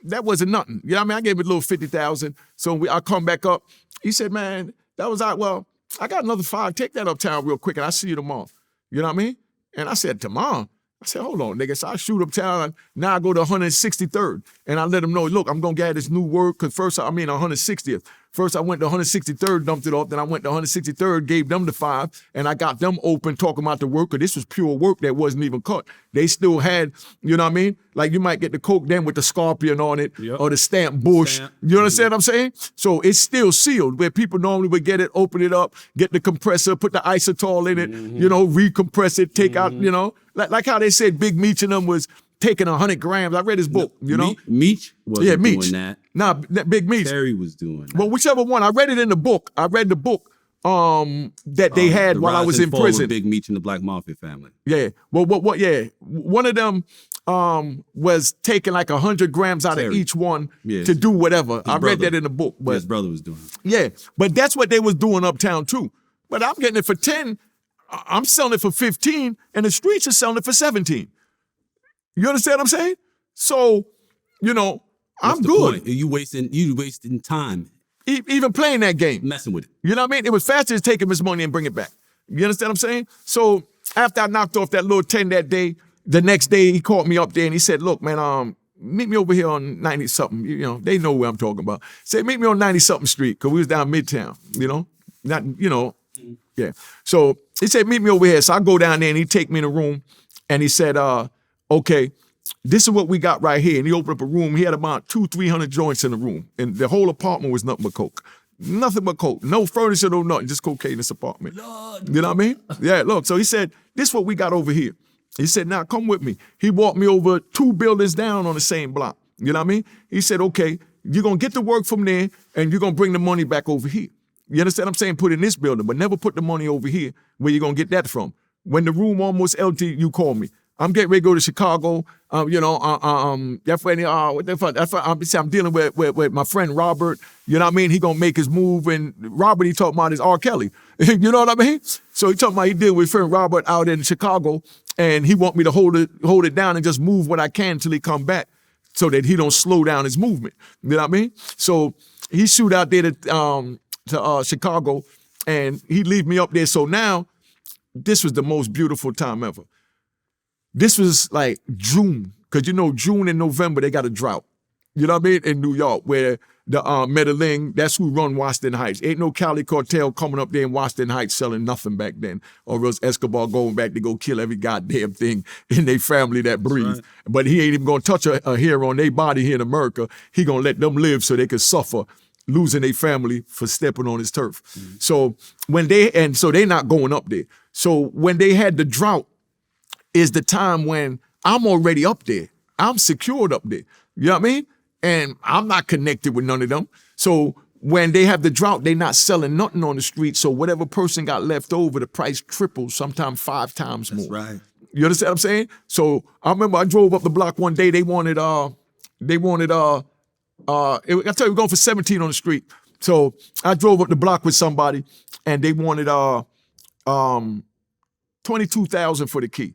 that wasn't nothing. You know what I mean? I gave it a little 50,000. So I come back up. He said, man, that was out. Well, I got another 5. Take that uptown real quick and I'll see you tomorrow. You know what I mean? And I said, tomorrow? I said, hold on, nigga. So I shoot uptown. Now I go to 163rd. And I let him know, look, I'm going to get this new work. Because first, I mean 160th. First, I went to 163rd, dumped it off. Then I went to 163rd, gave them the 5, and I got them open talking about the work, because this was pure work that wasn't even cut. They still had, you know what I mean? Like you might get the coke then with the scorpion on it, or the stamp bush. You understand what I'm saying? So it's still sealed, where people normally would get it, open it up, get the compressor, put the isotol in it, you know, recompress it, take out, you know, like how they said Big Meech and them was taking 100 grams. I read his book, you know? Meech wasn't doing that. Nah, Big Meech. Terry was doing that. Well, whichever one. I read it in the book. I read the book that they had while I was in prison. Big Meech and the Black Mafia family. Yeah. Well, what? Yeah. One of them was taking like 100 grams out of each one to do whatever. I read that in the book. But, his brother was doing it. Yeah. But that's what they was doing uptown too. But I'm getting it for 10. I'm selling it for 15, and the streets are selling it for 17. You understand what I'm saying? So, you know, I'm good. Point? You wasting time. Even playing that game. Messing with it. You know what I mean? It was faster to take him his money and bring it back. You understand what I'm saying? So after I knocked off that little 10 that day, the next day he called me up there and he said, look, man, meet me over here on 90-something. You know, they know where I'm talking about. Said, meet me on 90-something street, because we was down Midtown, you know? Not, you know, yeah. So he said, meet me over here. So I go down there and he take me in a room and he said, okay, this is what we got right here. And he opened up a room. He had about 200-300 joints in the room. And the whole apartment was nothing but coke. Nothing but coke. No furniture, no nothing. Just cocaine in this apartment. Lord. You know what I mean? Yeah, look. So he said, this is what we got over here. He said, now come with me. He walked me over 2 buildings down on the same block. You know what I mean? He said, okay, you're going to get the work from there and you're going to bring the money back over here. You understand what I'm saying? Put in this building, but never put the money over here where you're going to get that from. When the room almost empty, you call me. I'm getting ready to go to Chicago. You know, that's when what the fuck? I'm dealing with my friend Robert. You know what I mean? He gonna make his move, and Robert he talking about is R. Kelly. You know what I mean? So he talking about he dealing with friend Robert out in Chicago, and he want me to hold it down and just move what I can until he come back, so that he don't slow down his movement. You know what I mean? So he shoot out there to Chicago, and he leave me up there. So now, this was the most beautiful time ever. This was like June, because you know June and November, they got a drought. You know what I mean? In New York, where the Medellin, that's who run Washington Heights. Ain't no Cali cartel coming up there in Washington Heights selling nothing back then. Or else Escobar going back to go kill every goddamn thing in their family that breathes. Right. But he ain't even gonna touch a hair on their body here in America. He gonna let them live so they can suffer losing their family for stepping on his turf. Mm-hmm. So so they not going up there. So when they had the drought, is the time when I'm already up there. I'm secured up there. You know what I mean? And I'm not connected with none of them. So when they have the drought, they not selling nothing on the street. So whatever person got left over, the price triples, sometimes 5 times more. That's right. You understand what I'm saying? So I remember I drove up the block one day. I tell you, we're going for 17 on the street. So I drove up the block with somebody and they wanted $22,000 for the key.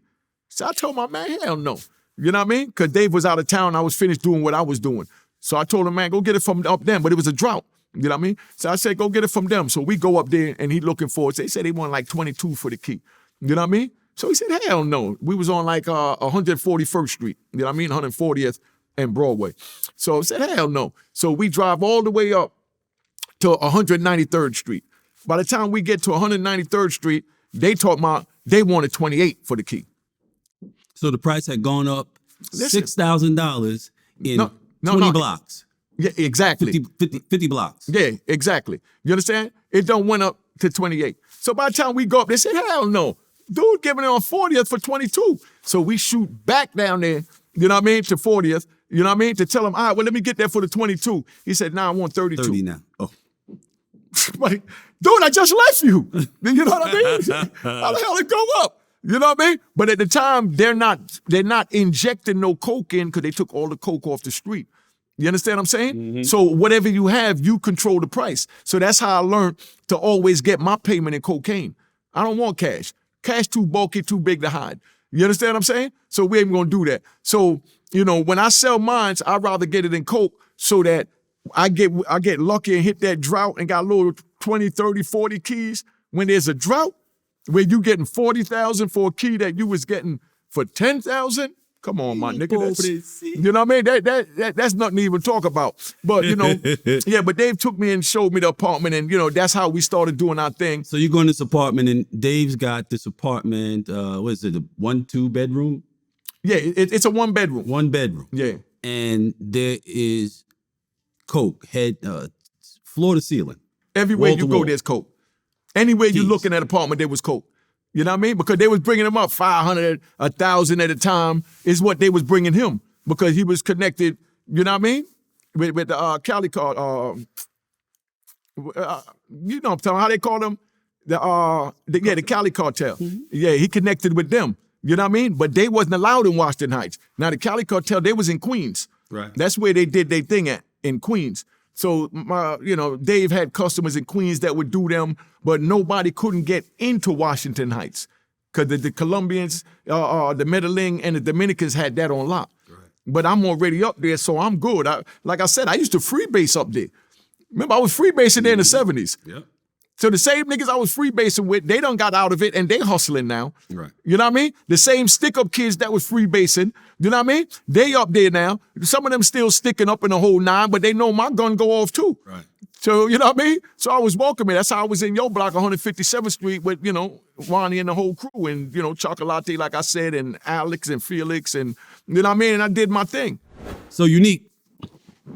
So I told my man, hell no. You know what I mean? Because Dave was out of town. I was finished doing what I was doing. So I told him, man, go get it from up them. But it was a drought. You know what I mean? So I said, go get it from them. So we go up there and he looking for it. They said they want like 22 for the key. You know what I mean? So he said, hell no. We was on like 141st Street. You know what I mean? 140th and Broadway. So I said, hell no. So we drive all the way up to 193rd Street. By the time we get to 193rd Street, they wanted 28 for the key. So the price had gone up $6,000 in 20 blocks. Yeah, exactly. 50 blocks. Yeah, exactly. You understand? It don't went up to 28. So by the time we go up, they said, hell no. Dude giving it on 40th for 22. So we shoot back down there, you know what I mean, to 40th, you know what I mean, to tell him, all right, well, let me get that for the 22. He said, nah, I want 32. 30 now. Oh. Like, dude, I just left you. You know what I mean? How the hell it go up? You know what I mean? But at the time, they're not injecting no coke in because they took all the coke off the street. You understand what I'm saying? Mm-hmm. So whatever you have, you control the price. So that's how I learned to always get my payment in cocaine. I don't want cash. Cash too bulky, too big to hide. You understand what I'm saying? So we ain't gonna do that. So, you know, when I sell mines, I'd rather get it in coke so that I get lucky and hit that drought and got a little 20, 30, 40 keys. When there's a drought, where you getting 40,000 for a key that you was getting for 10,000, Come on, my nigga. You know what I mean? That's nothing to even talk about. But, you know, yeah, but Dave took me and showed me the apartment, and, you know, that's how we started doing our thing. So you go in this apartment, and Dave's got this apartment, what is it, a 1-2 bedroom? Yeah, it's a 1 bedroom. 1 bedroom. Yeah. And there is coke, floor to ceiling. Everywhere you go, wall. there's coke. Anywhere you look in that apartment, there was coke. You know what I mean? Because they was bringing him up 500, 1,000 at a time is what they was bringing him because he was connected, you know what I mean? With the Cali card, you know what I'm talking how they call them? The Cali cartel. Mm-hmm. Yeah, he connected with them. You know what I mean? But they wasn't allowed in Washington Heights. Now the Cali cartel, they was in Queens. Right. That's where they did their thing at, in Queens. So, Dave had customers in Queens that would do them, but nobody couldn't get into Washington Heights because the Colombians, the Medellin, and the Dominicans had that on lock. Right. But I'm already up there, so I'm good. Like I said, I used to freebase up there. Remember, I was freebasing there in the 70s. Yep. So the same niggas I was freebasing with, they done got out of it and they hustling now. Right. You know what I mean? The same stick-up kids that was freebasing, you know what I mean? They up there now. Some of them still sticking up in the whole 9, but they know my gun go off too. Right. So, you know what I mean? So I was welcoming. That's how I was in your block, 157th Street with, you know, Ronnie and the whole crew and, you know, Chocolate, like I said, and Alex and Felix and, you know what I mean? And I did my thing. So, Unique,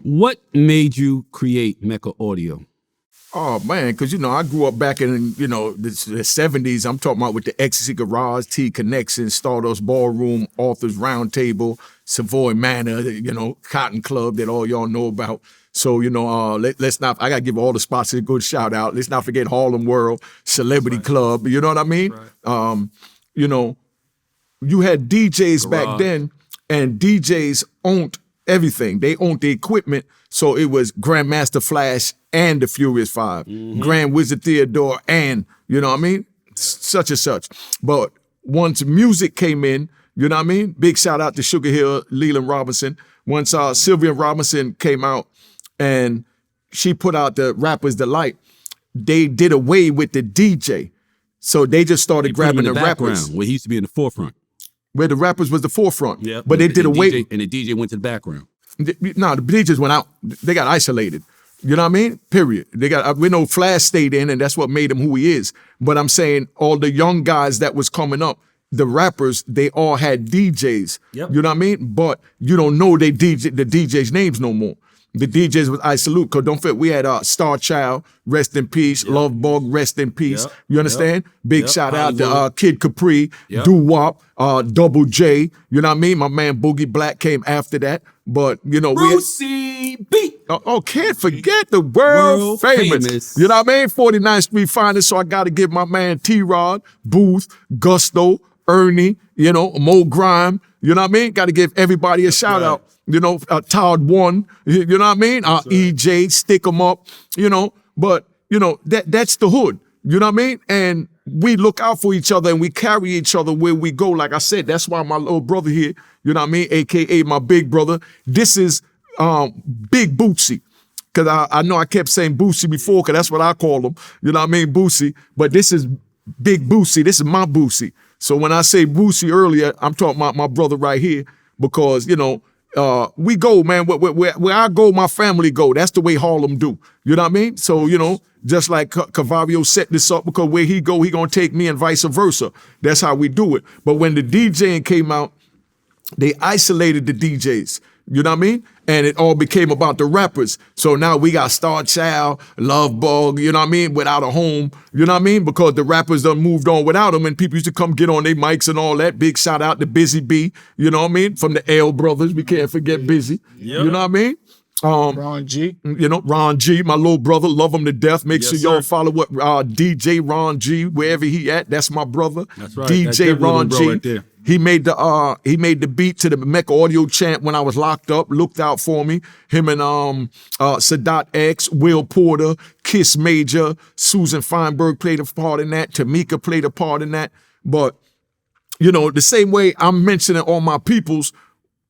what made you create Mecca Audio? Oh, man, because, you know, I grew up back in, you know, the 70s. I'm talking about with the Ecstasy Garage, T Connection, Stardust Ballroom, Authors Roundtable, Savoy Manor, you know, Cotton Club that all y'all know about. So, you know, let's not, I got to give all the spots a good shout out. Let's not forget Harlem World, Celebrity Club, you know what I mean? Right. You know, you had DJs back then, and DJs owned everything. They owned the equipment. So it was Grandmaster Flash and the Furious Five, Grand Wizard Theodore and, you know what I mean? Such and such. But once music came in, you know what I mean? Big shout out to Sugar Hill, Leland Robinson. Once Sylvia Robinson came out and she put out the Rapper's Delight, they did away with the DJ. So they just started grabbing the rappers. Where he used to be in the forefront. Where the rappers was the forefront. Yeah, but they did away. And the DJ went to the background. No, the DJs went out. They got isolated. You know what I mean? Period. They got, we know Flash stayed in and that's what made him who he is. But I'm saying all the young guys that was coming up, the rappers, they all had DJs. Yep. You know what I mean? But you don't know the DJs' names no more. The DJs was I salute, because don't forget, we had Star Child, rest in peace, Love Bug, rest in peace. You understand? Big shout out to Kid Capri, Doo Wop, Double J, you know what I mean? My man Boogie Black came after that. But, you know, Brucey B. Can't forget the world famous. You know what I mean? 49th Street finest, so I got to give my man T-Rod, Booth, Gusto, Ernie, you know, Mo Grime, you know what I mean? Got to give everybody a shout out. You know, Todd One, you know what I mean? EJ, Stick 'em Up, you know, but, you know, that's the hood, you know what I mean? And we look out for each other and we carry each other where we go. Like I said, that's why my little brother here, you know what I mean? AKA my big brother. This is Big Bootsy. Because I know I kept saying Bootsy before, because that's what I call him, you know what I mean? Bootsy. But this is Big Bootsy. This is my Bootsy. So when I say Bootsy earlier, I'm talking about my brother right here, because, you know, we go, man, where I go, my family go. That's the way Harlem do. You know what I mean? So, you know, just like Cavario set this up, because where he go, he gonna take me and vice versa. That's how we do it. But when the DJing came out, they isolated the DJs. You know what I mean? And it all became about the rappers. So now we got Star Child, Love Bug, you know what I mean? Without a home, you know what I mean? Because the rappers done moved on without them, and people used to come get on their mics and all that. Big shout out to Busy B, you know what I mean? From the L Brothers, we can't forget Busy. Yep. You know what I mean? Ron G. You know, Ron G, my little brother, love him to death. Make sure y'all follow what DJ Ron G, wherever he at. That's my brother. That's right. DJ Ron G. Right there. He made the beat to the Mecca Audio chant when I was locked up. Looked out for me. Him and Sadat X, Will Porter, Kiss Major, Susan Feinberg played a part in that. Tamika played a part in that. But you know, the same way I'm mentioning all my peoples,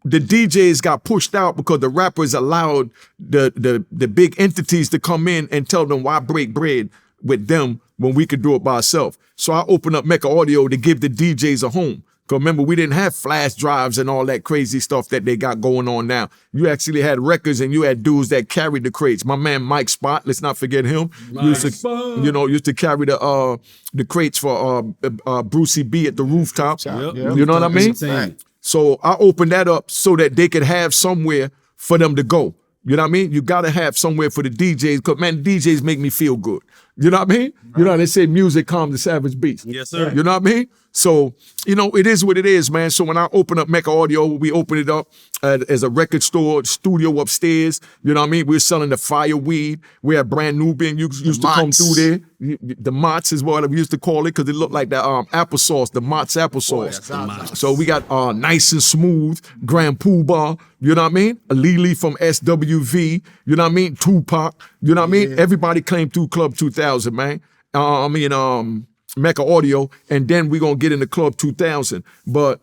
the DJs got pushed out because the rappers allowed the big entities to come in and tell them why break bread with them when we could do it by ourselves. So I opened up Mecca Audio to give the DJs a home. Because remember, we didn't have flash drives and all that crazy stuff that they got going on now. You actually had records and you had dudes that carried the crates. My man Mike Spot, let's not forget him. Used to carry the crates for Brucey B at the rooftop. You know what I mean? So I opened that up so that they could have somewhere for them to go. You know what I mean? You gotta have somewhere for the DJs, because man, DJs make me feel good. You know what I mean? You know how they say music calms the savage beast. Yes, sir. You know what I mean? So, you know, it is what it is, man. So when I open up Mecca Audio, we open it up as a record store, studio upstairs. You know what I mean? We're selling the fire weed. We had Brand Nubian used to come through there. The Mott's is what we used to call it, because it looked like the applesauce, the Mott's applesauce. So we got Nice and Smooth, Grand Poobah, you know what I mean? Lily from SWV, you know what I mean? Tupac, you know what I mean? Everybody came through Club 2000, man. Mecca Audio, and then we're gonna get into Club 2000. But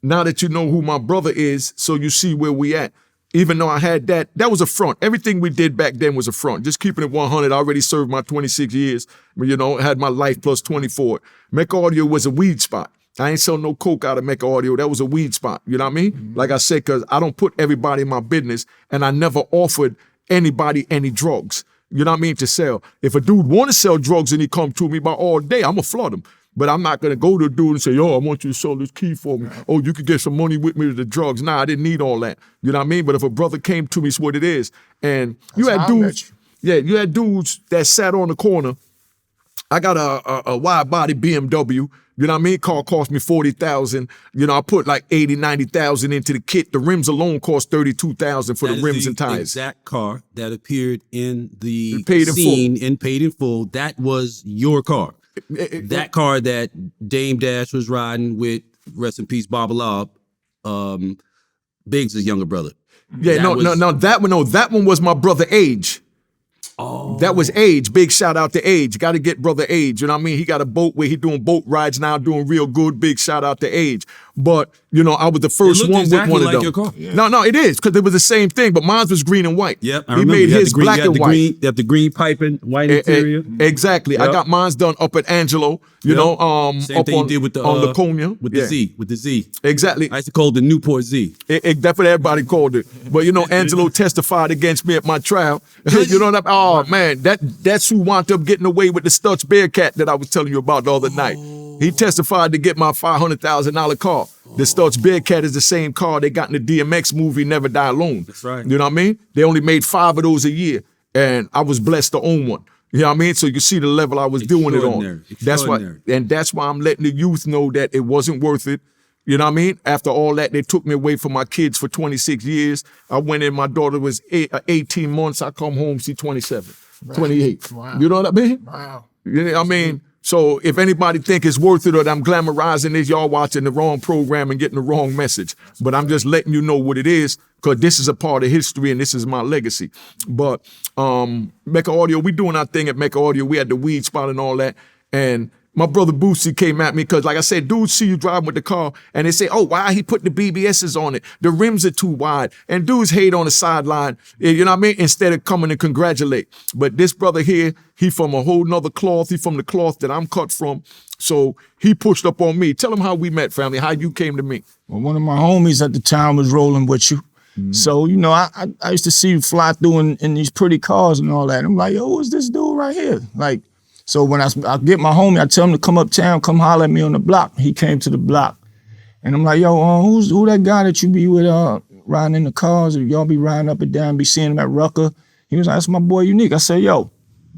now that you know who my brother is, so you see where we at. Even though I had that was a front. Everything we did back then was a front. Just keeping it 100. I already served my 26 years, you know, had my life plus 24. Mecca Audio was a weed spot. I ain't sell no coke out of Mecca Audio. That was a weed spot. You know what I mean? Like I said, because I don't put everybody in my business, and I never offered anybody any drugs. You know what I mean, to sell. If a dude want to sell drugs and he come to me by all day, I'm going to flood him. But I'm not going to go to a dude and say, yo, I want you to sell this key for me. Oh, you could get some money with me to the drugs. Nah, I didn't need all that. You know what I mean? But if a brother came to me, it's what it is. And you had dudes, you had dudes that sat on the corner. I got a wide body BMW. You know what I mean? Car cost me $40,000. You know, I put like $80,000, $90,000 into the kit. The rims alone cost $32,000 for the rims and tires. Exact car that appeared in the Paid in scene Full. in Paid in Full. That was your car. That car that Dame Dash was riding with, rest in peace, Baba Lob, Biggs' younger brother. Yeah, that one was my brother Age. Oh. That was Age. Big shout out to Age. Got to get brother Age. You know what I mean? He got a boat where he doing boat rides now, doing real good. Big shout out to Age. But, you know, I was the first one exactly with one like of them. Your car. Yeah. No, it is, because it was the same thing, but mine was green and white. Yep, I he remember. made his black and white. You have the green piping, white interior. Exactly. Yep. I got mine done up at Angelo, you know, same up thing on, you did with the Laconia. with the Z, with the Z. Exactly. I used to call it the Newport Z. That's what everybody called it. But you know, Angelo testified against me at my trial. You know what I mean? Oh man, that's who wound up getting away with the Stutz Bearcat that I was telling you about the other night. He testified to get my $500,000 car. The Stutz Bearcat is the same car they got in the DMX movie Never Die Alone. That's right. You know what I mean? They only made 5 of those a year, and I was blessed to own one. You know what I mean? So you see the level I was doing it on. That's why I'm letting the youth know that it wasn't worth it. You know what I mean? After all that, they took me away from my kids for 26 years. I went in, my daughter was 18 months. I come home, she's 27, 28. Wow. You know what I mean? Wow. You know what I mean? So if anybody think it's worth it or that I'm glamorizing this, y'all watching the wrong program and getting the wrong message. But I'm just letting you know what it is, because this is a part of history and this is my legacy. But Mecca Audio, we doing our thing at Mecca Audio. We had the weed spot and all that. And my brother Boosie came at me because, like I said, dudes see you driving with the car and they say, oh, why he put the BBSs on it? The rims are too wide. And dudes hate on the sideline, you know what I mean? Instead of coming and congratulate. But this brother here, he from a whole nother cloth. He from the cloth that I'm cut from. So he pushed up on me. Tell him how we met, family, how you came to me. Well, one of my homies at the time was rolling with you. Mm-hmm. So, you know, I used to see you fly through in these pretty cars and all that. I'm like, yo, who's this dude right here? Like, so when I get my homie, I tell him to come uptown, come holler at me on the block. He came to the block. And I'm like, yo, who that guy that you be with riding in the cars? Or y'all be riding up and down, be seeing him at Rucker? He was like, that's my boy Unique. I said, yo,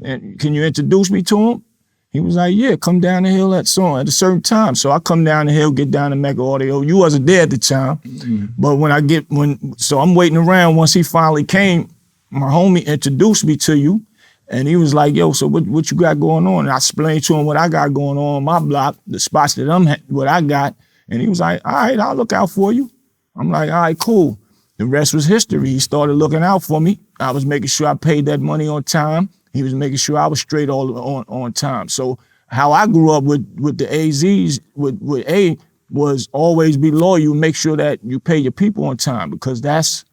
and can you introduce me to him? He was like, yeah, come down the hill at a certain time. So I come down the hill, get down to Mecca Audio. You wasn't there at the time. Mm-hmm. But so I'm waiting around. Once he finally came, my homie introduced me to you. And he was like, yo, so what you got going on? And I explained to him what I got going on my block, the spots that what I got. And he was like, all right, I'll look out for you. I'm like, all right, cool. The rest was history. He started looking out for me. I was making sure I paid that money on time. He was making sure I was straight all on time. So how I grew up with the AZs, with A, was always be loyal, make sure that you pay your people on time, because that's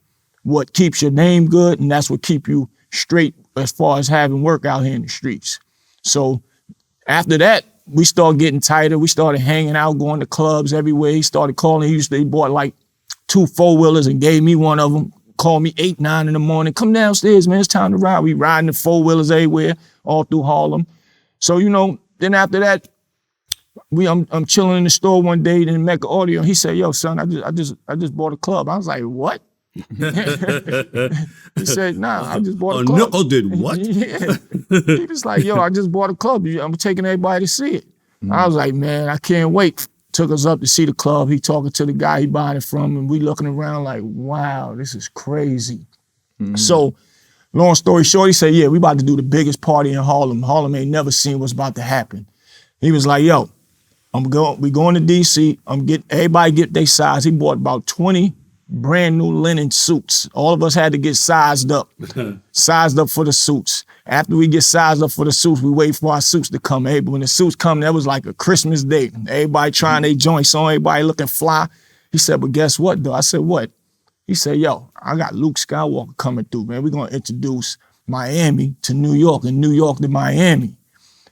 what keeps your name good and that's what keep you straight as far as having work out here in the streets. So after that, we started getting tighter. We started hanging out, going to clubs everywhere. He started calling. He bought like 2 4-wheelers and gave me one of them. Called me 8, 9 in the morning. Come downstairs, man. It's time to ride. We riding the 4-wheelers everywhere, all through Harlem. So, you know, then after that, I'm chilling in the store one day in Mecca Audio. He said, "Yo, son, I just bought a club." I was like, "What?" He said, "Nah, I just bought a club." No, did what? Yeah. He was like, "Yo, I just bought a club. I'm taking everybody to see it." I was like, "Man, I can't wait." Took us up to see the club. He talking to the guy he buying it from, and we looking around like, "Wow, this is crazy." So, long story short, he said, "Yeah, we about to do the biggest party in Harlem. Harlem ain't never seen what's about to happen." He was like, "Yo, we going to DC. Everybody get their size." He bought about 20 brand new linen suits. All of us had to get sized up for the suits. After we get sized up for the suits, we wait for our suits to come. Hey, but when the suits come, that was like a Christmas day. Everybody trying their joints on, everybody looking fly. He said, "But guess what, though?" I said, "What?" He said, "Yo, I got Luke Skywalker coming through, man. We're going to introduce Miami to New York and New York to Miami."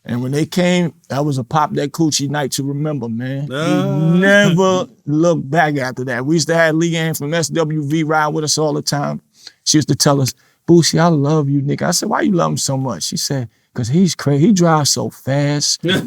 And when they came, that was a pop that coochie night to remember, man. We never looked back after that. We used to have Leanne from SWV ride with us all the time. She used to tell us, "Boosie, I love you, nigga." I said, "Why you love him so much?" She said, "Because he's crazy. He drives so fast." That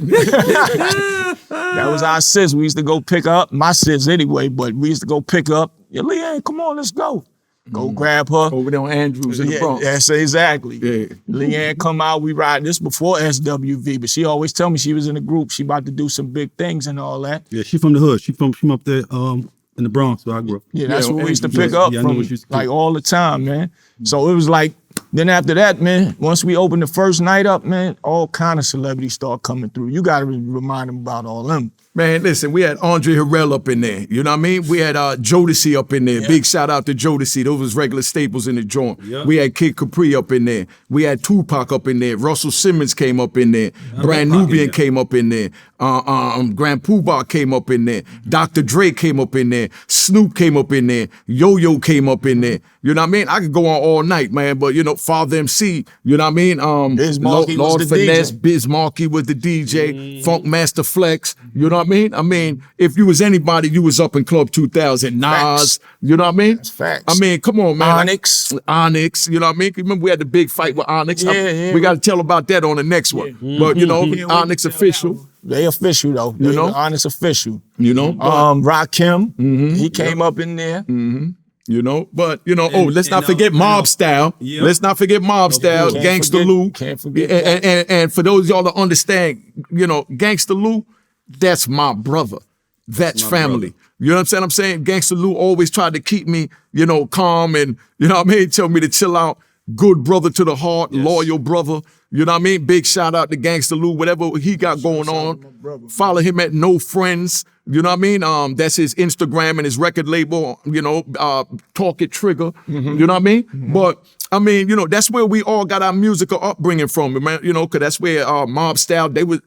was our sis. We used to go pick her up. My sis anyway, but we used to go pick her up. "Yeah, Leanne, come on, let's go." Go grab her. Over there on Andrews in the Bronx. Yes, exactly. Yeah. Leanne come out, we ride. This before SWV, but she always tell me she was in a group. She about to do some big things and all that. Yeah, she from the hood. She from up there in the Bronx where I grew up. Yeah, that's Yeah, what we used to Andrews. pick up Yeah, I know from, what she used to do. like all the time, man. So it was like, then after that, man, once we opened the first night up, man, all kind of celebrities start coming through. You got to remind them about all them. Man, listen, we had Andre Harrell up in there. You know what I mean? We had Jodeci up in there. Yeah. Big shout out to Jodeci. Those was regular staples in the joint. Yep. We had Kid Capri up in there. We had Tupac up in there. Russell Simmons came up in there. Brand Tupac in Nubian there. came up in there. Grand Poobah came up in there. Dr. Dre came up in there. Snoop came up in there. Yo-Yo came up in there. You know what I mean? I could go on all night, man. But, you know, Father MC, you know what I mean? Biz Markie was Lord the Finesse, DJ. Biz Markie was the DJ. Funk Master Flex, you know what I mean? I mean, if you was anybody, you was up in Club 2000. Nas, Facts. you know what I mean? That's facts. I mean, come on, man. Onyx. Onyx, you know what I mean? Remember we had the big fight with Onyx? Yeah. We got to tell about that on the next one. But, you know, Yeah, we Onyx can tell official, They official though. You They know? Honest official. you know? Rakim, he came up in there. You know, but you know, let's not and, forget Mob Style. Yep. Let's not forget Mob Style, course. Gangster forget- Lou. can't forget and for those of y'all to understand, you know, Gangster Lou, that's my brother. That's family. brother. You know what I'm saying? Gangster Lou always tried to keep me, you know, calm and, you know what I mean? Tell me to chill out. Good brother to the heart, loyal brother. You know what I mean? Big shout out to Gangster Lou, whatever he got going on. Follow him at No Friends. You know what I mean? That's his Instagram and his record label, you know, Talk It Trigger. You know what I mean? But I mean, you know, that's where we all got our musical upbringing from, man. You know, cause that's where Mob Style, that was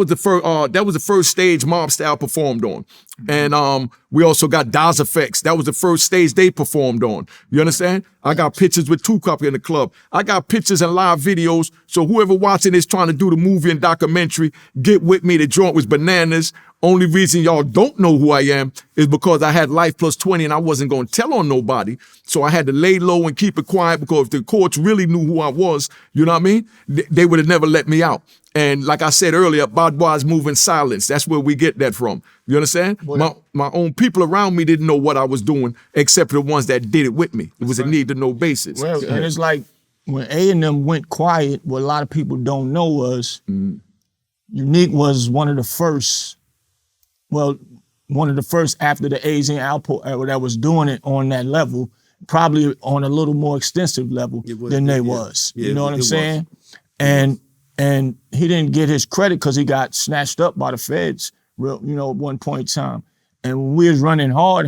the first stage Mob Style performed on. And we also got Daz Effects. That was the first stage they performed on. You understand? I got pictures with Tupac in the club. I got pictures and live videos. So whoever watching this trying to do the movie and documentary, get with me. The joint was bananas. Only reason y'all don't know who I am is because I had Life Plus 20 and I wasn't going to tell on nobody. So I had to lay low and keep it quiet because if the courts really knew who I was, you know what I mean? They would have never let me out. And like I said earlier, bad boys move in silence. That's where we get that from. You understand? My own people around me didn't know what I was doing except for the ones that did it with me. It was a need to know basis. Well, and it's like when A&M went quiet, what a lot of people don't know was Unique was one of the first after the Azie and Alpo era that was doing it on that level, probably on a little more extensive level than they was. Yeah, You know what I'm it was. saying? And he didn't get his credit because he got snatched up by the feds, you know, at one point in time. And when we was running hard,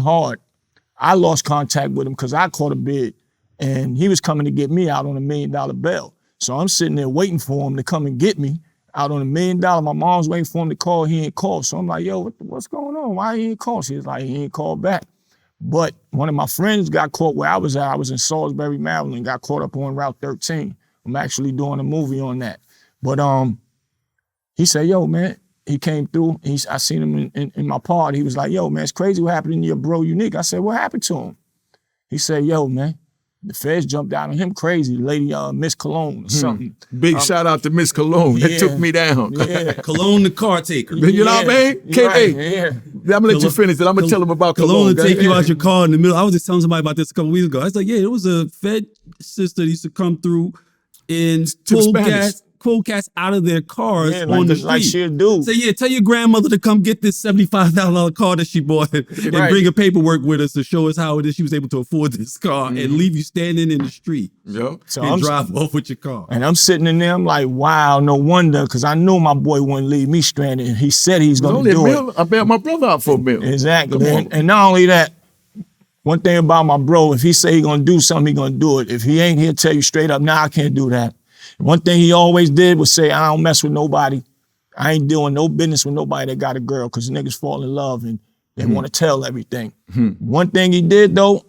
I lost contact with him because I caught a bid and he was coming to get me out on $1 million bail. So I'm sitting there waiting for him to come and get me out on $1 million. My mom's waiting for him to call. He ain't called. So I'm like, yo, what's going on? Why he ain't called? She's like, he ain't called back. But one of my friends got caught where I was at. I was in Salisbury, Maryland, got caught up on Route 13. I'm actually doing a movie on that. But he said, yo, man, he came through. I seen him in my party. He was like, yo, man, it's crazy what happened to your bro Unique. I said, what happened to him? He said, yo, man, the feds jumped out on him crazy. The lady, Miss Cologne or something. Big shout out to Miss Cologne. That took me down. Yeah. Cologne the car taker. You know what I mean? I'm gonna let you finish it. I'm gonna tell him about Cologne. Cologne take you out your car in the middle. I was just telling somebody about this a couple weeks ago. I was like, yeah, it was a Fed sister that used to come through and pull cats out of their cars on the street. Like she'll do. Say, yeah, tell your grandmother to come get this $75,000 car that she bought and bring her paperwork with us to show us how it is she was able to afford this car and leave you standing in the street and drive off with your car. And I'm sitting in there, I'm like, wow, no wonder, because I knew my boy wouldn't leave me stranded. He said he's going to do it. I bailed my brother out for a meal. Exactly. And not only that, one thing about my bro, if he say he going to do something, he going to do it. If he ain't, he'll tell you straight up, nah, I can't do that. One thing he always did was say, I don't mess with nobody. I ain't doing no business with nobody that got a girl, because niggas fall in love and they want to tell everything. One thing he did though,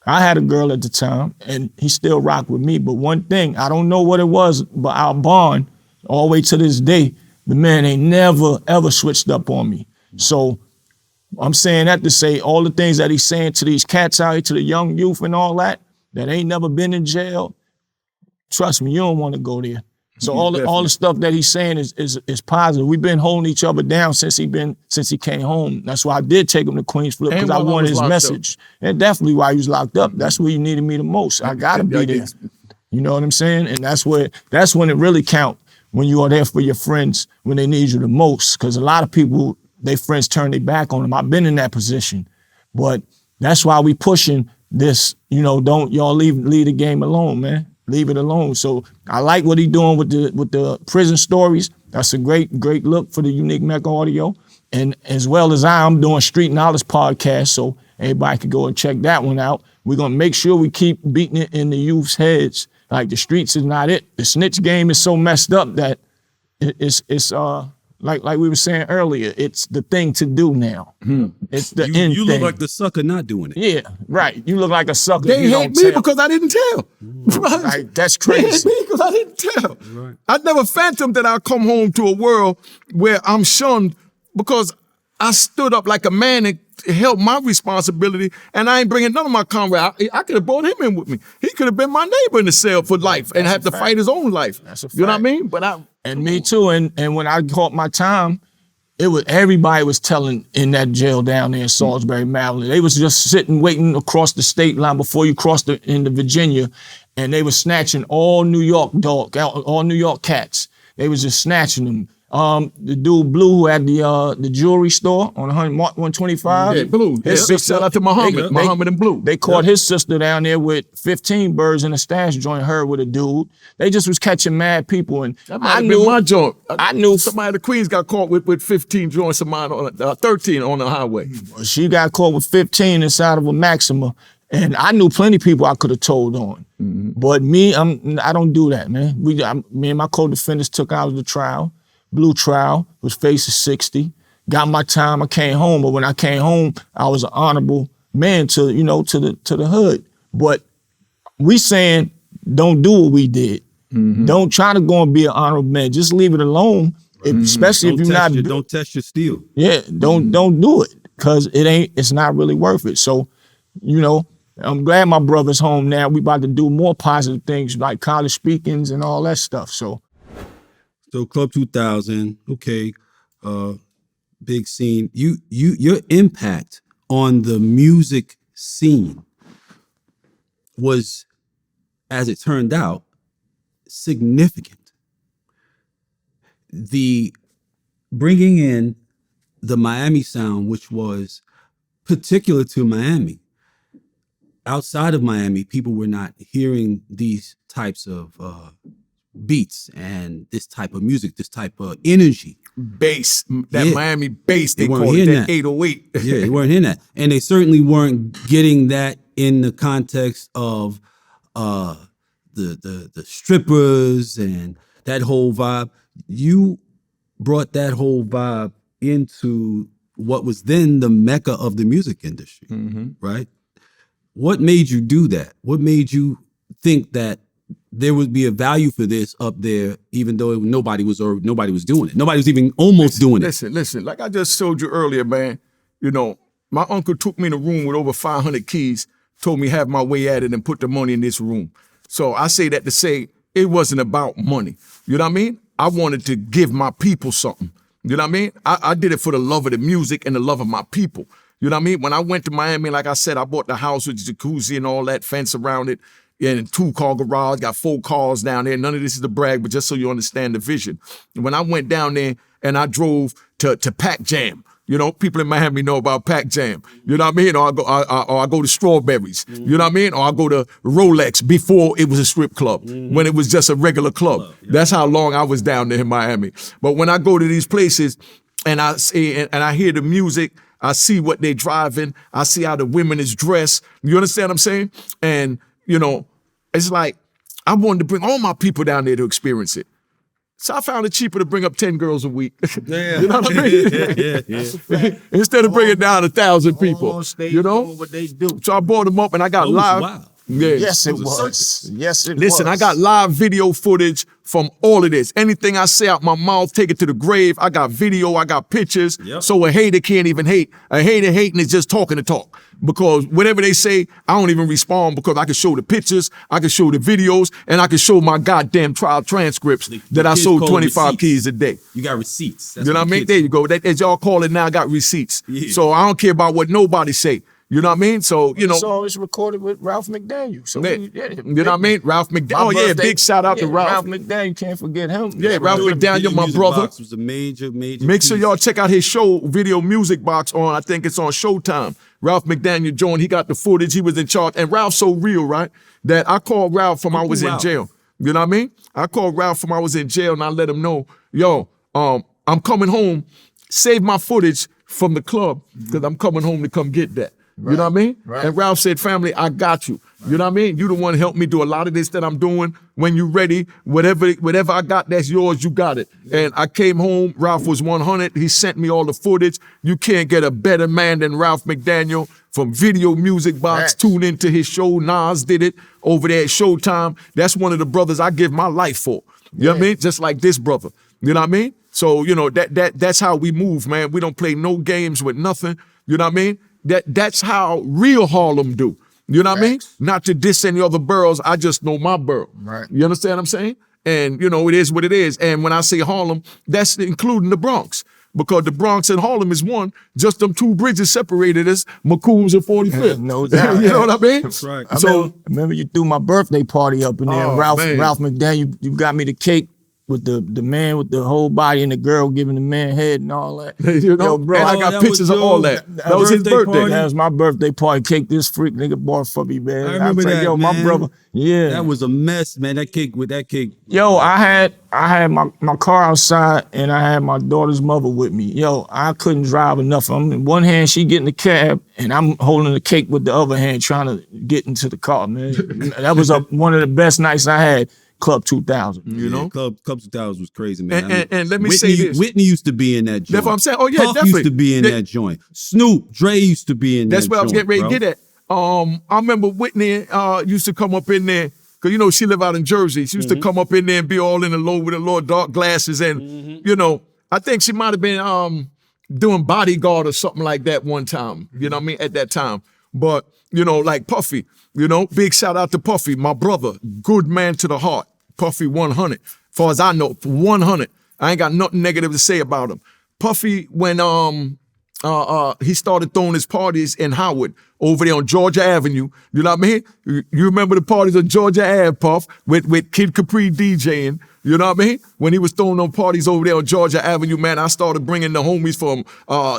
I had a girl at the time and he still rocked with me, but one thing, I don't know what it was, but our bond, all the way to this day, the man ain't never ever switched up on me. So I'm saying that to say all the things that he's saying to these cats out here, to the young youth and all that ain't never been in jail, trust me, you don't want to go there. So all the stuff that he's saying is positive. We've been holding each other down since he came home. That's why I did take him to Queens Flip, because I wanted his message. And definitely why he was locked up. That's where you needed me the most. I gotta be there. You know what I'm saying? And that's when it really count, when you are there for your friends when they need you the most. Because a lot of people, their friends turn their back on them. I've been in that position. But that's why we pushing this, don't y'all leave the game alone, man. Leave it alone. So I like what he's doing with the prison stories. That's a great look for the Unique Mecca audio. And as well as I'm doing Street Knowledge podcast, so everybody can go and check that one out. We're gonna make sure we keep beating it in the youth's heads. Like, the streets is not it. The snitch game is so messed up that it's like we were saying earlier, it's the thing to do now. It's the end thing. You look like the sucker not doing it. Yeah, right. You look like a sucker. They hate me because I didn't tell. Right, that's crazy. They hate me because I didn't tell. Right. I never fathomed that I'll come home to a world where I'm shunned because I stood up like a man and held my responsibility, and I ain't bringing none of my comrades. I could have brought him in with me. He could have been my neighbor in the cell for life and have to fight his own life. That's a fact. You know what I mean? But me too. And when I caught my time, everybody was telling in that jail down there in Salisbury, Maryland. They was just sitting waiting across the state line before you crossed into Virginia, and they was snatching all New York cats. They was just snatching them. The dude Blue who had the jewelry store on 125. Yeah, Blue. His sister, shout out to Muhammad and Blue. They caught his sister down there with 15 birds in a stash joint, her with a dude. They just was catching mad people, and I knew my joint. I knew somebody at the Queens got caught with 15 joints of mine, 13 on the highway. She got caught with 15 inside of a Maxima. And I knew plenty of people I could have told on. But me, I don't do that, man. Me and my co-defendants took out the trial. Blue trial, was facing 60. Got my time, I came home. But when I came home, I was an honorable man to the hood. But we saying, don't do what we did. Don't try to go and be an honorable man. Just leave it alone. Especially if you're not. Don't test your steel. Yeah, don't do it. Cause it's not really worth it. So, I'm glad my brother's home now. We about to do more positive things like college speakings and all that stuff. So Club 2000, okay, big scene. Your impact on the music scene was, as it turned out, significant. The bringing in the Miami sound, which was particular to Miami. Outside of Miami, people were not hearing these types of beats and this type of music, this type of energy. Bass, Miami bass, they call it that 808. Yeah, they weren't hearing that. And they certainly weren't getting that in the context of the strippers and that whole vibe. You brought that whole vibe into what was then the Mecca of the music industry, right? What made you do that? What made you think that there would be a value for this up there, even though nobody was doing it. Nobody was even almost doing it. Listen. Like I just showed you earlier, man. You know, my uncle took me in a room with over 500 keys, told me have my way at it and put the money in this room. So I say that to say it wasn't about money. You know what I mean? I wanted to give my people something. You know what I mean? I did it for the love of the music and the love of my people. You know what I mean? When I went to Miami, like I said, I bought the house with jacuzzi and all that, fence around it, and 2-car garage, got 4 cars down there. None of this is a brag, but just so you understand the vision. When I went down there and I drove to Pac Jam, you know, people in Miami know about Pac Jam. You know what I mean? Or I go to Strawberries. You know what I mean? Or I go to Rolex before it was a strip club, when it was just a regular club. That's how long I was down there in Miami. But when I go to these places and I see and I hear the music, I see what they're driving, I see how the women is dressed. You understand what I'm saying? And, you know, it's like I wanted to bring all my people down there to experience it. So I found it cheaper to bring up 10 girls a week. Yeah. You know what I mean? Yeah. Instead of bringing down 1,000 people. On stage You know? doing what they do. So I brought them up and I got That was live. wild. Yeah. Yes, it was. Yes, it was. Listen, I got live video footage from all of this. Anything I say out my mouth, take it to the grave. I got video, I got pictures. Yep. So a hater can't even hate. A hater hating is just talking to talk. Because whatever they say, I don't even respond because I can show the pictures, I can show the videos, and I can show my goddamn trial transcripts that I kids sold call 25 receipts. keys a day. You got receipts. That's You know what I mean? kids There you go. That, as y'all call it now, I got receipts. Yeah. So I don't care about what nobody say. You know what I mean? So, you know. So it's recorded with Ralph McDaniel. So you know what I mean? Ralph McDaniel. Oh, yeah, big shout out to Ralph. Ralph McDaniel, can't forget him. Yeah, Ralph McDaniel, my Music brother. Box was a major Make sure piece. y'all check out his show, Video Music Box on, I think it's on Showtime. Ralph McDaniel joined, he got the footage, he was in charge. And Ralph's so real, right? That I called Ralph from I was in Ralph. jail. You know what I mean? I called Ralph from I was in jail and I let him know, yo, I'm coming home, save my footage from the club because I'm coming home to come get that. You know what I mean? Right. And Ralph said, family, I got you. You know what I mean? You the one helped me do a lot of this that I'm doing. When you ready, whatever I got, that's yours, you got it. And I came home, Ralph was 100. He sent me all the footage. You can't get a better man than Ralph McDaniel from Video Music Box. Right. Tune into his show. Nas did it over there at Showtime. That's one of the brothers I give my life for. You know what I mean? Just like this brother. You know what I mean? So, you know, that's how we move, man. We don't play no games with nothing. You know what I mean? That's how real Harlem do. You know what I mean? Not to diss any other boroughs. I just know my borough. Right. You understand what I'm saying? And, you know, it is what it is. And when I say Harlem, that's including the Bronx. Because the Bronx and Harlem is one. Just them 2 bridges separated us, McCombs and 45th. No doubt. You know what I mean? That's right. I remember you threw my birthday party up in there. Oh, Ralph man. McDaniel, you got me the cake with the man with the whole body and the girl giving the man head and all that. You know, Yo, bro, and I Oh, got that pictures was of all your that. That was his birthday birthday. party? That was my birthday party. Cake this freak nigga bought for me, man. I remember was like, that, yo, my man. brother. Yeah. That was a mess, man. That cake. Yo, I had my car outside and I had my daughter's mother with me. Yo, I couldn't drive enough. I'm in one hand, she getting the cab, and I'm holding the cake with the other hand, trying to get into the car, man. That was one of the best nights I had. Club 2000. You know? Club 2000 was crazy, man. And let me Whitney, say this. Whitney used to be in that joint. That's what I'm saying. Oh, yeah, Puff definitely. used to be in Yeah. that joint. Snoop, Dre used to be in That's that where I was joint, getting ready to bro. get at. I remember Whitney used to come up in there, because, you know, she live out in Jersey. She used to come up in there and be all in the low with the little dark glasses. And, you know, I think she might have been doing bodyguard or something like that one time, you know what I mean, at that time. But, you know, like Puffy, you know, big shout out to Puffy, my brother, good man to the heart. Puffy 100. Far as I know, 100. I ain't got nothing negative to say about him. Puffy, when he started throwing his parties in Howard, over there on Georgia Avenue, you know what I mean? You remember the parties on Georgia Ave, Puff, with Kid Capri DJing, you know what I mean? When he was throwing on parties over there on Georgia Avenue, man, I started bringing the homies from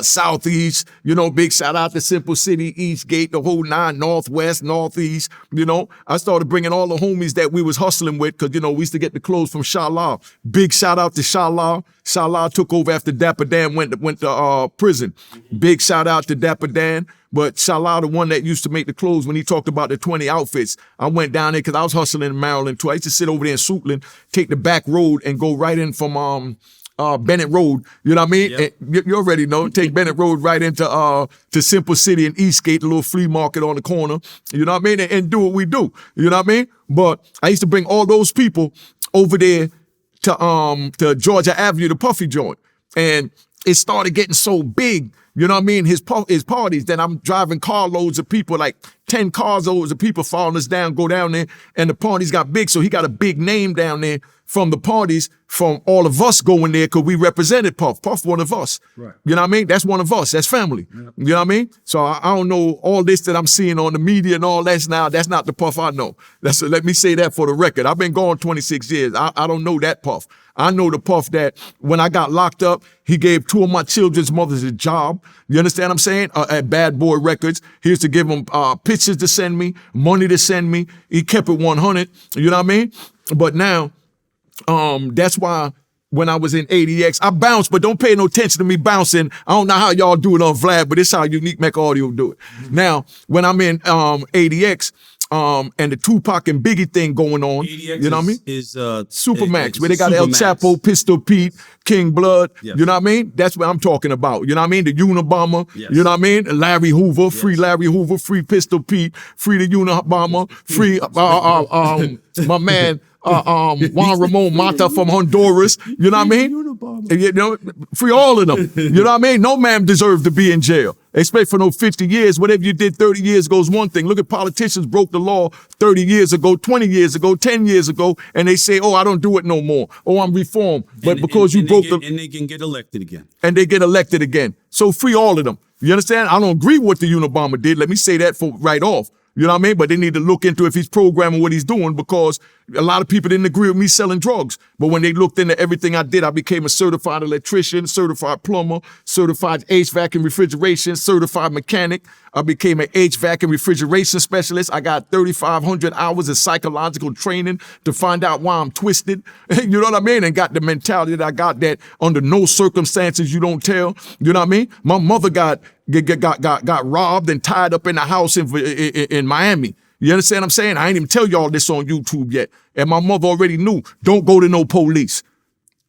Southeast, you know, big shout out to Simple City, Eastgate, the whole 9, Northwest, Northeast, you know. I started bringing all the homies that we was hustling with, because, you know, we used to get the clothes from Shala. Big shout out to Shala. Shala took over after Dapper Dan went to prison. Big shout out to Dapper Dan. But Shala, the one that used to make the clothes when he talked about the 20 outfits, I went down there because I was hustling in Maryland too. I used to sit over there in Suitland, take the back road and go right in from Bennett Road, you know what I mean? Yep. And you already know, take Bennett Road right into to Simple City and Eastgate, a little flea market on the corner, you know what I mean? And do what we do, you know what I mean? But I used to bring all those people over there to Georgia Avenue, the Puffy joint. And it started getting so big, you know what I mean? His parties, then I'm driving carloads of people, like 10 cars loads of people following us down, go down there, and the parties got big. So he got a big name down there from the parties, from all of us going there, because we represented Puff. Puff one of us. Right. You know what I mean? That's one of us. That's family. Yep. You know what I mean? So I don't know all this that I'm seeing on the media and all that now. That's not the Puff I know. Let me say that for the record. I've been gone 26 years. I don't know that Puff. I know the Puff that when I got locked up, he gave 2 of my children's mothers a job. You understand what I'm saying? At Bad Boy Records. He used to give them pictures to send me, money to send me. He kept it 100. You know what I mean? But now, that's why when I was in ADX, I bounced, but don't pay no attention to me bouncing. I don't know how y'all do it on Vlad, but it's how Unique Mecca Audio do it. Mm-hmm. Now, when I'm in ADX, and the Tupac and Biggie thing going on, ADX you know what I mean? Is Supermax, where they got El Chapo, Pistol Pete, King Blood, Yes. you know what I mean? That's what I'm talking about, you know what I mean? The Unabomber, Yes. you know what I mean? Larry Hoover, free Larry Hoover, free Pistol Pete, free the Unabomber, free my man, Juan Ramon Mata from Honduras, you know what I mean? You know, free all of them, you know what I mean? No man deserved to be in jail. Expect for no 50 years. Whatever you did 30 years ago is one thing. Look at politicians broke the law 30 years ago, 20 years ago, 10 years ago, and they say, oh, I don't do it no more. Oh, I'm reformed. But because you broke and they can get elected again. and they get elected again. So free all of them. You understand? I don't agree with what the Unabomber did. Let me say that for right off. You know what I mean? But they need to look into if he's programming what he's doing, because a lot of people didn't agree with me selling drugs. But when they looked into everything I did, I became a certified electrician, certified plumber, certified HVAC and refrigeration, certified mechanic. I became an HVAC and refrigeration specialist. I got 3,500 hours of psychological training to find out why I'm twisted. You know what I mean? And got the mentality that I got, that under no circumstances you don't tell. You know what I mean? My mother got robbed and tied up in the house in Miami. You understand what I'm saying? I ain't even tell y'all this on YouTube yet. And my mother already knew, don't go to no police.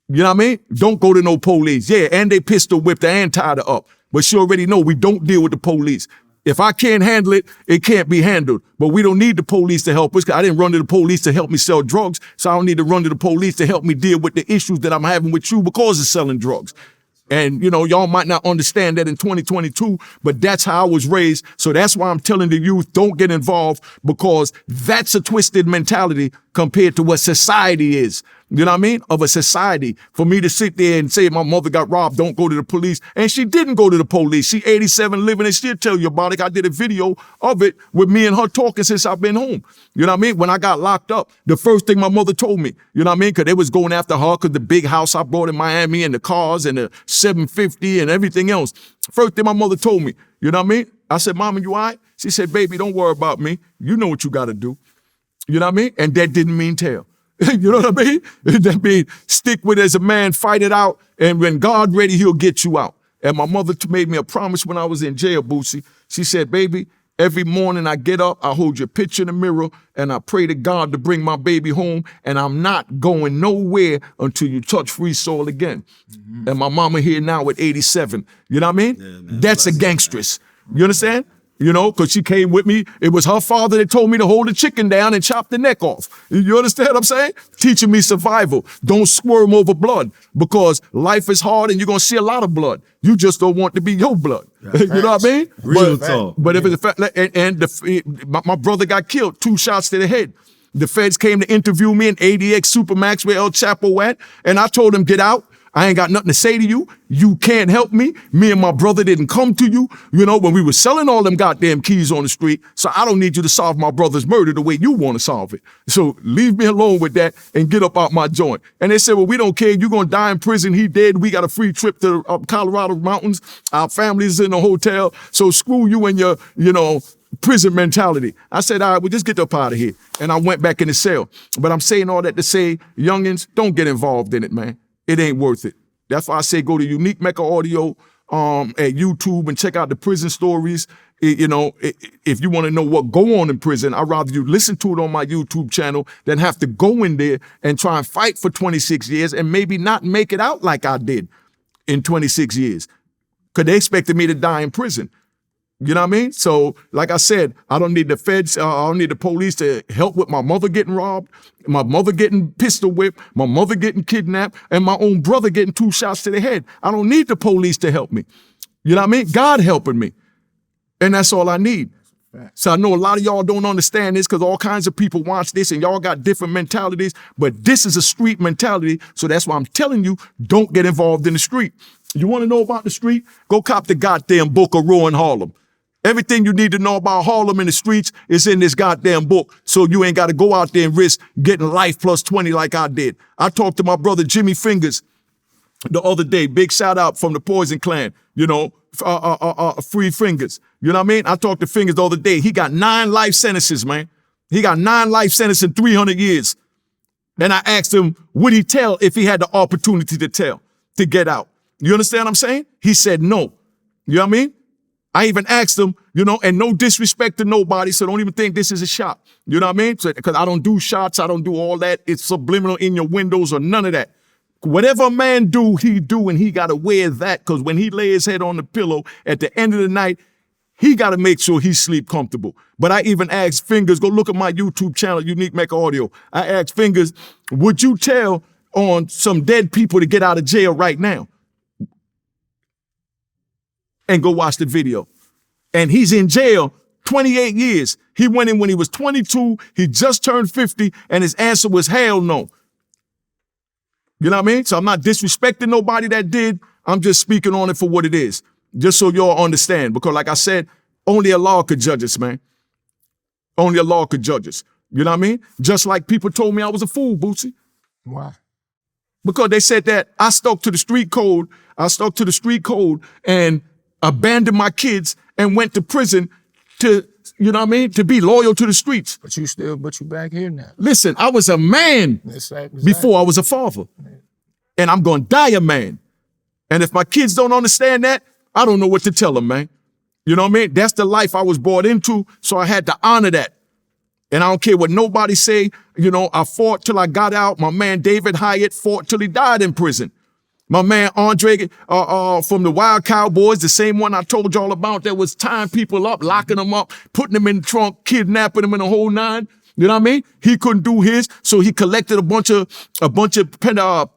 You know what I mean? Don't go to no police. Yeah, and they pistol whipped her and tied her up. But she already know we don't deal with the police. If I can't handle it, it can't be handled. But we don't need the police to help us. I didn't run to the police to help me sell drugs, so I don't need to run to the police to help me deal with the issues that I'm having with you because of selling drugs. And, you know, y'all might not understand that in 2022, but that's how I was raised. So that's why I'm telling the youth, don't get involved, because that's a twisted mentality compared to what society is. You know what I mean? Of a society. For me to sit there and say my mother got robbed, don't go to the police. And she didn't go to the police. She 87 living, and she'll tell you about it. I did a video of it with me and her talking since I've been home. You know what I mean? When I got locked up, the first thing my mother told me, you know what I mean? Because they was going after her because the big house I bought in Miami and the cars and the 750 and everything else. First thing my mother told me, you know what I mean? I said, Mama, you all right? She said, baby, don't worry about me. You know what you got to do. You know what I mean? And that didn't mean tell. You know what I mean? That means stick with it as a man, fight it out, and when God ready, he'll get you out. And my mother made me a promise when I was in jail, Boosie. She said, baby, every morning I get up, I hold your picture in the mirror, and I pray to God to bring my baby home, and I'm not going nowhere until you touch free soil again. Mm-hmm. And my mama here now at 87. You know what I mean? Yeah, man, that's a gangstress. You understand? You know, because she came with me. It was her father that told me to hold the chicken down and chop the neck off. You understand what I'm saying? Teaching me survival. Don't squirm over blood, because life is hard and you're going to see a lot of blood. You just don't want to be your blood. Yeah, you know what I mean? Real talk. But if it's a fact, my brother got killed, 2 shots to the head. The feds came to interview me in ADX Supermax where El Chapo at, and I told him, get out. I ain't got nothing to say to you. You can't help me. Me and my brother didn't come to you, you know, when we were selling all them goddamn keys on the street. So I don't need you to solve my brother's murder the way you want to solve it. So leave me alone with that and get up out my joint. And they said, well, we don't care. You're going to die in prison. He dead. We got a free trip to Colorado mountains. Our family's in a hotel. So screw you and your, you know, prison mentality. I said, all right, well, just get up out of here. And I went back in the cell. But I'm saying all that to say, youngins, don't get involved in it, man. It ain't worth it. That's why I say go to Unique Mecca Audio at YouTube and check out the prison stories. if you want to know what go on in prison, I'd rather you listen to it on my YouTube channel than have to go in there and try and fight for 26 years and maybe not make it out like I did in 26 years. Because they expected me to die in prison. You know what I mean? So, like I said, I don't need the feds, I don't need the police to help with my mother getting robbed, my mother getting pistol whipped, my mother getting kidnapped, and my own brother getting 2 shots to the head. I don't need the police to help me. You know what I mean? God helping me. And that's all I need. So I know a lot of y'all don't understand this because all kinds of people watch this and y'all got different mentalities, but this is a street mentality. So that's why I'm telling you, don't get involved in the street. You want to know about the street? Go cop the goddamn book of Ruin Harlem. Everything you need to know about Harlem in the streets is in this goddamn book. So you ain't got to go out there and risk getting life plus 20 like I did. I talked to my brother Jimmy Fingers the other day. Big shout out from the Poison Clan, Free Fingers. You know what I mean? I talked to Fingers the other day. He got 9 life sentences, man. He got 9 life sentences in 300 years. And I asked him, would he tell if he had the opportunity to tell, to get out? You understand what I'm saying? He said no. You know what I mean? I even asked him, and no disrespect to nobody, so don't even think this is a shot. You know what I mean? Because I don't do shots, I don't do all that. It's subliminal in your windows or none of that. Whatever a man do, and he got to wear that, because when he lay his head on the pillow at the end of the night, he got to make sure he sleep comfortable. But I even asked Fingers, go look at my YouTube channel, Unique Mecca Audio. I asked Fingers, would you tell on some dead people to get out of jail right now? And go watch the video. And he's in jail 28 years. He went in when he was 22. He just turned 50, and his answer was hell no. You know what I mean? So I'm not disrespecting nobody that did. I'm just speaking on it for what it is, just so y'all understand. Because like I said, only Allah could judge us, man. Only Allah could judge us. You know what I mean? Just like people told me I was a fool, Bootsy. Why? Because they said that I stuck to the street code. And abandoned my kids and went to prison to, to be loyal to the streets. But you back here now. Listen, I was a man before I was a father. And I'm going to die a man. And if my kids don't understand that, I don't know what to tell them, man. You know what I mean? That's the life I was brought into, so I had to honor that. And I don't care what nobody say, I fought till I got out. My man David Hyatt fought till he died in prison. My man Andre from the Wild Cowboys, the same one I told y'all about that was tying people up, locking them up, putting them in the trunk, kidnapping them in the whole 9. You know what I mean? He couldn't do his, so he collected a bunch of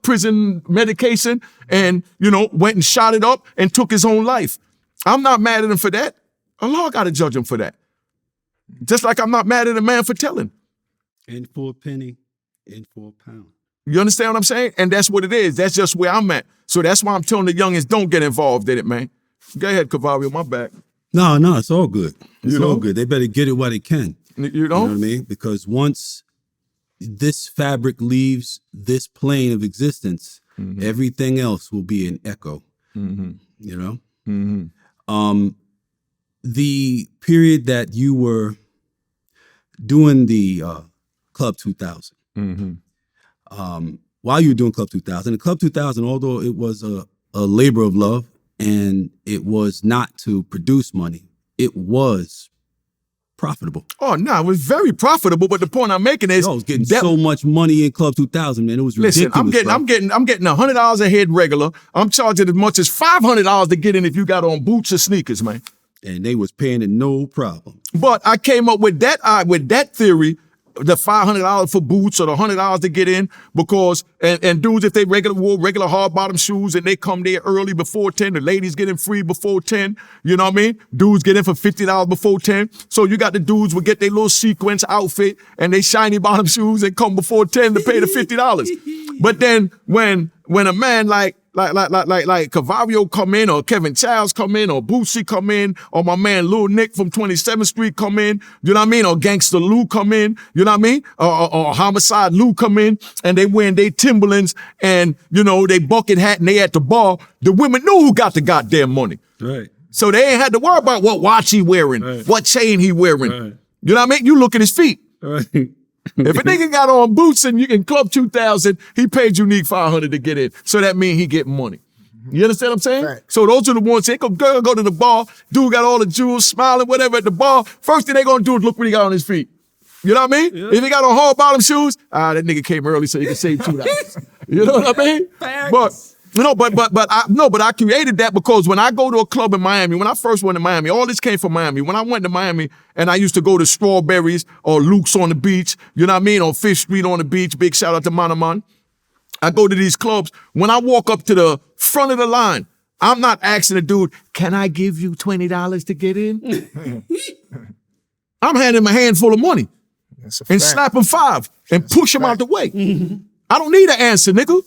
prison medication and, went and shot it up and took his own life. I'm not mad at him for that. Allah got to judge him for that. Just like I'm not mad at a man for telling. In for a penny, in for a pound. You understand what I'm saying? And that's what it is. That's just where I'm at. So that's why I'm telling the youngins, don't get involved in it, man. Go ahead, Cavario, my back. No, it's all good. It's all good. They better get it while they can. You know what I mean? Because once this fabric leaves this plane of existence, everything else will be an echo. The period that you were doing the Club 2000, while you were doing Club 2000, the Club 2000, although it was a labor of love and it was not to produce money, it was profitable. Oh, no, it was very profitable, but the point I'm making is... I was getting so much money in Club 2000, man. It was ridiculous. Listen, I'm getting $100 a head regular. I'm charging as much as $500 to get in if you got on boots or sneakers, man. And they was paying it no problem. But I came up with that theory, the $500 for boots or the $100 to get in, because and dudes, if they wore regular hard bottom shoes and they come there early before 10, the ladies get in free before 10. You know what I mean? Dudes get in for $50 before 10. So you got the dudes will get their little sequence outfit and they shiny bottom shoes and come before 10 to pay the $50. But then when a man like Cavario come in, or Kevin Childs come in, or Bootsy come in, or my man Lil Nick from 27th Street come in, you know what I mean? Or Gangster Lou come in, you know what I mean? Or Homicide Lou come in, and they wearing their Timberlands and, they bucket hat and they at the bar. The women knew who got the goddamn money. Right. So they ain't had to worry about what watch he wearing, what chain he wearing. Right. You know what I mean? You look at his feet. Right. If a nigga got on boots and you in Club 2000, he paid Unique $500 to get in. So that means he getting money. You understand what I'm saying? Right. So those are the ones, they girl go to the bar, dude got all the jewels, smiling, whatever at the bar. First thing they gonna do is look what he got on his feet. You know what I mean? Yeah. If he got on hard bottom shoes, that nigga came early so he could save $2. You know what I mean? Facts. But I created that because when I go to a club in Miami, when I first went to Miami, all this came from Miami. When I went to Miami and I used to go to Strawberries or Luke's on the beach, you know what I mean? On Fish Street on the beach, big shout out to Manaman. I go to these clubs. When I walk up to the front of the line, I'm not asking the dude, can I give you $20 to get in? I'm handing him a handful of money and slap him 5 and push him out the way. I don't need an answer, nigga.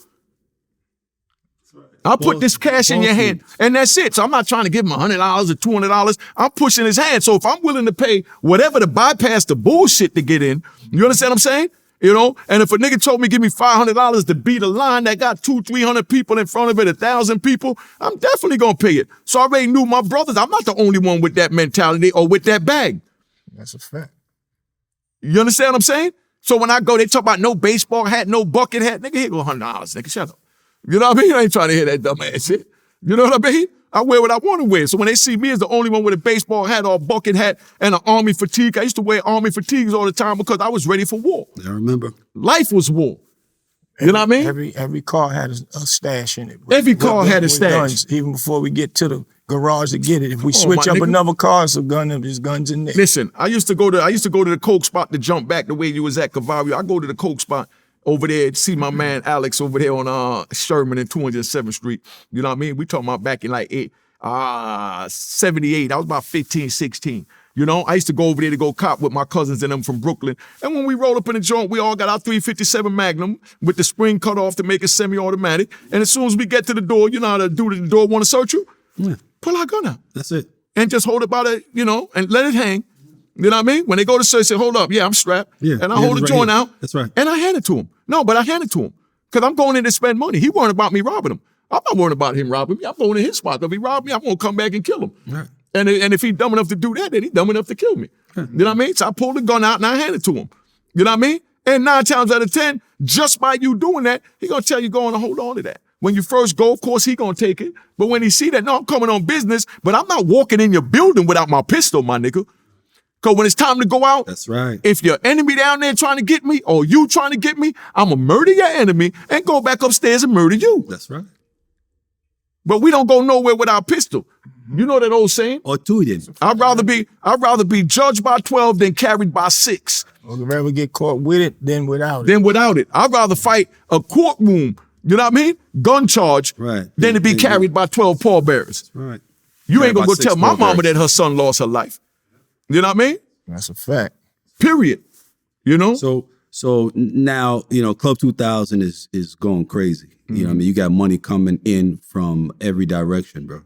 I'll put this cash in your hand, and that's it. So I'm not trying to give him $100 or $200. I'm pushing his hand. So if I'm willing to pay whatever to bypass the bullshit to get in, you understand what I'm saying? You know, and if a nigga told me give me $500 to beat a line that got 200-300 people in front of it, 1,000 people, I'm definitely gonna pay it. So I already knew my brothers. I'm not the only one with that mentality or with that bag. That's a fact. You understand what I'm saying? So when I go, they talk about no baseball hat, no bucket hat. Nigga, here go $100, nigga, shut up. You know what I mean? I ain't trying to hear that dumb ass shit. You know what I mean? I wear what I want to wear. So when they see me as the only one with a baseball hat or a bucket hat and an army fatigue, I used to wear army fatigues all the time because I was ready for war. I remember. Life was war. You know what I mean? Every car had a stash in it. Every car had a stash. Guns, even before we get to the garage to get it. If we switch up another car, it's a gun, there's guns in there. Listen, I used to go to the Coke spot to jump back the way you was at Cavario. I go to the Coke spot over there to see my man Alex over there on Sherman and 207th Street. You know what I mean? We talking about back in like 78. I was about 15, 16. You know, I used to go over there to go cop with my cousins and them from Brooklyn. And when we roll up in the joint, we all got our 357 Magnum with the spring cut off to make it semi-automatic. And as soon as we get to the door, you know how the dude at the door want to search you? Yeah. Pull our gun out. That's it. And just hold it by the, you know, and let it hang. You know what I mean? When they go to search, say, hold up. Yeah, I'm strapped. Yeah. And I hold the joint out. That's right. And I hand it to him. No, but I hand it to him. Because I'm going in to spend money. He worried about me robbing him. I'm not worried about him robbing me. I'm going in his spot. If he robbed me, I'm going to come back and kill him. Right. And if he's dumb enough to do that, then he's dumb enough to kill me. You know what I mean? So I pulled the gun out and I hand it to him. You know what I mean? And 9 times out of 10, just by you doing that, he going to tell you go on and hold on to that. When you first go, of course, he going to take it. But when he see that, no, I'm coming on business, but I'm not walking in your building without my pistol, my nigga. Because when it's time to go out, that's right. If your enemy down there trying to get me or you trying to get me, I'm going to murder your enemy and go back upstairs and murder you. That's right. But we don't go nowhere with our pistol. You know that old saying? Or 2 years. I'd rather be judged by 12 than carried by 6. I'd rather get caught with it than without it. Than without it. I'd rather fight a courtroom, you know what I mean? Gun charge, right. Than to be carried by 12 pallbearers. Right. You ain't gonna go tell my mama that her son lost her life. You know what I mean? That's a fact. Period. You know? So now, you know, Club 2000 is going crazy. You know what I mean? You got money coming in from every direction, bro.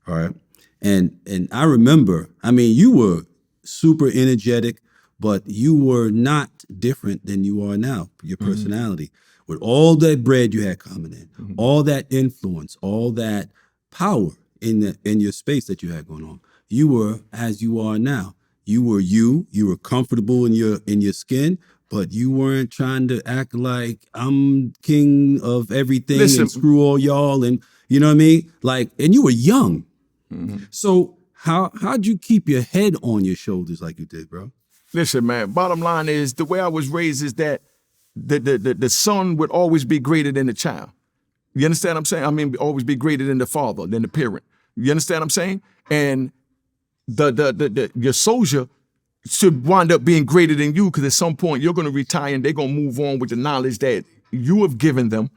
All right. And I remember, I mean, you were super energetic, but you were not different than you are now, your personality. With all that bread you had coming in, all that influence, all that power in your space that you had going on, you were as you are now. You were comfortable in your skin, but you weren't trying to act like I'm king of everything. Listen, and screw all y'all, and you know what I mean? Like, and you were young. So how'd you keep your head on your shoulders like you did, bro? Listen, man, bottom line is the way I was raised is that the son would always be greater than the child. You understand what I'm saying? I mean, always be greater than the father, than the parent. You understand what I'm saying? And your soldier should wind up being greater than you, because at some point you're going to retire and they're going to move on with the knowledge that you have given them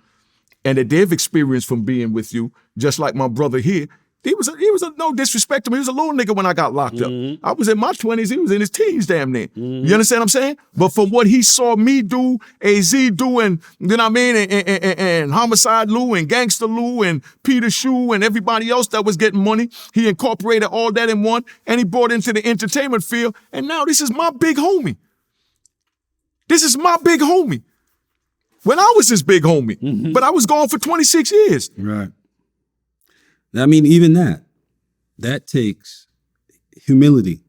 and that they've experienced from being with you. Just like my brother here, he was a no disrespect to me. He was a little nigga when I got locked up. I was in my 20s. He was in his teens, damn near. You understand what I'm saying? But from what he saw me do, Azie do, and you know what I mean, and Homicide Lou and Gangster Lou and Peter Shoe and everybody else that was getting money, he incorporated all that in one, and he brought it into the entertainment field. And now this is my big homie. This is my big homie. When I was his big homie, but I was gone for 26 years. Right. I mean, even that takes humility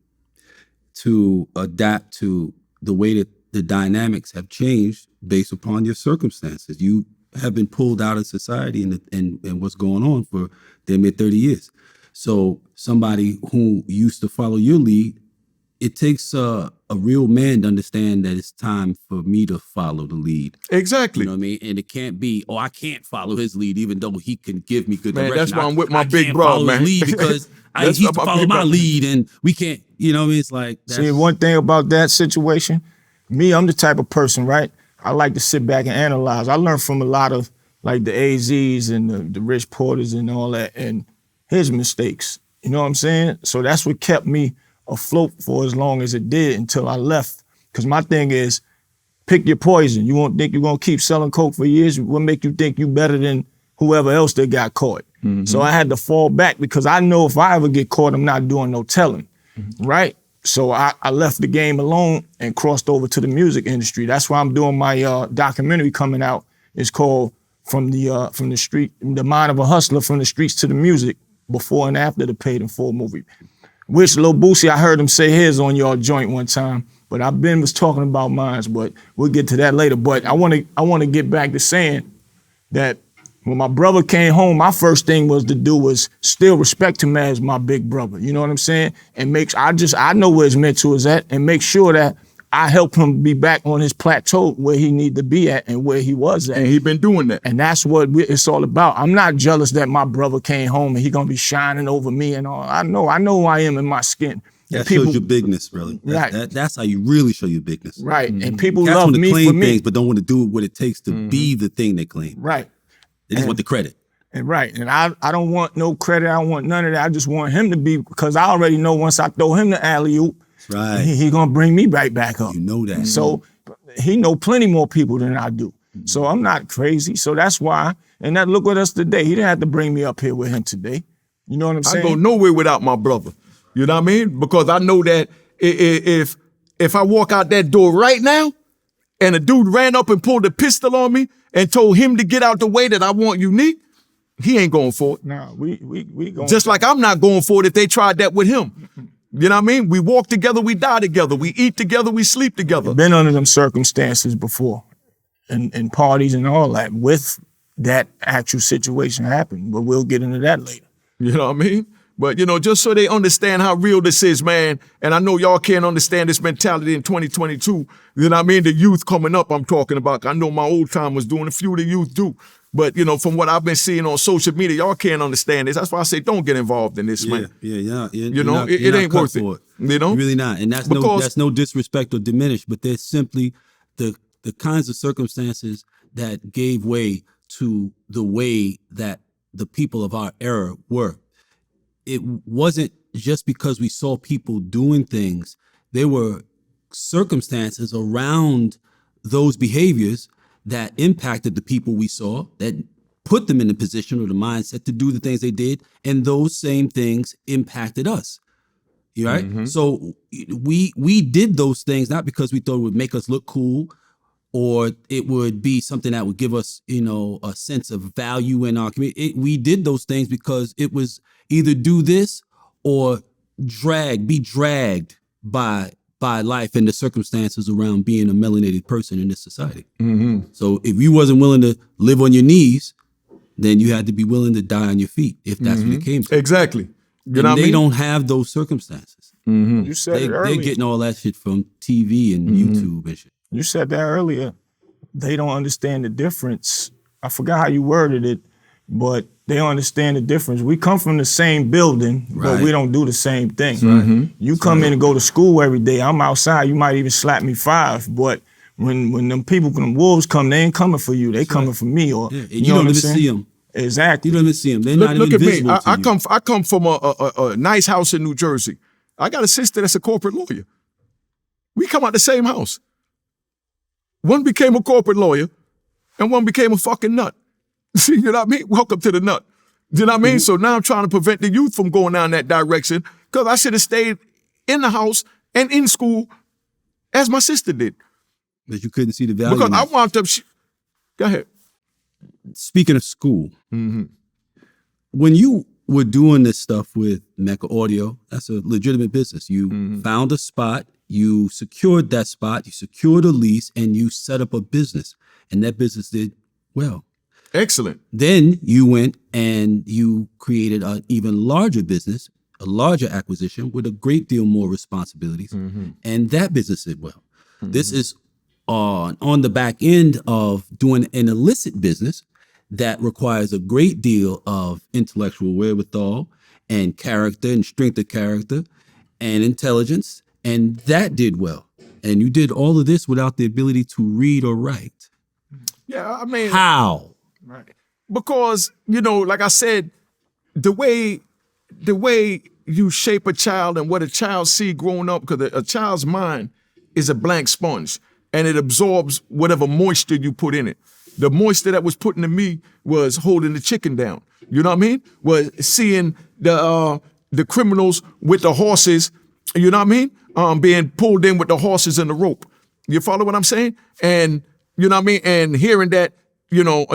to adapt to the way that the dynamics have changed based upon your circumstances. You have been pulled out of society and what's going on for damn near 30 years. So somebody who used to follow your lead, it takes a real man to understand that it's time for me to follow the lead. Exactly. You know what I mean? And it can't be, I can't follow his lead, even though he can give me good direction. That's why I'm with my big can't bro, follow man. his lead because I need to follow my lead, and we can't. You know what I mean? It's like see, one thing about that situation, me, I'm the type of person, right? I like to sit back and analyze. I learned from a lot of like the Azies and the Rich Porters and all that, and his mistakes. You know what I'm saying? So that's what kept me afloat for as long as it did until I left. Because my thing is, pick your poison. You won't think you're gonna keep selling coke for years. What make you think you better than whoever else that got caught? So I had to fall back because I know if I ever get caught, I'm not doing no telling, right? So I left the game alone and crossed over to the music industry. That's why I'm doing my documentary coming out. It's called From the Street, The Mind of a Hustler, From the Streets to the Music, Before and After the Paid in Full movie. Which Lil Boosie, I heard him say his on y'all joint one time, but I was talking about mine, but we'll get to that later. But I want to get back to saying that when my brother came home, my first thing was to do was still respect him as my big brother. You know what I'm saying? And I know where his mentor is at, and make sure that I help him be back on his plateau where he need to be at and where he was at. And he been doing that. And that's what it's all about. I'm not jealous that my brother came home and he gonna be shining over me and all. I know who I am in my skin. That shows your bigness, really. Right. That's how you really show your bigness. Right. And people Cats love want to me claim for me. things, but don't want to do what it takes to be the thing they claim. Right. They just want the credit. And right. And I don't want no credit. I don't want none of that. I just want him to be, because I already know once I throw him the alley-oop, Right. he gonna bring me right back up. You know that. So he know plenty more people than I do. So I'm not crazy. So that's why. And that look with us today. He didn't have to bring me up here with him today. You know what I'm saying? I go nowhere without my brother. You know what I mean? Because I know that if I walk out that door right now and a dude ran up and pulled a pistol on me and told him to get out the way that I want unique, he ain't going for it. No, we going. Just like I'm not going for it if they tried that with him. You know what I mean? We walk together, we die together. We eat together, we sleep together. Been under them circumstances before and parties and all that with that actual situation happened. But we'll get into that later. You know what I mean? But, just so they understand how real this is, man, and I know y'all can't understand this mentality in 2022, you know what I mean? The youth coming up I'm talking about. I know my old time was doing, a few of the youth do. But, from what I've been seeing on social media, y'all can't understand this. That's why I say don't get involved in this, man. Yeah. It ain't worth it. Really not. And that's no disrespect or diminish, but there's simply the kinds of circumstances that gave way to the way that the people of our era were. It wasn't just because we saw people doing things. There were circumstances around those behaviors that impacted the people we saw, that put them in the position or the mindset to do the things they did. And those same things impacted us. You right? Mm-hmm. So we did those things not because we thought it would make us look cool or it would be something that would give us, a sense of value in our community. We did those things because it was either do this or be dragged by life and the circumstances around being a melanated person in this society. Mm-hmm. So if you wasn't willing to live on your knees, then you had to be willing to die on your feet if that's what it came to. Exactly. They don't have those circumstances. Mm-hmm. You said it earlier. They're getting all that shit from TV and YouTube and shit. You said that earlier. They don't understand the difference. I forgot how you worded it, but they don't understand the difference. We come from the same building, but we don't do the same thing. Mm-hmm. You come in and go to school every day. I'm outside. You might even slap me 5, but when them people, when them wolves come, they ain't coming for you. They coming for me. Or and you don't even see them. Exactly. You don't even see them. They're not even visible to you. I come from a nice house in New Jersey. I got a sister that's a corporate lawyer. We come out the same house. One became a corporate lawyer, and one became a fucking nut. See, you know what I mean? Welcome to the nut. You know what I mean? Mm-hmm. So now I'm trying to prevent the youth from going down that direction because I should have stayed in the house and in school as my sister did. But you couldn't see the value. Because I wound up... Go ahead. Speaking of school, when you were doing this stuff with Mecca Audio, that's a legitimate business. You found a spot, you secured that spot, you secured a lease, and you set up a business. And that business did well. Excellent. Then you went and you created an even larger business, a larger acquisition with a great deal more responsibilities, and that business did well. This is on the back end of doing an illicit business that requires a great deal of intellectual wherewithal and character and strength of character and intelligence, and that did well. And you did all of this without the ability to read or write. Yeah, I mean, How? right. Because, like I said, the way you shape a child and what a child see growing up, because a child's mind is a blank sponge and it absorbs whatever moisture you put in it. The moisture that was put into me was holding the chicken down. You know what I mean? Was seeing the criminals with the horses, you know what I mean? Being pulled in with the horses and the rope. You follow what I'm saying? And you know what I mean? And hearing that,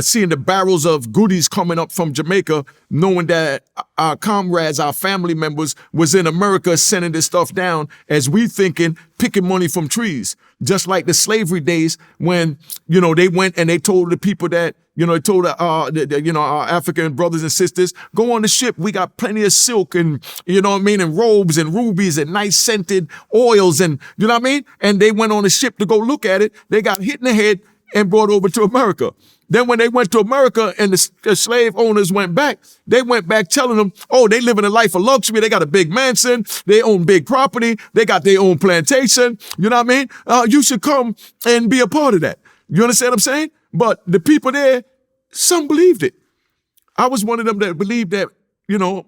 seeing the barrels of goodies coming up from Jamaica, knowing that our comrades, our family members was in America sending this stuff down as we thinking, picking money from trees. Just like the slavery days when, they went and they told the people that, they told our African brothers and sisters, go on the ship. We got plenty of silk and, and robes and rubies and nice scented oils and, you know what I mean? And they went on the ship to go look at it. They got hit in the head and brought over to America. Then when they went to America and the slave owners went back, they went back telling them, oh, they living a life of luxury. They got a big mansion. They own big property. They got their own plantation. You know what I mean? You should come and be a part of that. You understand what I'm saying? But the people there, some believed it. I was one of them that believed that,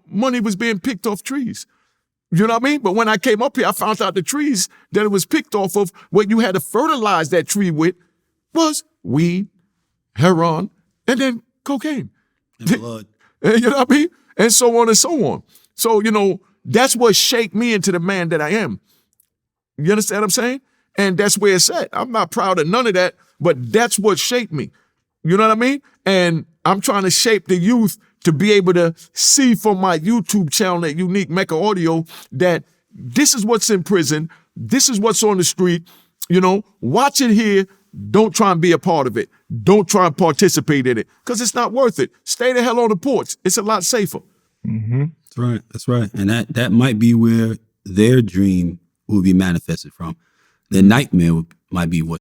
money was being picked off trees. You know what I mean? But when I came up here, I found out the trees that it was picked off of, what you had to fertilize that tree with was weed, heroin, and then cocaine. And blood. You know what I mean? And so on and so on. So, that's what shaped me into the man that I am. You understand what I'm saying? And that's where it's at. I'm not proud of none of that, but that's what shaped me. You know what I mean? And I'm trying to shape the youth to be able to see from my YouTube channel at Unique Mecca Audio that this is what's in prison. This is what's on the street. Watch it here. Don't try and be a part of it. Don't try and participate in it because it's not worth it. Stay the hell on the porch. It's a lot safer. Mm-hmm. That's right. That's right. And that might be where their dream will be manifested from. Their nightmare might be what.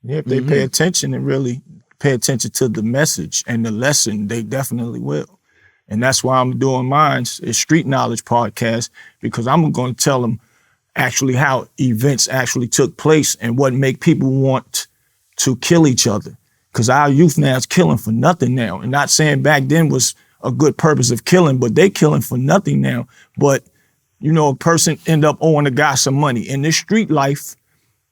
Yeah, if they pay attention and really pay attention to the message and the lesson, they definitely will. And that's why I'm doing mine, is Street Knowledge Podcast, because I'm going to tell them actually how events actually took place and what make people want to kill each other. Because our youth now is killing for nothing now. And not saying back then was a good purpose of killing, but they killing for nothing now. But, a person end up owing a guy some money. In this street life,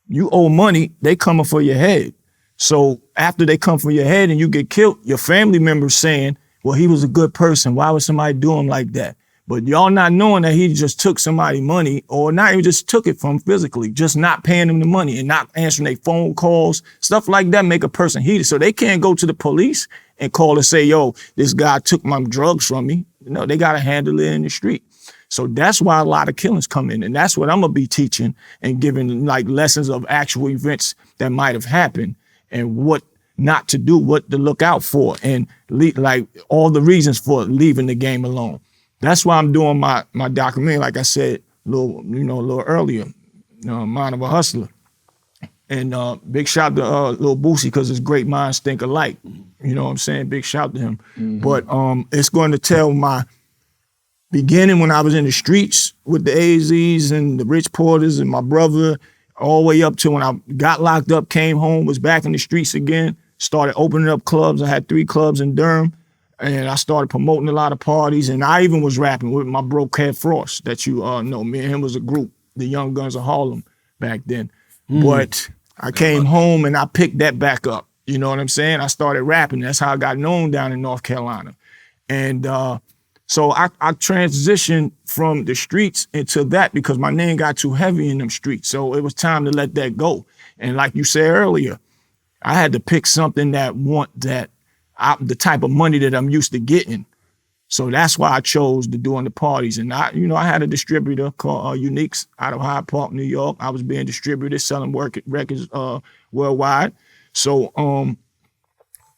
you owe money, they coming for your head. So after they come for your head and you get killed, your family members saying, well, he was a good person. Why would somebody do him like that? But y'all not knowing that he just took somebody's money, or not even just took it from physically, just not paying them the money and not answering their phone calls. Stuff like that make a person heated. So they can't go to the police and call and say, yo, this guy took my drugs from me. No, they got to handle it in the street. So that's why a lot of killings come in. And that's what I'm going to be teaching and giving like lessons of actual events that might have happened and what not to do, what to look out for, and like all the reasons for leaving the game alone. That's why I'm doing my documentary, like I said a little earlier, Mind of a Hustler. And big shout to Lil Boosie, because his great minds think alike. You know what I'm saying? Big shout to him. Mm-hmm. But it's going to tell my beginning when I was in the streets with the Azies and the Rich Porters and my brother, all the way up to when I got locked up, came home, was back in the streets again, started opening up clubs. I had 3 clubs in Durham. And I started promoting a lot of parties, and I even was rapping with my bro Cat Frost, that you know. Me and him was a group, the Young Guns of Harlem back then. But I came home and I picked that back up. You know what I'm saying? I started rapping. That's how I got known down in North Carolina. And so I transitioned from the streets into that because my name got too heavy in them streets. So it was time to let that go. And like you said earlier, I had to pick something the type of money that I'm used to getting. So that's why I chose to doing the parties. And I had a distributor called Uniques out of Hyde Park, New York. I was being distributed, selling records worldwide. So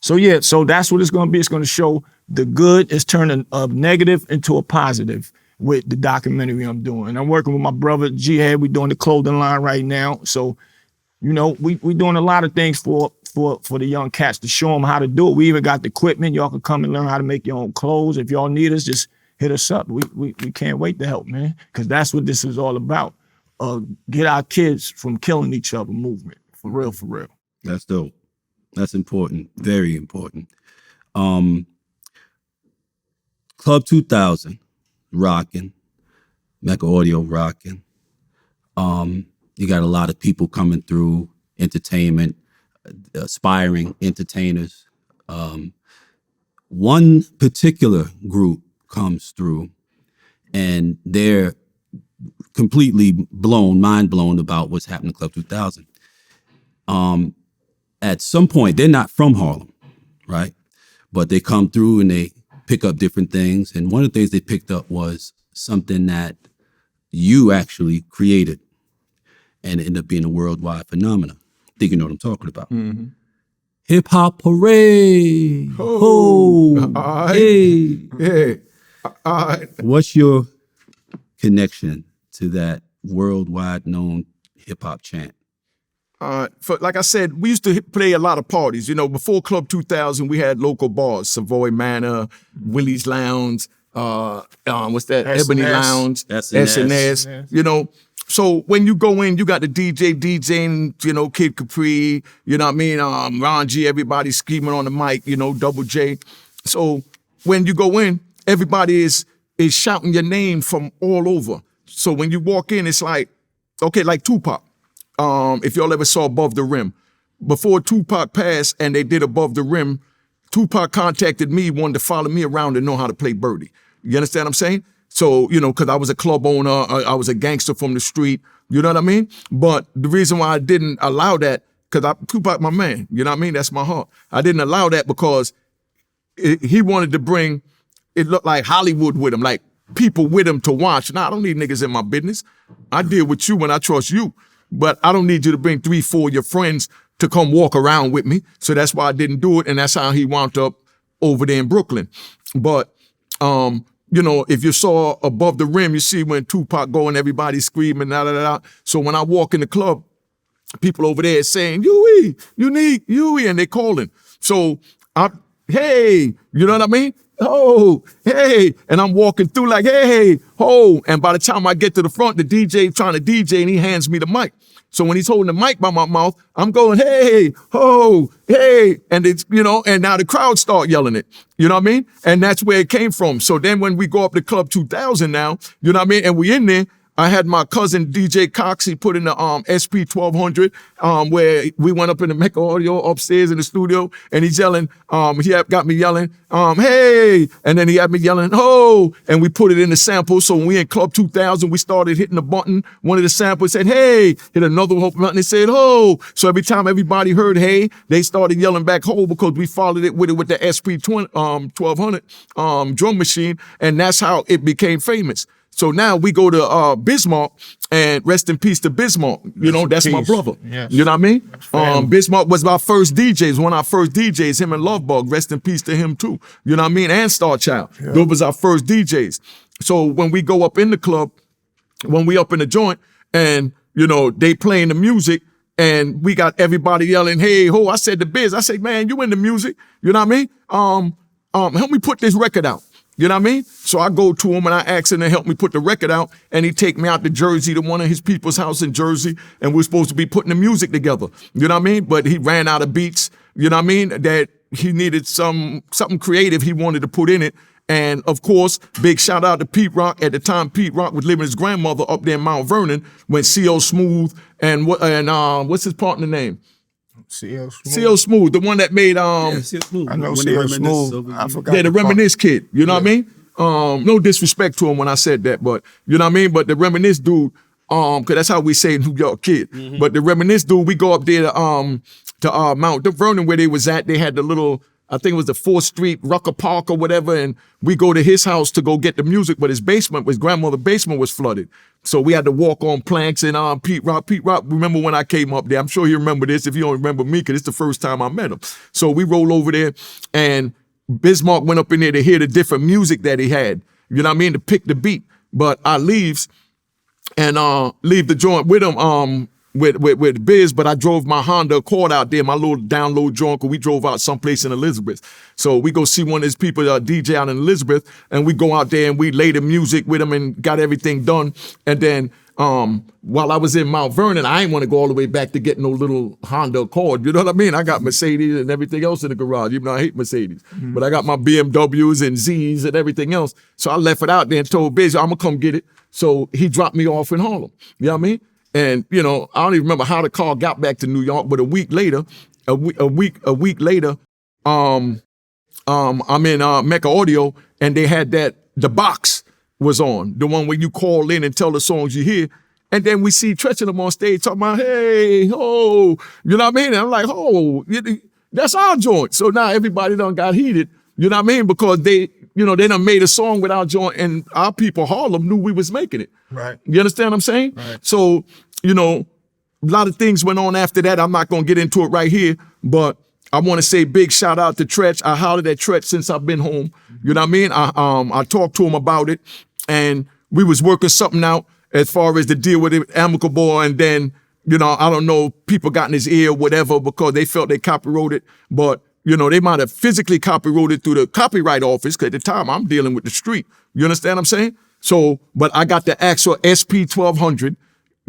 So yeah, so that's what it's gonna be. It's gonna show the good is turning a negative into a positive with the documentary I'm doing. And I'm working with my brother Jihad. We doing the clothing line right now. So, you know, we doing a lot of things for the young cats to show them how to do it. We even got the equipment. Y'all can come and learn how to make your own clothes. If y'all need us, just hit us up. We can't wait to help, man, because that's what this is all about. Get our kids from killing each other movement. For real, for real. That's dope. That's important. Very important. Club 2000, rocking. Mecca Audio rocking. You got a lot of people coming through, entertainment, aspiring entertainers. One particular group comes through and they're completely mind blown about what's happening in Club 2000. At some point, they're not from Harlem, right? But they come through and they pick up different things. And one of the things they picked up was something that you actually created and it ended up being a worldwide phenomenon. I think you know what I'm talking about. Mm-hmm. Hip Hop Parade. Hey. What's your connection to that worldwide known hip hop chant? Like I said, we used to play a lot of parties. You know, before Club 2000, we had local bars, Savoy Manor, Willie's Lounge, what's that? S&S. Ebony Lounge, S&S. You know, so when you go in, you got the DJing, you know, Kid Capri, you know what I mean? Ron G, everybody screaming on the mic, you know, Double J. So when you go in, everybody is shouting your name from all over. So when you walk in, it's like, okay, like Tupac. If y'all ever saw Above the Rim, before Tupac passed and they did Above the Rim, Tupac contacted me, wanted to follow me around and know how to play birdie. You understand what I'm saying? So, you know, because I was a club owner, I was a gangster from the street, you know what I mean? But the reason why I didn't allow that, because Tupac my man, you know what I mean? That's my heart. I didn't allow that because he wanted to bring, it looked like Hollywood with him, like people with him to watch. Nah, I don't need niggas in my business. I deal with you when I trust you. But I don't need you to bring 3, 4 of your friends to come walk around with me. So that's why I didn't do it. And that's how he wound up over there in Brooklyn. But, you know, if you saw Above the Rim, you see when Tupac go and everybody screaming, da, da, da, da. So when I walk in the club, people over there saying, Huey, unique, Huey, and they calling. So hey, you know what I mean? Oh, hey, and I'm walking through like, hey, ho, and by the time I get to the front, the DJ trying to DJ and he hands me the mic. So when he's holding the mic by my mouth, I'm going, hey, ho, hey, and it's, you know, and now the crowd start yelling it, you know what I mean? And that's where it came from. So then when we go up to Club 2000 now, you know what I mean? And we in there, I had my cousin DJ Cox, he put in the SP 1200, where we went up in the Mecca Audio upstairs in the studio, and he's yelling, he got me yelling, hey, and then he had me yelling, ho, and we put it in the sample. So when we in Club 2000, we started hitting the button. One of the samples said, hey, hit another button, it said, ho. So every time everybody heard hey, they started yelling back ho because we followed it with the SP 1200 drum machine, and that's how it became famous. So now we go to Bismarck, and rest in peace to Bismarck. You know, that's my brother. Yes. You know what I mean? Bismarck was our first DJs, one of our first DJs, him and Lovebug. Rest in peace to him too. You know what I mean? And Star Child. Yeah. Those was our first DJs. So when we go up in the club, when we up in the joint, and, you know, they playing the music, and we got everybody yelling, hey, ho, I said to Biz, I said, man, you in the music. You know what I mean? Help me put this record out. You know what I mean? So I go to him and I ask him to help me put the record out, and he take me out to Jersey to one of his people's house in Jersey, and we're supposed to be putting the music together. You know what I mean? But he ran out of beats, you know what I mean? That he needed something creative he wanted to put in it. And of course, big shout out to Pete Rock. At the time, Pete Rock was living with his grandmother up there in Mount Vernon when C.O. Smooth and what's his partner name? C.O. Smooth, the one that made C.O. Smooth. I know C.O. Smooth. I forgot. Yeah, the Reminisce kid. You know what I mean? No disrespect to him when I said that, but you know what I mean? But the Reminisce dude, cause that's how we say New York kid. Mm-hmm. But the Reminisce dude, we go up there to Mount Vernon where they was at. They had the little, I think it was the 4th Street Rucker Park or whatever, and we go to his house to go get the music, but his grandmother's basement was flooded. So we had to walk on planks and Pete Rock, remember when I came up there? I'm sure you remember this if you don't remember me, because it's the first time I met him. So we roll over there and Bismarck went up in there to hear the different music that he had, you know what I mean, to pick the beat. But I leave the joint with him, with Biz, but I drove my Honda Accord out there, my little download joint, because we drove out someplace in Elizabeth. So we go see one of his people, DJ out in Elizabeth, and we go out there and we lay the music with him and got everything done. And then while I was in Mount Vernon, I ain't want to go all the way back to get no little Honda Accord. You know what I mean? I got Mercedes and everything else in the garage, even though I hate Mercedes. But I got my BMWs and Zs and everything else. So I left it out there and told Biz, I'm going to come get it. So he dropped me off in Harlem. You know what I mean? And, you know, I don't even remember how the car got back to New York, but a week later, I'm in Mecca Audio, and they had the box was on, the one where you call in and tell the songs you hear. And then we see Tretch and them on stage talking about, hey, oh, you know what I mean? And I'm like, oh, that's our joint. So now everybody done got heated, you know what I mean? Because they done made a song with our joint, and our people, Harlem, knew we was making it. Right. You understand what I'm saying? Right. So, you know, a lot of things went on after that. I'm not going to get into it right here, but I want to say big shout out to Tretch. I hollered at Tretch since I've been home. You know what I mean? I talked to him about it, and we was working something out as far as the deal with it, amicable, and then, you know, I don't know, people got in his ear, whatever, because they felt they copyrighted, but, you know, they might have physically copyrighted through the copyright office, because at the time I'm dealing with the street. You understand what I'm saying? So, but I got the actual SP 1200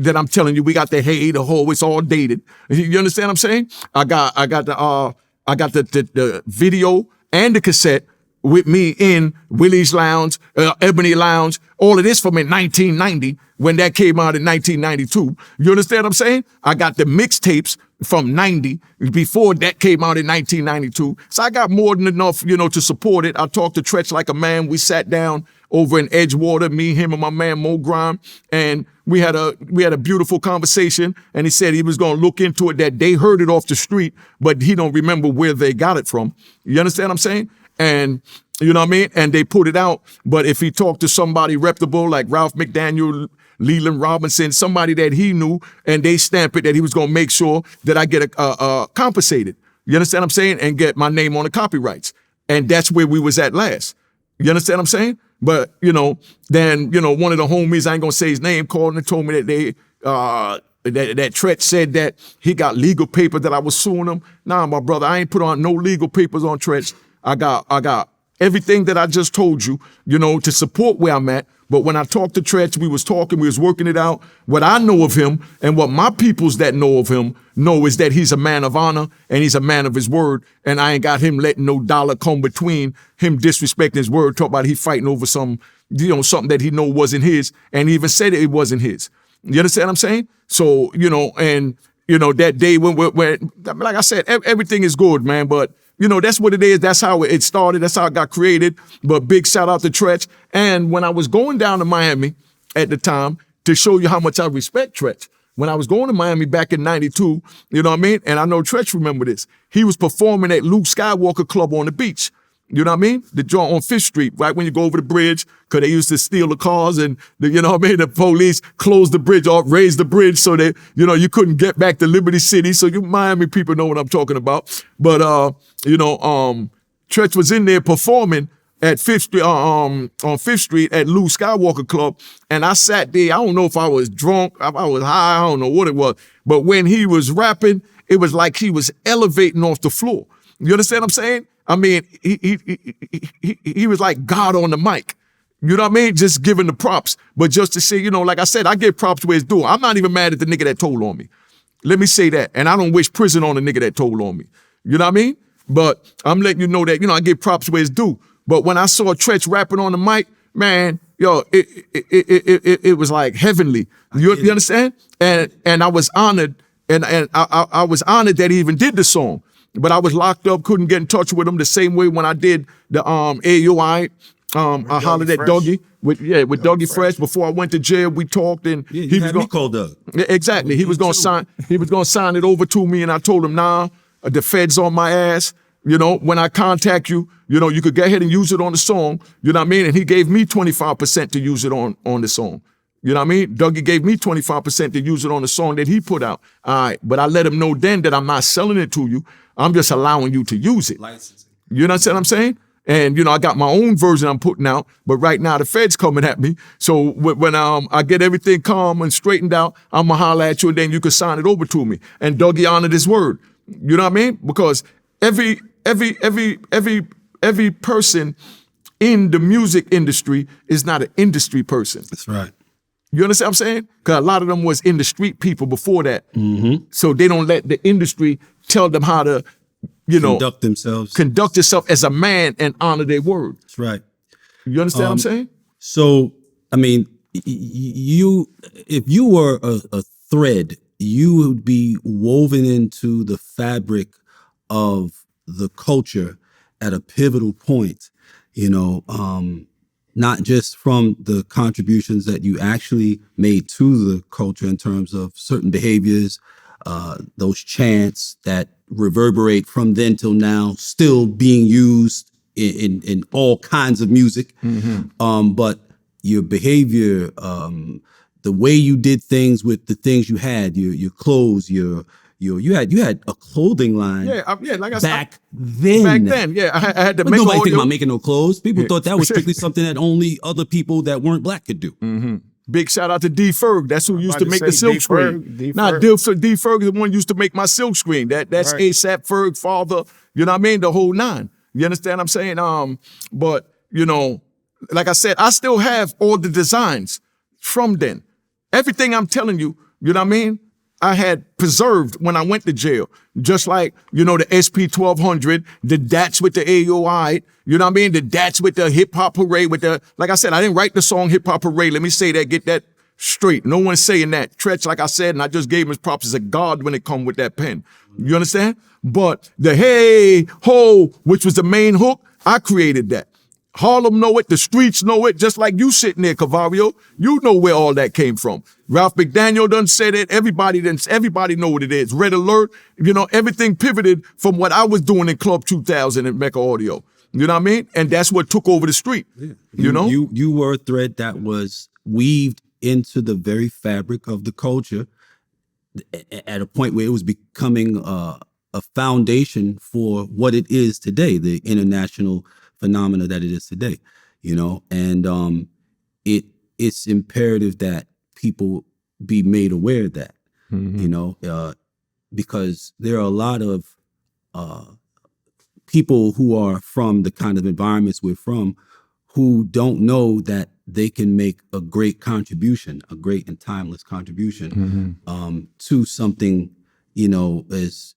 that I'm telling you, we got the hay, the hoe, it's all dated. You understand what I'm saying? I got the video and the cassette with me in Willie's Lounge, Ebony Lounge, all of this from in 1990 when that came out in 1992. You understand what I'm saying? I got the mixtapes from 90 before that came out in 1992. So I got more than enough, you know, to support it. I talked to Tretch like a man. We sat down over in Edgewater, me, him, and my man Mo Grime, and we had a beautiful conversation. And he said he was going to look into it, that they heard it off the street, but he don't remember where they got it from. You understand what I'm saying? And you know what I mean? And they put it out. But if he talked to somebody reputable like Ralph McDaniel, Leland Robinson, somebody that he knew, and they stamp it, that he was going to make sure that I get compensated. You understand what I'm saying? And get my name on the copyrights. And that's where we was at last. You understand what I'm saying? But, you know, then, you know, one of the homies, I ain't going to say his name, called and told me that that Tretch said that he got legal paper that I was suing him. Nah, my brother, I ain't put on no legal papers on Tretch. I got everything that I just told you, you know, to support where I'm at. But when I talked to Tretch, we was working it out. What I know of him and what my peoples that know of him know is that he's a man of honor and he's a man of his word. And I ain't got him letting no dollar come between him disrespecting his word, talk about he fighting over some, you know, something that he know wasn't his. And he even said it wasn't his. You understand what I'm saying? So, you know, and, you know, that day when like I said, everything is good, man. But, you know, that's what it is. That's how it started. That's how it got created. But big shout out to Tretch. And when I was going down to Miami at the time, to show you how much I respect Tretch, when I was going to Miami back in 92, you know what I mean? And I know Tretch remember this. He was performing at Luke Skywalker Club on the beach. You know what I mean? The joint on Fifth Street, right when you go over the bridge, because they used to steal the cars and, you know what I mean? The police closed the bridge off, raised the bridge so that, you know, you couldn't get back to Liberty City. So you Miami people know what I'm talking about. But, you know, Tretch was in there performing at Fifth Street, on Fifth Street at Lou Skywalker Club. And I sat there. I don't know if I was drunk, if I was high, I don't know what it was. But when he was rapping, it was like he was elevating off the floor. You understand what I'm saying? I mean, he was like God on the mic. You know what I mean? Just giving the props. But just to say, you know, like I said, I give props where it's due. I'm not even mad at the nigga that told on me. Let me say that. And I don't wish prison on the nigga that told on me. You know what I mean? But I'm letting you know that, you know, I give props where it's due. But when I saw Tretch rapping on the mic, man, yo, it was like heavenly. You understand? And I was honored. And I was honored that he even did the song. But I was locked up, couldn't get in touch with him the same way when I did the AUI. I hollered at Dougie with Dougie Fresh. Before I went to jail, we talked, and he was going to call Doug. Exactly. He was going to sign it over to me, and I told him, nah, the Fed's on my ass. You know, when I contact you, you know, you could go ahead and use it on the song. You know what I mean? And he gave me 25% to use it on the song. You know what I mean? Dougie gave me 25% to use it on the song that he put out. All right, but I let him know then that I'm not selling it to you. I'm just allowing you to use it. Licensing. You know what I'm saying? And, you know, I got my own version I'm putting out, but right now the Fed's coming at me. So when I get everything calm and straightened out, I'm going to holler at you and then you can sign it over to me. And Dougie honored his word. You know what I mean? Because every person in the music industry is not an industry person. That's right. You understand what I'm saying? Because a lot of them was in the street people before that. Mm-hmm. So they don't let the industry tell them how to, you know, conduct yourself as a man and honor their word. That's right. You understand what I'm saying? So, I mean, if you were a thread, you would be woven into the fabric of the culture at a pivotal point, you know, not just from the contributions that you actually made to the culture in terms of certain behaviors, those chants that reverberate from then till now, still being used in all kinds of music, but your behavior, the way you did things with the things you had, your clothes, you had a clothing line. Yeah, like I said, back then. Yeah, I had to But make nobody all think your- about making no clothes. People thought that was strictly something that only other people that weren't black could do. Big shout out to D Ferg. That's who used to make the silk screen. D Ferg is the one who used to make my silk screen. That's Right. ASAP Ferg, father. You know what I mean? The whole nine. You understand what I'm saying? But you know, like I said, I still have all the designs from then. Everything I'm telling you, you know what I mean? I had preserved when I went to jail. Just like, you know, the SP 1200, the DATs with the AOI, you know what I mean? The DATs with the hip hop parade with the, like I said, I didn't write the song hip hop parade. Let me say that, get that straight. No one's saying that. Tretch, like I said, and I just gave him his props as a god when it come with that pen. You understand? But the hey, ho, which was the main hook, I created that. Harlem know it, the streets know it, just like you sitting there, Cavario. You know where all that came from. Ralph McDaniel done said it, everybody know what it is. Red Alert, you know, everything pivoted from what I was doing in Club 2000 at Mecca Audio. You know what I mean? And that's what took over the street. Yeah. You know? You were a thread that was weaved into the very fabric of the culture at a point where it was becoming a foundation for what it is today, the international phenomena that it is today, you know, and it's imperative that people be made aware of that, you know, because there are a lot of people who are from the kind of environments we're from who don't know that they can make a great contribution, a great and timeless contribution to something, you know, as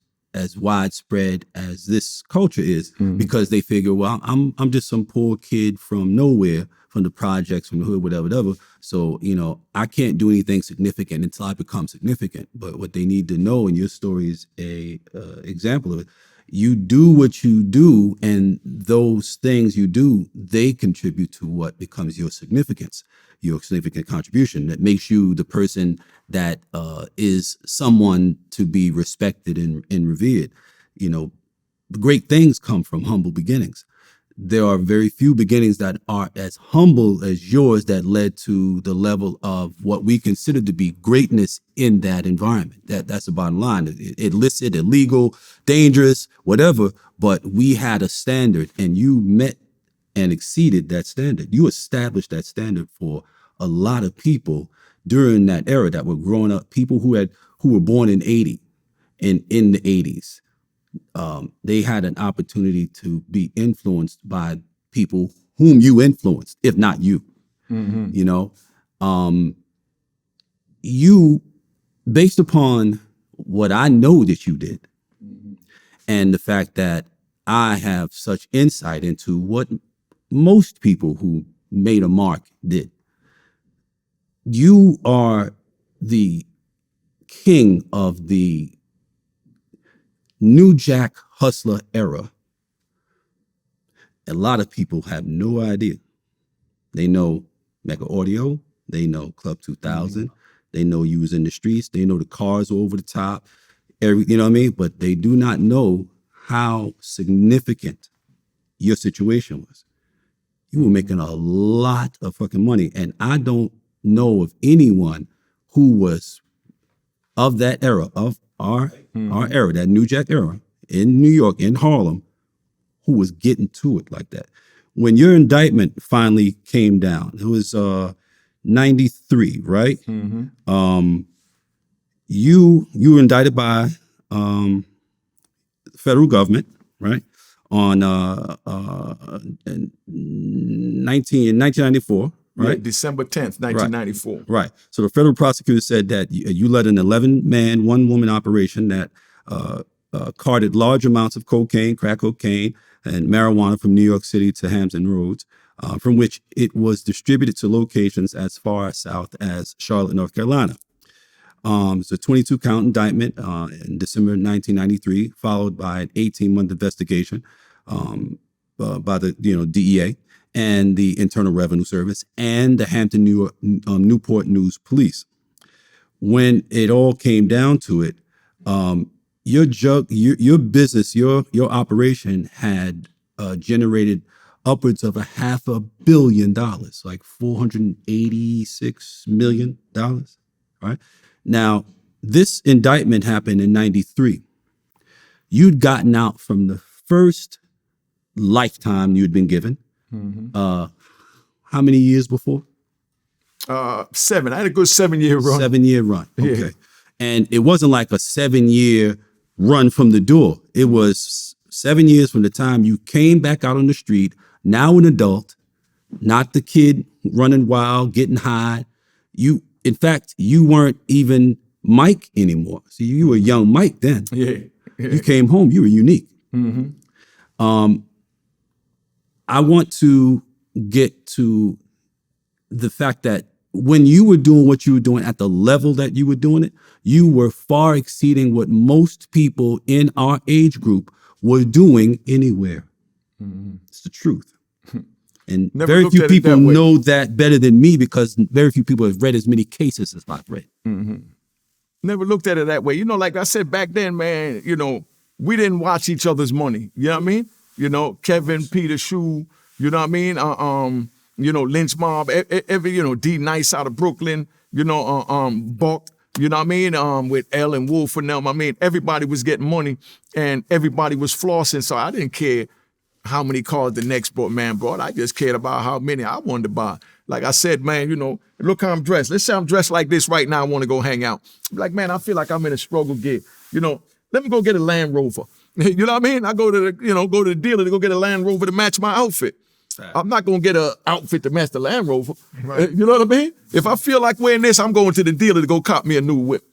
widespread as this culture is, because they figure, well, I'm just some poor kid from nowhere, from the projects, from the hood, whatever. So, you know, I can't do anything significant until I become significant. But what they need to know, and your story is a example of it, you do what you do, and those things you do, they contribute to what becomes your significance, your significant contribution that makes you the person that is someone to be respected and revered. You know, great things come from humble beginnings. There are very few beginnings that are as humble as yours that led to the level of what we consider to be greatness in that environment. That's the bottom line. Illicit, illegal, dangerous, whatever, but we had a standard and you met and exceeded that standard. You established that standard for a lot of people during that era that were growing up, people who were born in 80 and in the 80s. They had an opportunity to be influenced by people whom you influenced, if not you. You know, you, based upon what I know that you did, and the fact that I have such insight into what most people who made a mark did, you are the king of the New Jack Hustler era. A lot of people have no idea. They know Mecca Audio, they know Club 2000, they know you was in the streets, they know the cars were over the top, you know what I mean? But they do not know how significant your situation was. You were making a lot of fucking money, and I don't know of anyone who was of that era, of our era, that New Jack era in New York, in Harlem, who was getting to it like that. When your indictment finally came down, it was 93, right? You were indicted by the federal government, right? On in 1994, right? Yeah, December 10th, 1994. Right. So the federal prosecutor said that you led an 11-man, 1-woman operation that carted large amounts of cocaine, crack cocaine, and marijuana from New York City to Hampton Roads, from which it was distributed to locations as far south as Charlotte, North Carolina. It's a 22-count indictment in December 1993, followed by an 18-month investigation by the DEA and the Internal Revenue Service and the Hampton Newport News Police. When it all came down to it, your business, your operation had generated upwards of $500 million, like $486 million, right? Now, this indictment happened in 93. You'd gotten out from the first lifetime you'd been given. How many years before? 7. I had a good 7-year run. 7-year run. Okay. Yeah. And it wasn't like a 7-year run from the door. It was 7 years from the time you came back out on the street, now an adult, not the kid running wild, getting high. In fact, you weren't even Mike anymore. See, you were young Mike then. Yeah. You came home, you were unique. I want to get to the fact that when you were doing what you were doing at the level that you were doing it, you were far exceeding what most people in our age group were doing anywhere. It's the truth. And Never very looked few at it people that way. know that better than me because very few people have read as many cases as I've read. Never looked at it that way. Like I said back then, man, we didn't watch each other's money. You know what I mean? Kevin, Peter, Shoe, you know what I mean? Lynch Mob, every, D Nice out of Brooklyn, Buck, you know what I mean? With L and Wolf and them, I mean, everybody was getting money and everybody was flossing. So I didn't care how many cars the next man brought. I just cared about how many I wanted to buy. Like I said, man, look how I'm dressed. Let's say I'm dressed like this right now. I want to go hang out. Like, man, I feel like I'm in a struggle gig. Let me go get a Land Rover. You know what I mean? I go to the dealer to go get a Land Rover to match my outfit. I'm not going to get an outfit to match the Land Rover. Right. You know what I mean? If I feel like wearing this, I'm going to the dealer to go cop me a new whip.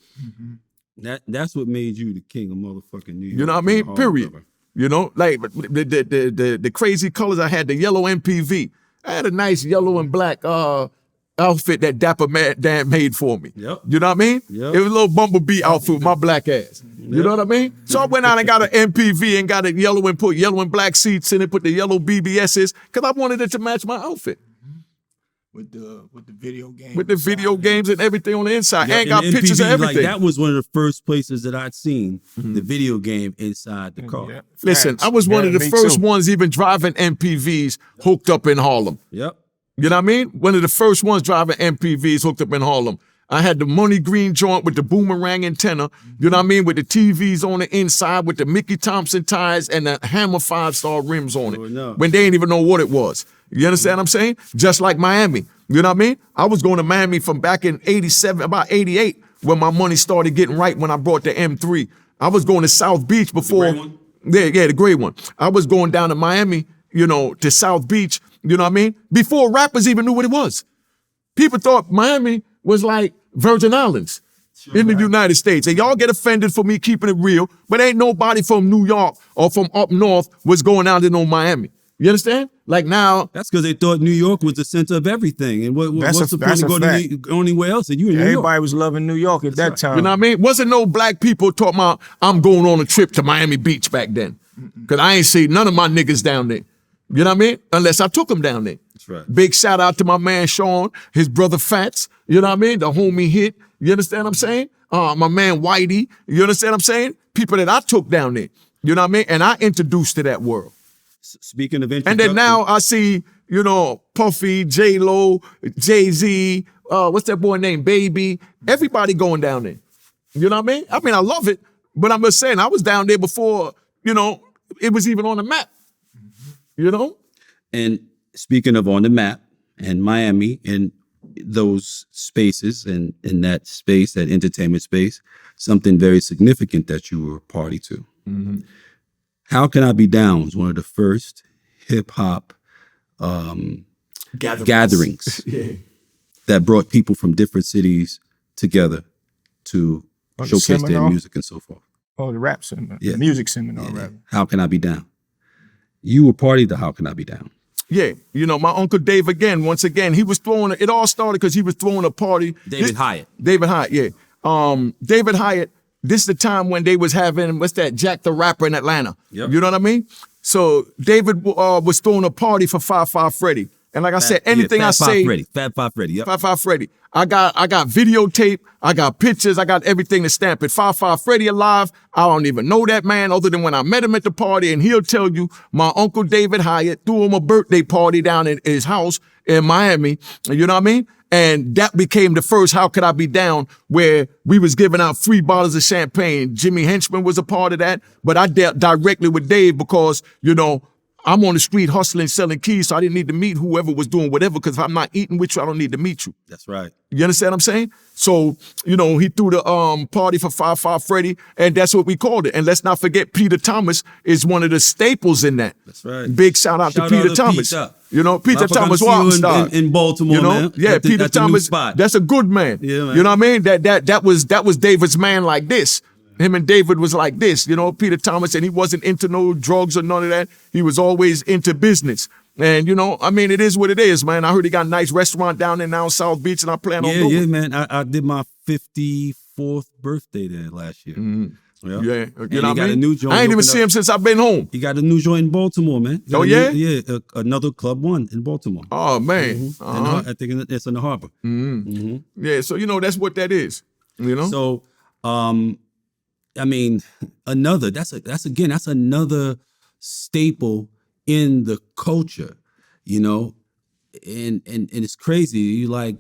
That's what made you the king of motherfucking New York. You know what I mean? Period. Like the crazy colors. I had the yellow MPV. I had a nice yellow and black outfit that Dapper Dan made for me. Yep. You know what I mean? Yep. It was a little Bumblebee outfit with my black ass. You know what I mean? So I went out and got an MPV and got it yellow and put yellow and black seats in it, put the yellow BBSs, because I wanted it to match my outfit. With the video games. With the video games and everything on the inside. Yeah, and got the pictures MPV, of everything. Like, that was one of the first places that I'd seen the video game inside the car. Yeah. Listen, I was one of the first ones even driving MPVs hooked up in Harlem. Yep. You know what I mean? One of the first ones driving MPVs hooked up in Harlem. I had the money green joint with the boomerang antenna, you know what I mean? With the TVs on the inside, with the Mickey Thompson tires and the Hammer 5-star rims on it. When they didn't even know what it was. You understand what I'm saying? Just like Miami. You know what I mean? I was going to Miami from back in 87, about 88, when my money started getting right when I brought the M3. I was going to South Beach before. The gray one? Yeah, the gray one. I was going down to Miami, to South Beach, you know what I mean? Before rappers even knew what it was. People thought Miami was like Virgin Islands in the United States. And y'all get offended for me keeping it real, but ain't nobody from New York or from up north was going out to know Miami. You understand? Like now. That's because they thought New York was the center of everything. And what's the point of going anywhere else? And you in New York. Everybody was loving New York at that time. You know what I mean? Wasn't no black people talking about, I'm going on a trip to Miami Beach back then. Because I ain't seen none of my niggas down there. You know what I mean? Unless I took them down there. That's right. Big shout out to my man Sean, his brother Fats. You know what I mean? The homie Hit. You understand what I'm saying? My man Whitey. You understand what I'm saying? People that I took down there. You know what I mean? And I introduced to that world. Speaking of and then now I see, Puffy, J-Lo, Jay-Z, what's that boy named Baby? Everybody going down there. You know what I mean? I mean, I love it, but I'm just saying, I was down there before, you know, it was even on the map. You know? And speaking of on the map and Miami and those spaces and in that space, that entertainment space, something very significant that you were a party to. How Can I Be Down was one of the first hip hop gatherings that brought people from different cities together to showcase their music and so forth. Oh, the rap seminar, the music seminar. Yeah. How Can I Be Down? You were party to How Can I Be Down? Yeah, you know, my Uncle Dave once again, he was throwing, it all started because he was throwing a party. David Hyatt, yeah. David Hyatt, this is the time when they was having, what's that, Jack the Rapper in Atlanta. Yep. You know what I mean? So David was throwing a party for 5-5 Freddy. And like I said, anything I say, Fat Five Freddy, yep. 5-5 Freddy. I got videotape, I got pictures, I got everything to stamp it. 5-5 Freddy alive. I don't even know that man other than when I met him at the party, and he'll tell you my Uncle David Hyatt threw him a birthday party down in his house in Miami. You know what I mean? And that became the first How Could I Be Down, where we was giving out free bottles of champagne. Jimmy Henchman was a part of that, but I dealt directly with Dave because, you know, I'm on the street hustling, selling keys, so I didn't need to meet whoever was doing whatever, because if I'm not eating with you, I don't need to meet you. That's right. You understand what I'm saying? So, you know, he threw the party for 5-5 Freddy, and that's what we called it. And let's not forget, Peter Thomas is one of the staples in that. That's right. Big shout out to Peter Thomas. You know, Peter Thomas Walking Star. In Baltimore, you know? man. Yeah, Peter Thomas, that's a good man. Yeah, man. You know what I mean? That was David's man like this. Him and David was like this, you know, Peter Thomas, and he wasn't into no drugs or none of that. He was always into business. And, you know, I mean, it is what it is, man. I heard he got a nice restaurant down there now in South Beach, and I plan on going. Yeah, man. I did my 54th birthday there last year. Yeah, you know what I mean? A new joint. I ain't even seen him since I've been home. He got a new joint in Baltimore, man. Oh, yeah? Another Club One in Baltimore. Oh, man. I think it's in the harbor. Yeah, so, you know, that's what that is, you know? So, I mean, that's another staple in the culture, you know, and it's crazy. You like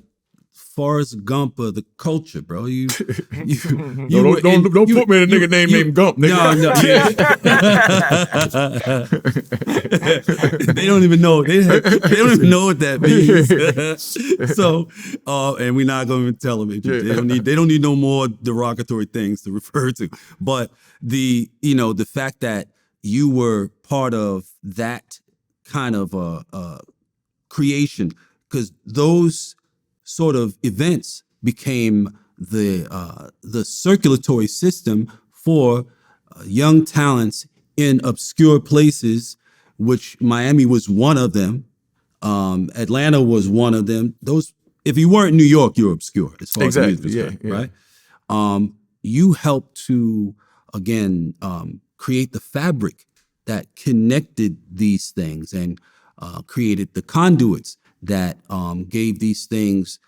Forrest Gump of the culture, bro. You don't put me in a nigga named Gump, nigga. No. They don't even know. They don't even know what that means. So, and we're not going to tell them. They don't need no more derogatory things to refer to. But the fact that you were part of that kind of creation, because those sort of events became the circulatory system for young talents in obscure places, which Miami was one of them. Atlanta was one of them. Those, if you weren't in New York, you're obscure as far as music is concerned, right? You helped to, again, create the fabric that connected these things and created the conduits that gave these things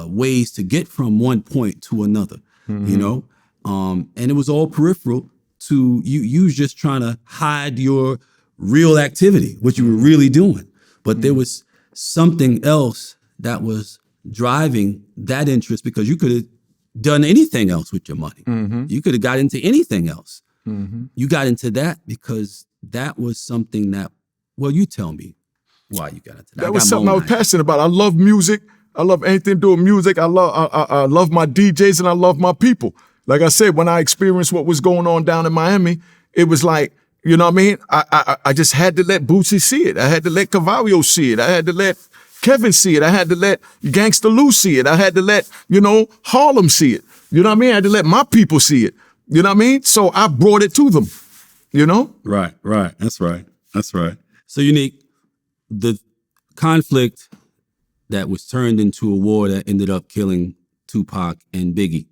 ways to get from one point to another, you know? And it was all peripheral to you. You was just trying to hide your real activity, what you were really doing. But there was something else that was driving that interest, because you could have done anything else with your money. You could have got into anything else. You got into that because that was something that, well, you tell me why you got into that. That was something I was passionate about. I love music. I love anything to do with music. I love my DJs and I love my people. Like I said, when I experienced what was going on down in Miami, it was like, you know what I mean? I just had to let Bootsy see it. I had to let Cavario see it. I had to let Kevin see it. I had to let Gangster Lou see it. I had to let, Harlem see it. You know what I mean? I had to let my people see it. You know what I mean? So I brought it to them, you know? Right. That's right. So Unique, the conflict that was turned into a war that ended up killing Tupac and Biggie.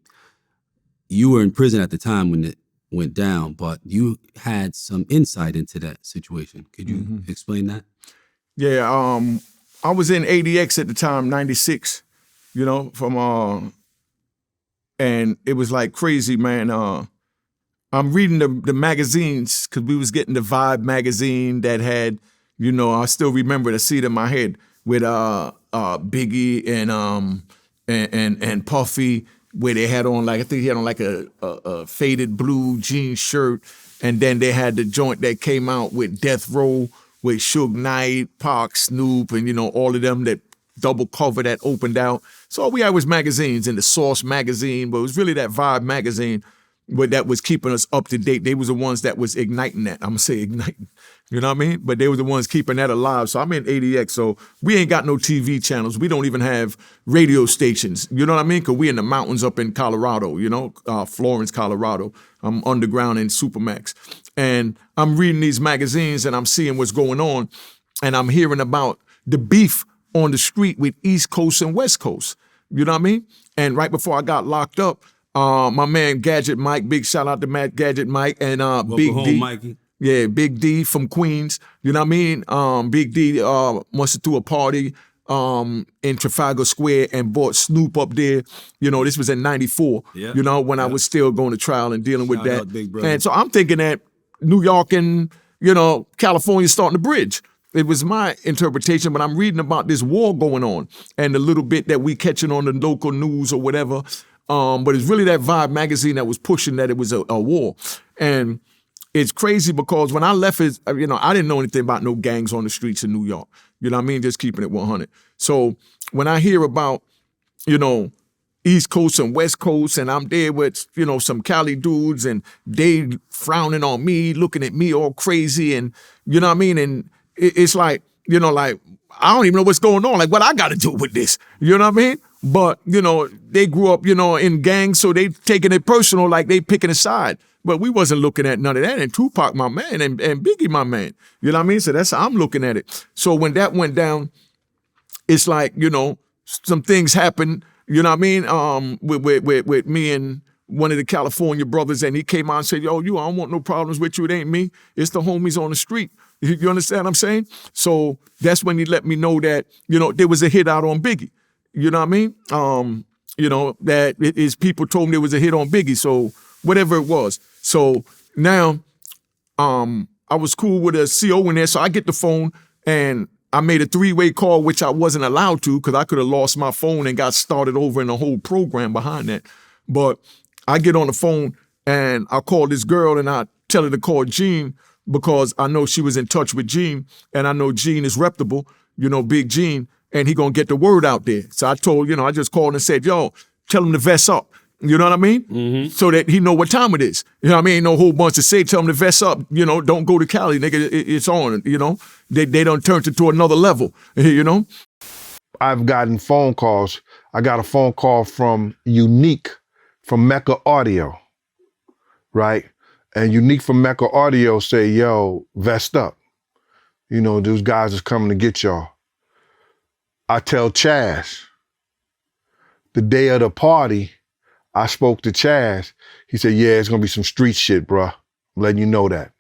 You were in prison at the time when it went down, but you had some insight into that situation. Could you explain that? Yeah, I was in ADX at the time, 96, and it was like crazy, man. I'm reading the magazines, because we was getting the Vibe magazine that had, I still remember the seat in my head with Biggie and Puffy, where they had on like, I think he had on like a faded blue jean shirt, and then they had the joint that came out with Death Row with Suge Knight, Pac, Snoop, and all of them, that double cover that opened out. So all we had was magazines, and the Source magazine, but it was really that Vibe magazine that was keeping us up to date. They was the ones that was igniting that. I'm gonna say igniting, you know what I mean? But they were the ones keeping that alive. So I'm in ADX, so we ain't got no TV channels. We don't even have radio stations, you know what I mean? Because we in the mountains up in Colorado, Florence, Colorado. I'm underground in Supermax. And I'm reading these magazines and I'm seeing what's going on, and I'm hearing about the beef on the street with East Coast and West Coast, you know what I mean? And right before I got locked up, my man Gadget Mike, big shout out to Matt Gadget Mike, and Big home, D. Mikey. Yeah, Big D from Queens, you know what I mean? Big D must have threw a party in Trafalgar Square and brought Snoop up there. This was in '94, when I was still going to trial and dealing with that. Out, big brother. And so I'm thinking that New York and, California starting to bridge. It was my interpretation, but I'm reading about this war going on and the little bit that we catching on the local news or whatever. But it's really that Vibe magazine that was pushing that it was a war. And it's crazy because when I left it, I didn't know anything about no gangs on the streets in New York. You know what I mean? Just keeping it 100. So when I hear about, East Coast and West Coast, and I'm there with, some Cali dudes, and they frowning on me, looking at me all crazy, and you know what I mean? And it's like, like, I don't even know what's going on. Like, what I got to do with this? You know what I mean? But, they grew up, in gangs, so they taking it personal, like they picking a side. But we wasn't looking at none of that. And Tupac, my man, and Biggie, my man. You know what I mean? So that's how I'm looking at it. So when that went down, it's like, some things happened, you know what I mean? With me and one of the California brothers, and he came out and said, yo, I don't want no problems with you. It ain't me. It's the homies on the street. You understand what I'm saying? So that's when he let me know that, there was a hit out on Biggie. You know what I mean? That his people told me there was a hit on Biggie. So whatever it was. So now I was cool with a CO in there. So I get the phone and I made a 3-way call, which I wasn't allowed to because I could have lost my phone and got started over in the whole program behind that. But I get on the phone and I call this girl and I tell her to call Gene because I know she was in touch with Gene and I know Gene is reputable, Big Gene, and he gonna get the word out there. So I told, I just called and said, yo, tell him to vest up. You know what I mean? Mm-hmm. So that he know what time it is. You know what I mean? No whole bunch of say, tell him to vest up. Don't go to Cali, nigga. It's on. They done turned it to another level. I've gotten phone calls. I got a phone call from Unique from Mecca Audio, right? And Unique from Mecca Audio say, yo, vest up. Those guys is coming to get y'all. I tell Chaz, the day of the party, I spoke to Chaz. He said, yeah, it's going to be some street shit, bruh. I'm letting you know that.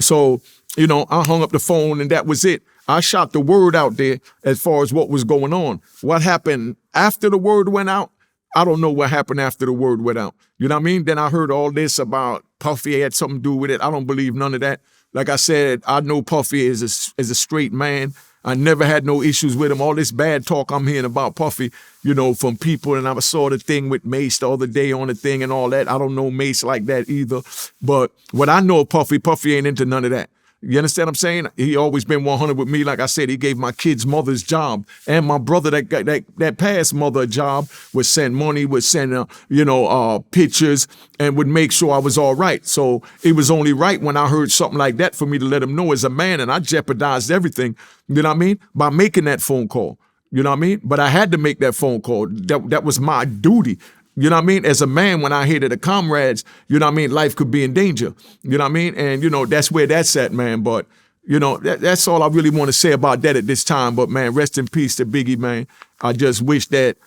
So, I hung up the phone and that was it. I shot the word out there as far as what was going on. What happened after the word went out, I don't know what happened after the word went out. You know what I mean? Then I heard all this about Puffy had something to do with it. I don't believe none of that. Like I said, I know Puffy is a straight man. I never had no issues with him. All this bad talk I'm hearing about Puffy, from people, and I saw the thing with Mace the other day on the thing and all that. I don't know Mace like that either. But what I know of Puffy ain't into none of that. You understand what I'm saying? He always been 100 with me. Like I said, he gave my kid's mother's job and my brother that past mother a job, would send money, would send, pictures, and would make sure I was all right. So it was only right when I heard something like that for me to let him know as a man, and I jeopardized everything, you know what I mean, by making that phone call. You know what I mean? But I had to make that phone call. That was my duty. You know what I mean? As a man, when I hear that the comrades, life could be in danger. You know what I mean? And, that's where that's at, man. But, that's all I really want to say about that at this time. But, man, rest in peace to Biggie, man. I just wish that,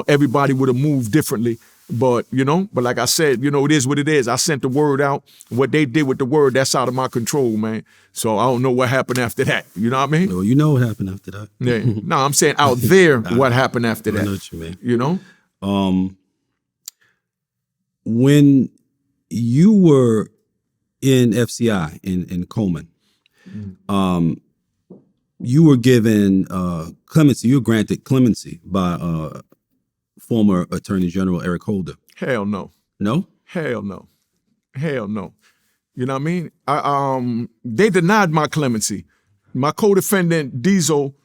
everybody would have moved differently. But, but like I said, it is what it is. I sent the word out. What they did with the word, that's out of my control, man. So I don't know what happened after that. You know what I mean? No, you know what happened after that. Yeah. No, I'm saying out there what happened after that. I know what you mean. When you were in FCI in Coleman, you were given clemency. You were granted clemency by former Attorney General Eric Holder? Hell no. No? Hell no. Hell no. You know what I mean? They denied my clemency. My co-defendant, Diesel,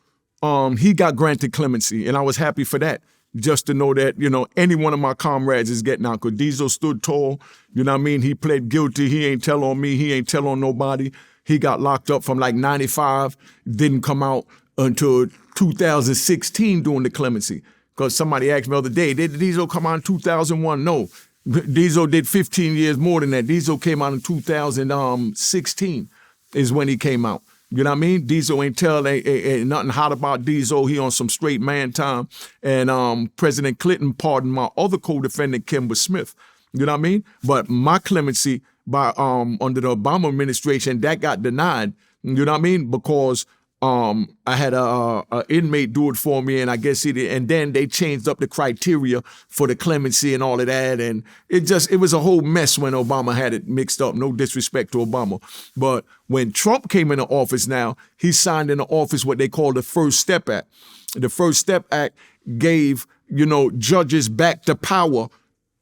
he got granted clemency, and I was happy for that. Just to know that, you know, any one of my comrades is getting out. Because Diesel stood tall, you know what I mean? He pled guilty. He ain't tell on me. He ain't tell on nobody. He got locked up from like 95, didn't come out until 2016 doing the clemency. Because somebody asked me the other day, did Diesel come out in 2001? No. Diesel did 15 years more than that. Diesel came out in 2016 is when he came out. You know what I mean? Diesel ain't nothing hot about Diesel. He on some straight man time. And President Clinton pardoned my other co-defendant, Kimber Smith. You know what I mean? But my clemency by under the Obama administration, that got denied. You know what I mean? Because I had a inmate do it for me, and I guess and then they changed up the criteria for the clemency and all of that, and it was a whole mess when Obama had it mixed up. No disrespect to Obama, but when Trump came into office, now he signed into office what they call the First Step Act. The First Step Act gave, you know, judges back the power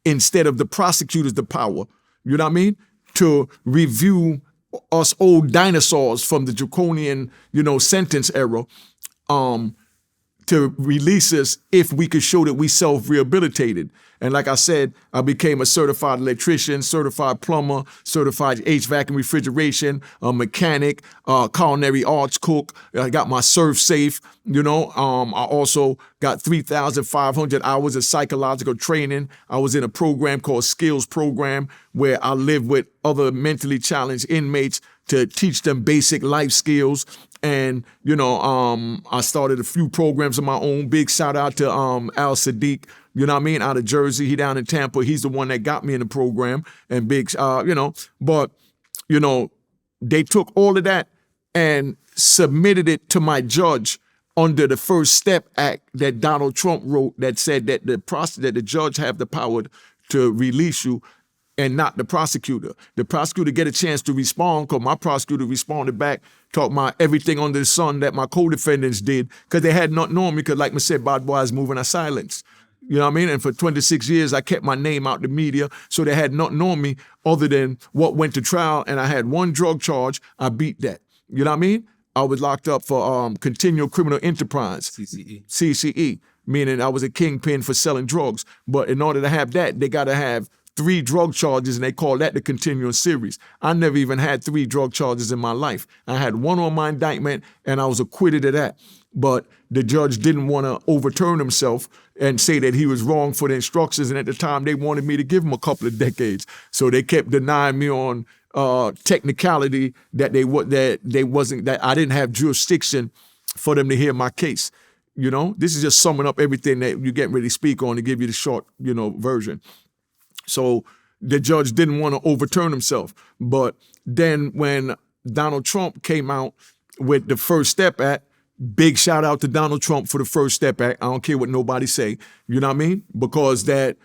instead of the prosecutors the power. You know what I mean? To review us old dinosaurs from the draconian, you know, sentence era, to release us if we could show that we self-rehabilitated. And like I said, I became a certified electrician, certified plumber, certified HVAC and refrigeration, a mechanic, culinary arts cook. I got my surf safe, you know. I also got 3,500 hours of psychological training. I was in a program called Skills Program where I lived with other mentally challenged inmates to teach them basic life skills. And, you know, I started a few programs of my own. Big shout out to Al Sadiq, you know what I mean, out of Jersey. He down in Tampa. He's the one that got me in the program. And big, you know, but, you know, they took all of that and submitted it to my judge under the First Step Act that Donald Trump wrote that said that the judge have the power to release you and not the prosecutor. The prosecutor get a chance to respond because my prosecutor responded back, talking about everything under the sun that my co-defendants did because they had nothing on me because, like I said, bad boys moving in silence. You know what I mean? And for 26 years, I kept my name out the media, so they had nothing on me other than what went to trial, and I had one drug charge. I beat that. You know what I mean? I was locked up for continual criminal enterprise. CCE, meaning I was a kingpin for selling drugs. But in order to have that, they got to have 3 drug charges, and they call that the continuing series. I never even had 3 drug charges in my life. I had one on my indictment, and I was acquitted of that. But the judge didn't want to overturn himself and say that he was wrong for the instructions, and at the time, they wanted me to give him a couple of decades. So they kept denying me on technicality that that I didn't have jurisdiction for them to hear my case. You know, this is just summing up everything that you get ready to speak on to give you the short, you know, version. So the judge didn't want to overturn himself. But then when Donald Trump came out with the First Step Act, big shout out to Donald Trump for the First Step Act. I don't care what nobody say, you know what I mean? Because that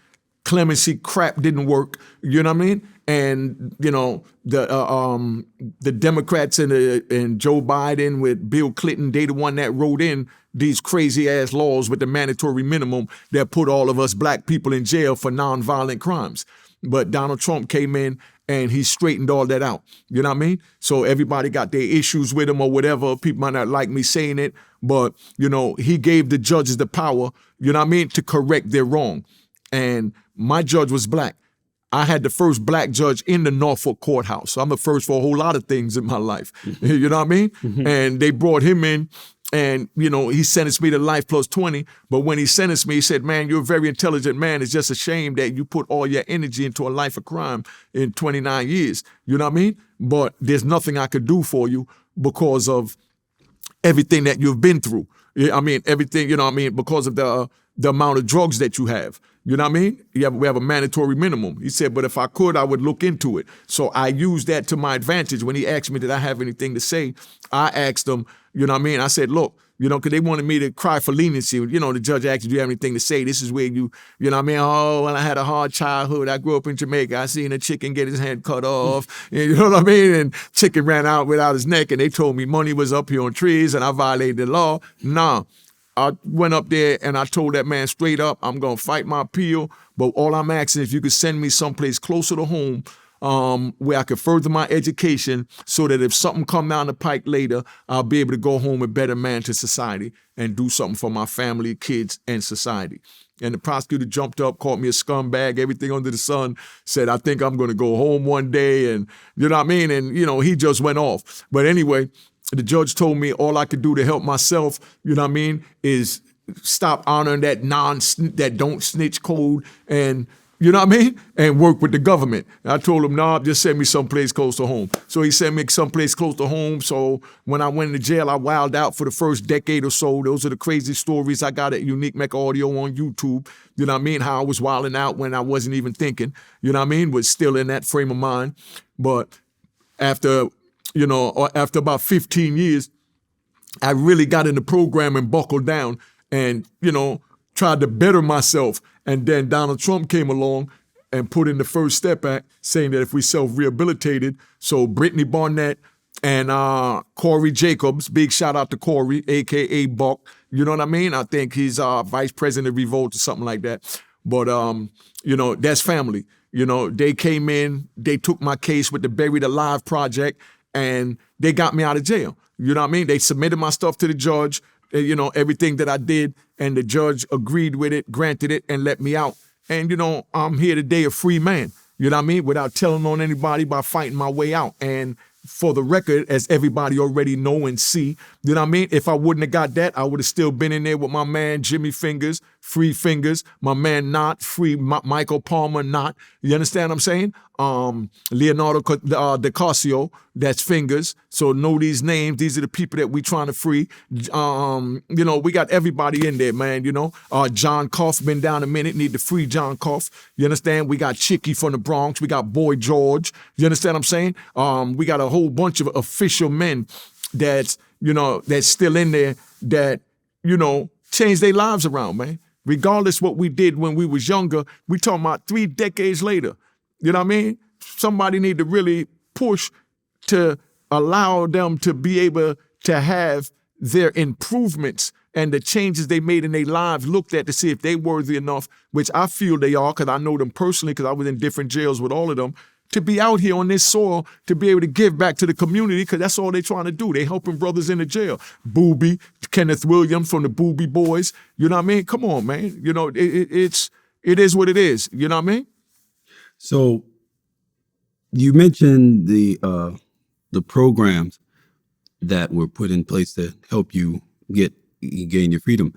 clemency crap didn't work, you know what I mean? And, you know, the Democrats and Joe Biden with Bill Clinton, they the one that wrote in these crazy ass laws with the mandatory minimum that put all of us black people in jail for nonviolent crimes. But Donald Trump came in and he straightened all that out. You know what I mean? So everybody got their issues with him or whatever. People might not like me saying it, but, you know, he gave the judges the power, you know what I mean, to correct their wrong. And my judge was black. I had the first black judge in the Norfolk courthouse. So I'm the first for a whole lot of things in my life. You know what I mean? And they brought him in and, you know, he sentenced me to life plus 20. But when he sentenced me, he said, man, you're a very intelligent man. It's just a shame that you put all your energy into a life of crime in 29 years. You know what I mean? But there's nothing I could do for you because of everything that you've been through. I mean, everything, you know what I mean? Because of the amount of drugs that you have. You know what I mean? We have a mandatory minimum. He said, but if I could, I would look into it. So I used that to my advantage. When he asked me, did I have anything to say? I asked him, you know what I mean? I said, look, you know, because they wanted me to cry for leniency. You know, the judge asked, do you have anything to say? This is where you know what I mean? Oh, well, I had a hard childhood. I grew up in Jamaica. I seen a chicken get his head cut off. You know what I mean? And chicken ran out without his neck. And they told me money was up here on trees and I violated the law. Nah. I went up there and I told that man straight up, I'm gonna fight my appeal, but all I'm asking is if you could send me someplace closer to home, where I could further my education so that if something come down the pike later, I'll be able to go home a better man to society and do something for my family, kids, and society. And the prosecutor jumped up, called me a scumbag, everything under the sun, said, I think I'm going to go home one day. And you know what I mean? And, you know, he just went off. But anyway, the judge told me all I could do to help myself, you know what I mean, is stop honoring that don't snitch code and, you know what I mean? And work with the government. And I told him, nah, just send me someplace close to home. So he sent me someplace close to home. So when I went into jail, I wilded out for the first decade or so. Those are the crazy stories I got at Unique Mecca Audio on YouTube. You know what I mean? How I was wilding out when I wasn't even thinking. You know what I mean? Was still in that frame of mind. But after about 15 years, I really got in the program and buckled down and, you know, tried to better myself. And then Donald Trump came along and put in the First Step Act saying that if we self-rehabilitated, so Brittany Barnett and Corey Jacobs, big shout out to Corey, AKA Buck, you know what I mean? I think he's vice president of Revolt or something like that. But, you know, that's family. You know, they came in, they took my case with the Buried Alive Project and they got me out of jail. You know what I mean? They submitted my stuff to the judge, you know, everything that I did, and the judge agreed with it, granted it, and let me out. And, you know, I'm here today a free man, you know what I mean, without telling on anybody, by fighting my way out. And for the record, as everybody already know and see, you know what I mean, if I wouldn't have got that, I would have still been in there with my man Jimmy Fingers, free Fingers, my man Knott, free Michael Palmer Knott. You understand what I'm saying? Leonardo DiCasio, that's Fingers. So know these names. These are the people that we trying to free. You know, we got everybody in there, man, you know. John Cuff, been down a minute, need to free John Cuff. You understand? We got Chicky from the Bronx. We got Boy George. You understand what I'm saying? We got a whole bunch of official men that's, you know, that's still in there that, you know, changed their lives around, man. Regardless what we did when we was younger, we talking about 3 decades later. You know what I mean? Somebody need to really push to allow them to be able to have their improvements and the changes they made in their lives looked at to see if they worthy enough, which I feel they are because I know them personally because I was in different jails with all of them, to be out here on this soil, to be able to give back to the community because that's all they're trying to do. They helping brothers in the jail. Booby, Kenneth Williams from the Booby Boys. You know what I mean? Come on, man. You know, it is what it is. You know what I mean? So you mentioned the programs that were put in place to help you gain your freedom,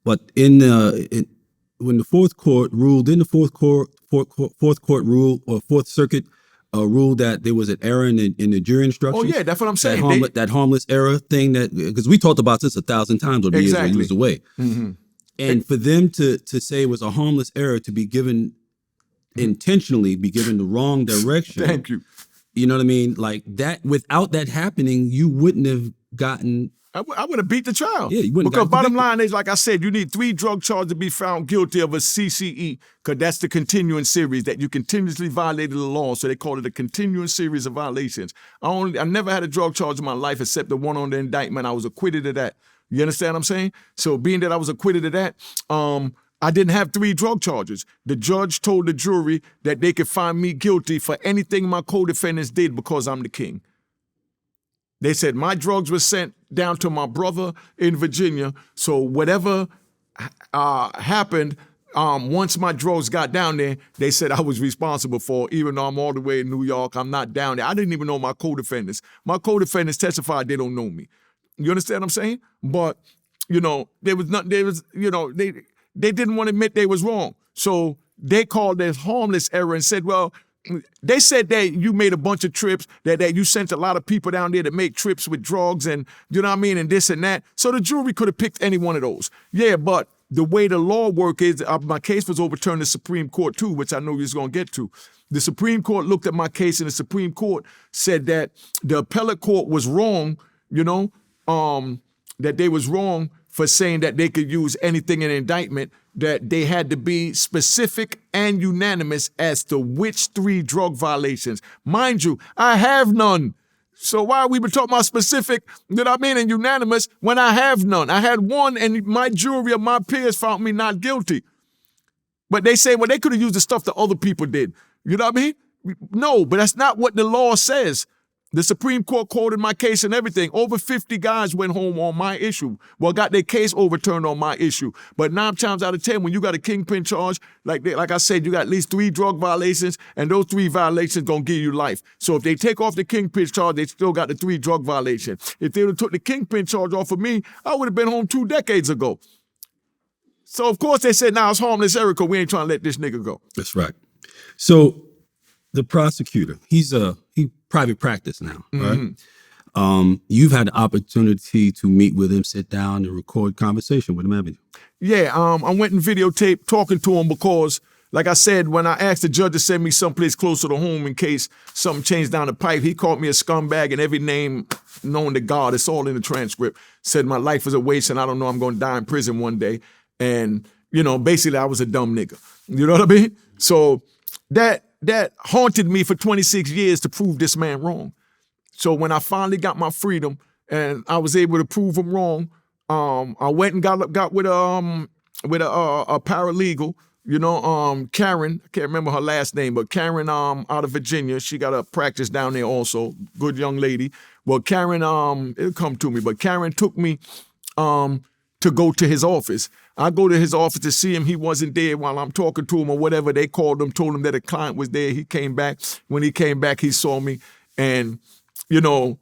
but when the Fourth Court ruled, in the Fourth Court rule or Fourth Circuit ruled that there was an error in the jury instructions. Oh yeah, that's what I'm saying. That harmless error thing, that because we talked about this 1,000 times over the years when you was away, and for them to say it was a harmless error to be given intentionally, be given the wrong direction. Thank you. You know what I mean? Like that, without that happening, you wouldn't have gotten. I would have beat the trial. Yeah, you wouldn't. Because bottom line is, like I said, you need 3 drug charges to be found guilty of a CCE, because that's the continuing series that you continuously violated the law. So they call it a continuing series of violations. I never had a drug charge in my life except the one on the indictment. I was acquitted of that. You understand what I'm saying? So being that I was acquitted of that, I didn't have 3 drug charges. The judge told the jury that they could find me guilty for anything my co-defendants did because I'm the king. They said my drugs were sent down to my brother in Virginia, so whatever happened, once my drugs got down there, they said I was responsible for, even though I'm all the way in New York, I'm not down there. I didn't even know my co-defendants. My co-defendants testified they don't know me. You understand what I'm saying? But, you know, they didn't want to admit they was wrong. So they called this harmless error and said, well, they said that you made a bunch of trips, that you sent a lot of people down there to make trips with drugs and, you know what I mean, and this and that. So the jury could have picked any one of those. Yeah, but the way the law work is, my case was overturned in the Supreme Court too, which I know you're going to get to. The Supreme Court looked at my case and the Supreme Court said that the appellate court was wrong, you know, that they was wrong for saying that they could use anything in an indictment, that they had to be specific and unanimous as to which 3 drug violations. Mind you, I have none. So why we been talking about specific, you know what I mean, and unanimous when I have none? I had one and my jury of my peers found me not guilty. But they say, well, they could have used the stuff that other people did. You know what I mean? No, but that's not what the law says. The Supreme Court quoted my case and everything. Over 50 guys went home on my issue. Well, got their case overturned on my issue. But 9 times out of 10, when you got a Kingpin charge, like I said, you got at least 3 drug violations, and those 3 violations gonna give you life. So if they take off the Kingpin charge, they still got the 3 drug violations. If they would have took the Kingpin charge off of me, I would have been home 2 decades ago. So of course they said, nah, it's harmless error because we ain't trying to let this nigga go. That's right. So the prosecutor, he private practice now, right? You've had the opportunity to meet with him, sit down, and record conversation with him, haven't you? Yeah, I went and videotaped talking to him because, like I said, when I asked the judge to send me someplace closer to home in case something changed down the pipe, he called me a scumbag and every name known to God. It's all in the transcript. Said my life was a waste and I don't know, I'm going to die in prison one day. And, you know, basically I was a dumb nigga. You know what I mean? So that haunted me for 26 years to prove this man wrong. So when I finally got my freedom and I was able to prove him wrong, I went and got with a paralegal, you know, Karen, I can't remember her last name, but Karen out of Virginia, she got a practice down there also, good young lady. Well, Karen, it'll come to me, but Karen took me to go to his office. I go to his office to see him. He wasn't there while I'm talking to him or whatever. They called him, told him that a client was there. He came back. When he came back, he saw me. And, you know,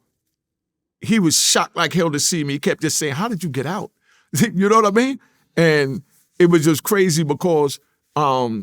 he was shocked like hell to see me. He kept just saying, how did you get out? You know what I mean? And it was just crazy because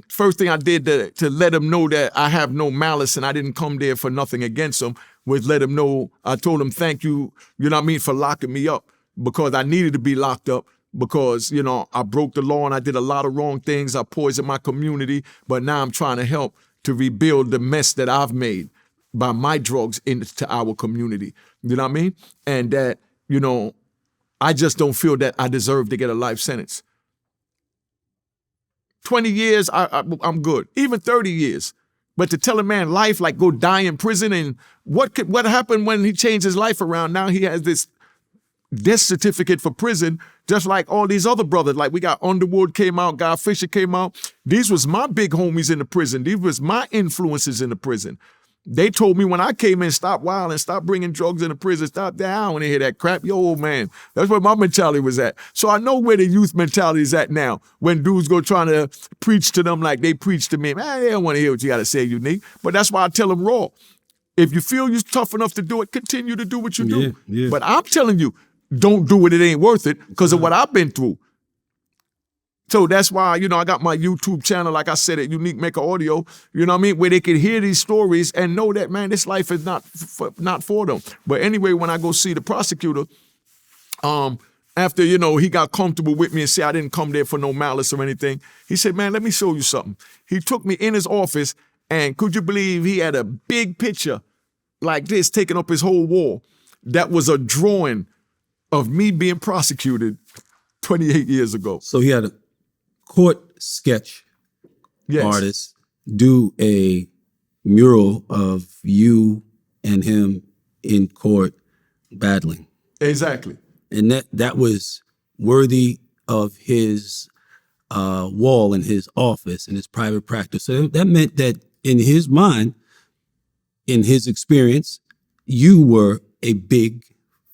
first thing I did to let him know that I have no malice and I didn't come there for nothing against him was let him know, I told him, thank you, you know what I mean, for locking me up because I needed to be locked up. Because, you know, I broke the law and I did a lot of wrong things. I poisoned my community, but now I'm trying to help to rebuild the mess that I've made by my drugs into our community. You know what I mean? And that, you know, I just don't feel that I deserve to get a life sentence. 20 years, I'm good. Even 30 years. But to tell a man life, like go die in prison, and what happened when he changed his life around? Now he has this death certificate for prison, just like all these other brothers. Like we got Underwood came out, Guy Fisher came out. These was my big homies in the prison. These was my influences in the prison. They told me when I came in, stop wilding, stop bringing drugs in the prison, stop that. I don't want to hear that crap. Yo, old man. That's where my mentality was at. So I know where the youth mentality is at now. When dudes go trying to preach to them like they preach to me, man, they don't want to hear what you got to say, Unique. But that's why I tell them raw. If you feel you're tough enough to do it, continue to do what you do. Yeah. But I'm telling you, don't do it, it ain't worth it because of what I've been through. So that's why, you know, I got my YouTube channel, like I said, at Unique Mecca Audio, you know what I mean, where they can hear these stories and know that, man, this life is not for them. But anyway, when I go see the prosecutor, after, you know, he got comfortable with me and said I didn't come there for no malice or anything, he said, man, let me show you something. He took me in his office, and could you believe he had a big picture like this taking up his whole wall that was a drawing of me being prosecuted 28 years ago. So he had a court sketch artist do a mural of you and him in court battling. Exactly. And that was worthy of his wall in his office, in his private practice. So that meant that in his mind, in his experience, you were a big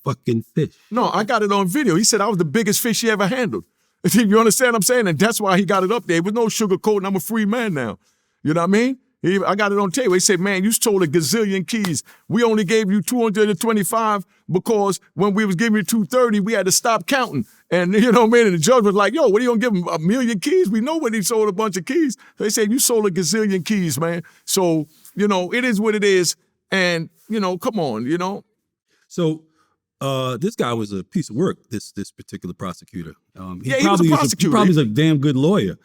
fucking fish. No, I got it on video. He said I was the biggest fish he ever handled. You understand what I'm saying? And that's why he got it up there. It was no sugarcoating. I'm a free man now. You know what I mean? I got it on tape. He said, man, you stole a gazillion keys. We only gave you 225 because when we was giving you 230, we had to stop counting. And you know what I mean? And the judge was like, yo, what are you gonna give him, 1 million keys? We know when he sold a bunch of keys. They said, you sold a gazillion keys, man. So, you know, it is what it is. And, you know, come on, you know. So this guy was a piece of work, this particular prosecutor. He was a prosecutor. He probably was a damn good lawyer.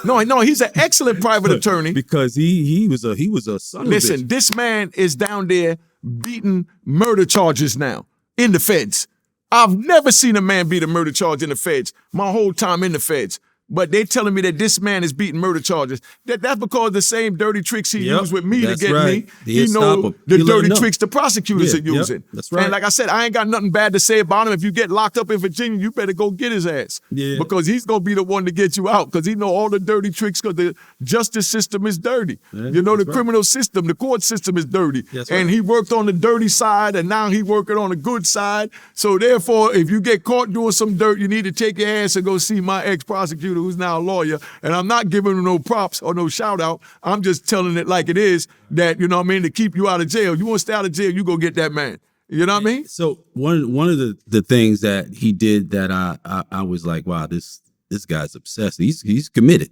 No, he's an excellent private attorney. Because he was a son of a bitch. Listen, this man is down there beating murder charges now in the feds. I've never seen a man beat a murder charge in the feds my whole time in the feds. but they telling me that this man is beating murder charges. That's because the same dirty tricks he used with me to get me, he know the dirty tricks the prosecutors are using. That's right. And like I said, I ain't got nothing bad to say about him. If you get locked up in Virginia, you better go get his ass. Yeah. Because he's going to be the one to get you out because he know all the dirty tricks because the justice system is dirty. Yeah, you know, the criminal system, the court system is dirty. That's and right. he worked on the dirty side and now he working on the good side. So therefore, if you get caught doing some dirt, you need to take your ass and go see my ex-prosecutor who's now a lawyer. And I'm not giving him no props or no shout out. I'm just telling it like it is that, you know what I mean, to keep you out of jail. You want to stay out of jail, you go get that man. You know what I mean? So one of the things that he did that I was like, wow, this guy's obsessed. He's committed.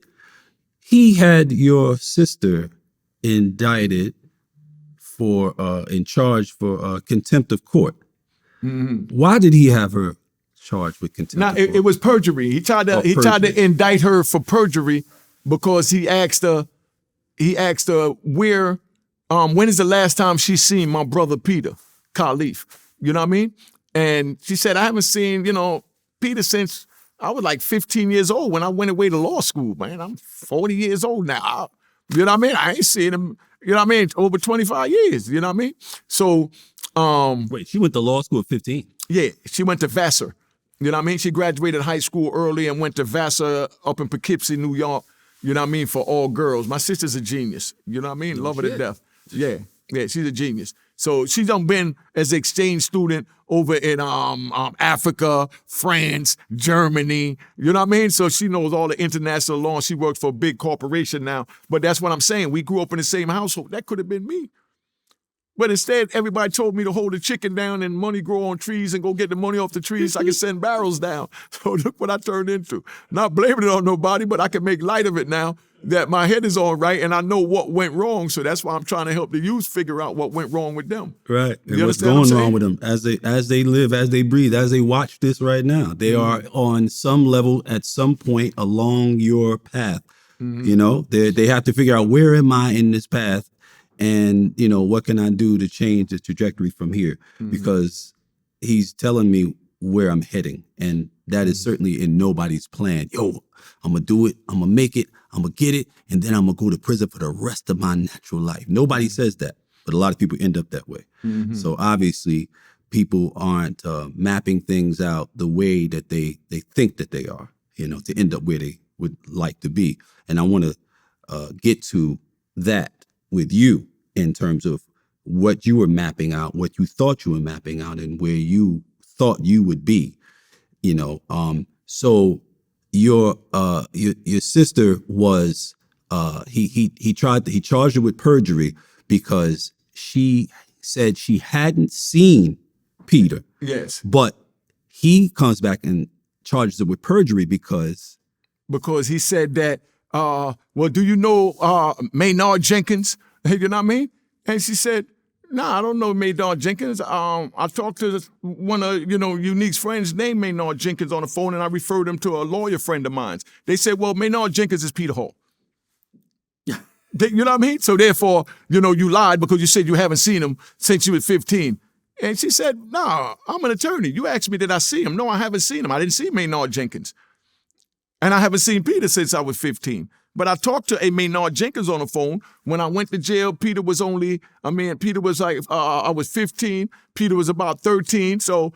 He had your sister indicted for in charge for contempt of court. Mm-hmm. Why did he have her charged with contempt? Now it was perjury. He tried to indict her for perjury because he asked her where when is the last time she seen my brother Peter Khalif? You know what I mean? And she said, I haven't seen, Peter since I was like 15 years old when I went away to law school, man. I'm 40 years old now. You know what I mean? I ain't seen him, you know what I mean, over 25 years, you know what I mean? So wait, she went to law school at 15. Yeah, she went to Vassar. You know what I mean? She graduated high school early and went to Vassar up in Poughkeepsie, New York, you know what I mean, for all girls. My sister's a genius, you know what I mean? Love her to death. Yeah, she's a genius. So she's done been as an exchange student over in Africa, France, Germany, you know what I mean? So she knows all the international law. She works for a big corporation now. But that's what I'm saying. We grew up in the same household. That could have been me. But instead, everybody told me to hold the chicken down and money grow on trees and go get the money off the trees so I can send barrels down. So look what I turned into. Not blaming it on nobody, but I can make light of it now that my head is all right and I know what went wrong. So that's why I'm trying to help the youth figure out what went wrong with them. Right. And what's understand what going I'm on saying? with them as they live, as they breathe, as they watch this right now. They are on some level at some point along your path. You know, they have to figure out, where am I in this path? And, what can I do to change the trajectory from here? Because he's telling me where I'm heading. And that is certainly in nobody's plan. Yo, I'm going to do it. I'm going to make it. I'm going to get it. And then I'm going to go to prison for the rest of my natural life. Nobody says that, but a lot of people end up that way. So obviously people aren't mapping things out the way that they think that they are, to end up where they would like to be. And I want to get to that with you in terms of what you were mapping out, what you thought you were mapping out, and where you thought you would be, So your sister was he charged her with perjury because she said she hadn't seen Peter. Yes. But he comes back and charges her with perjury because he said that, well, do you know Maynard Jenkins? You know what I mean? And she said, nah, I don't know Maynard Jenkins. I talked to one of, Unique's friends named Maynard Jenkins on the phone, and I referred him to a lawyer friend of mine. They said, well, Maynard Jenkins is Peter Hall. You know what I mean? So therefore, you lied because you said you haven't seen him since you were 15. And she said, nah, I'm an attorney. You asked me, did I see him? No, I haven't seen him. I didn't see Maynard Jenkins. And I haven't seen Peter since I was 15. But I talked to a Maynard Jenkins on the phone. When I went to jail, Peter was like, I was 15. Peter was about 13. So,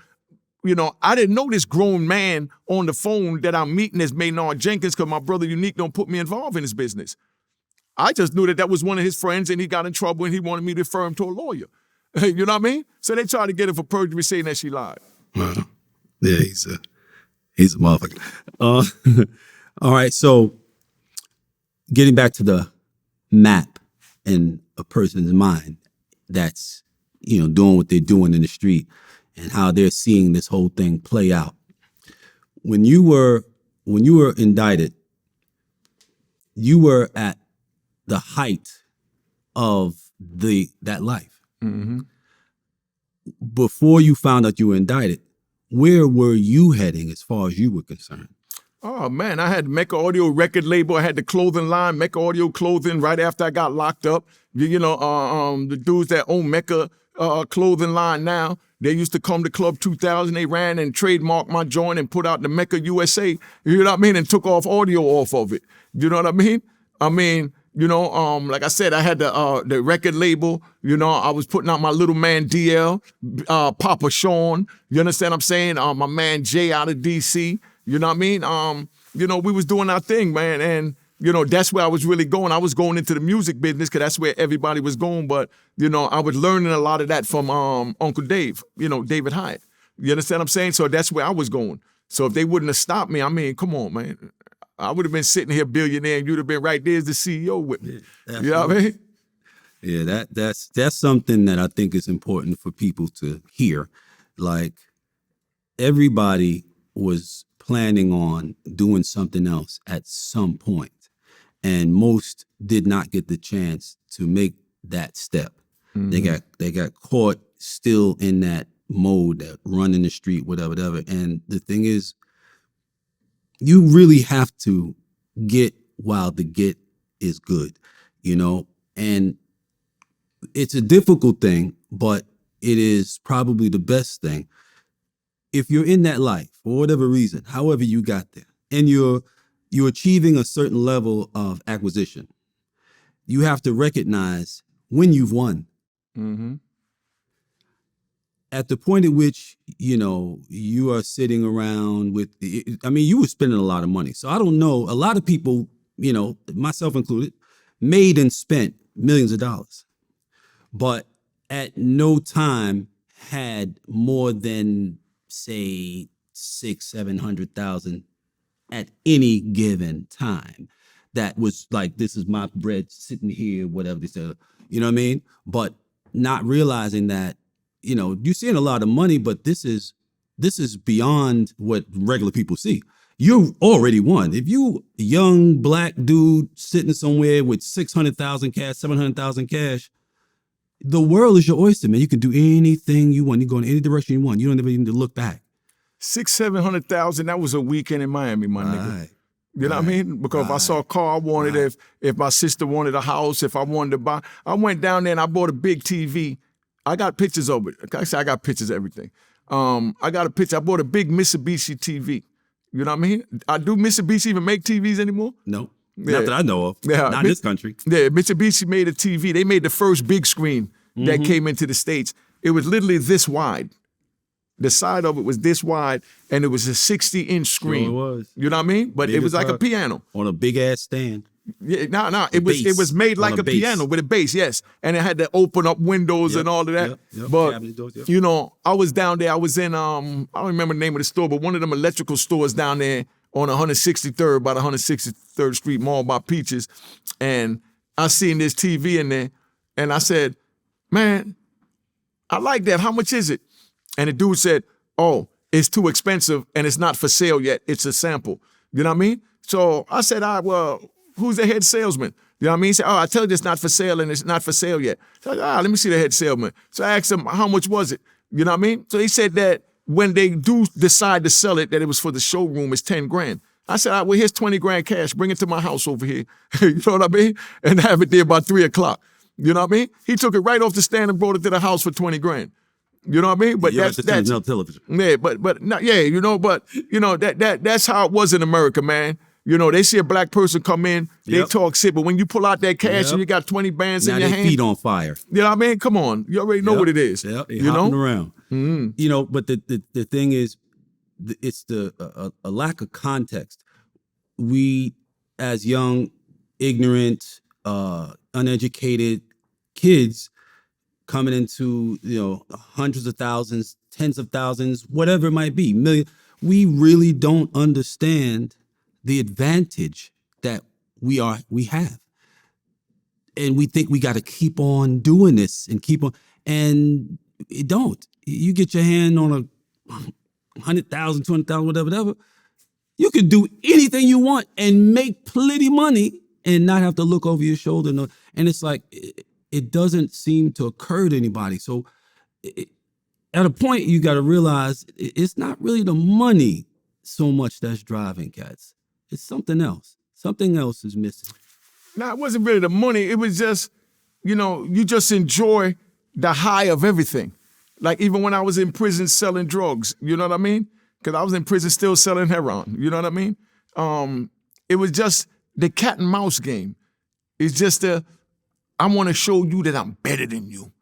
I didn't know this grown man on the phone that I'm meeting as Maynard Jenkins because my brother Unique don't put me involved in his business. I just knew that was one of his friends and he got in trouble and he wanted me to refer him to a lawyer. You know what I mean? So they tried to get her for perjury saying that she lied. Wow. Yeah, he's a motherfucker. All right, so getting back to the map in a person's mind that's, doing what they're doing in the street and how they're seeing this whole thing play out. When you were indicted, you were at the height of that life. Mm-hmm. Before you found out you were indicted, where were you heading as far as you were concerned? Oh, man, I had Mecca Audio record label. I had the clothing line, Mecca Audio Clothing, right after I got locked up. The dudes that own Mecca clothing line now. They used to come to Club 2000. They ran and trademarked my joint and put out the Mecca USA. You know what I mean? And took off audio off of it. You know what I mean? Like I said, I had the record label. You know, I was putting out my little man DL, Papa Sean. You understand what I'm saying? My man Jay out of DC. You know what I mean? We was doing our thing, man. And, that's where I was really going. I was going into the music business because that's where everybody was going. But, I was learning a lot of that from Uncle Dave, David Hyatt. You understand what I'm saying? So that's where I was going. So if they wouldn't have stopped me, I mean, come on, man. I would have been sitting here billionaire and you'd have been right there as the CEO with me. Yeah, you know what I mean? Yeah, that's something that I think is important for people to hear. Like, everybody was planning on doing something else at some point, and most did not get the chance to make that step. Mm-hmm. They got caught still in that mode, that running the street, whatever. And the thing is, you really have to get while the get is good, and it's a difficult thing, but it is probably the best thing. If you're in that life, for whatever reason, however you got there, and you're achieving a certain level of acquisition, you have to recognize when you've won. Mm-hmm. At the point at which, you are sitting around with, you were spending a lot of money. So I don't know, a lot of people, myself included, made and spent millions of dollars, but at no time had more than, say, 600,000-700,000 at any given time. That was like, this is my bread sitting here, whatever they say, you know what I mean? But not realizing that, you're seeing a lot of money, but this is beyond what regular people see. You already won. If you a young black dude sitting somewhere with 600,000 cash, 700,000 cash, the world is your oyster, man. You can do anything you want. You go in any direction you want. You don't even need to look back. 600,000-700,000. That was a weekend in Miami, my nigga. You know what I mean? Because if I saw a car I wanted, if my sister wanted a house, if I wanted to buy, I went down there and I bought a big TV. I got pictures of it. I got pictures of everything. I got a picture. I bought a big Mitsubishi TV. You know what I mean? Do Mitsubishi even make TVs anymore? No. Not that I know of. Yeah. Not in this country. Yeah, Mitsubishi made a TV. They made the first big screen that came into the States. It was literally this wide. The side of it was this wide, and it was a 60-inch screen. Sure it was. You know what I mean? But it was like a piano. On a big-ass stand. Yeah, no. It was made like a piano with a bass, yes. And it had to open up windows and all of that. Yep. But, I was down there. I was in, I don't remember the name of the store, but one of them electrical stores down there on 163rd, by the 163rd Street Mall by Peaches. And I seen this TV in there, and I said, man, I like that. How much is it? And the dude said, oh, it's too expensive and it's not for sale yet. It's a sample. You know what I mean? So I said, well, who's the head salesman? You know what I mean? He said, I tell you it's not for sale and it's not for sale yet. So I said, let me see the head salesman. So I asked him, how much was it? You know what I mean? So he said that when they do decide to sell it, that it was for the showroom, it's 10 grand. I said, well, here's 20 grand cash. Bring it to my house over here. You know what I mean? And have it there by 3 o'clock. You know what I mean? He took it right off the stand and brought it to the house for 20 grand. You know what I mean? But that's television. Yeah, but not, yeah, that's how it was in America, man. They see a black person come in, they talk shit, but when you pull out that cash and you got 20 bands in your hand, feet on fire. You know what I mean? Come on, you already know what it is. Yeah, hopping around. Mm-hmm. But the thing is, it's a lack of context. We, as young, ignorant, uneducated kids, coming into, hundreds of thousands, tens of thousands, whatever it might be, million. We really don't understand the advantage that we have. And we think we got to keep on doing this and and it don't. You get your hand on a 100,000, 200,000, whatever. You can do anything you want and make plenty money and not have to look over your shoulder. And it's like, it doesn't seem to occur to anybody. So at a point, you got to realize it's not really the money so much that's driving cats. It's something else. Something else is missing. No, it wasn't really the money. It was just, you just enjoy the high of everything. Like even when I was in prison selling drugs, you know what I mean? Because I was in prison still selling heroin, you know what I mean? It was just the cat and mouse game. It's just I want to show you that I'm better than you.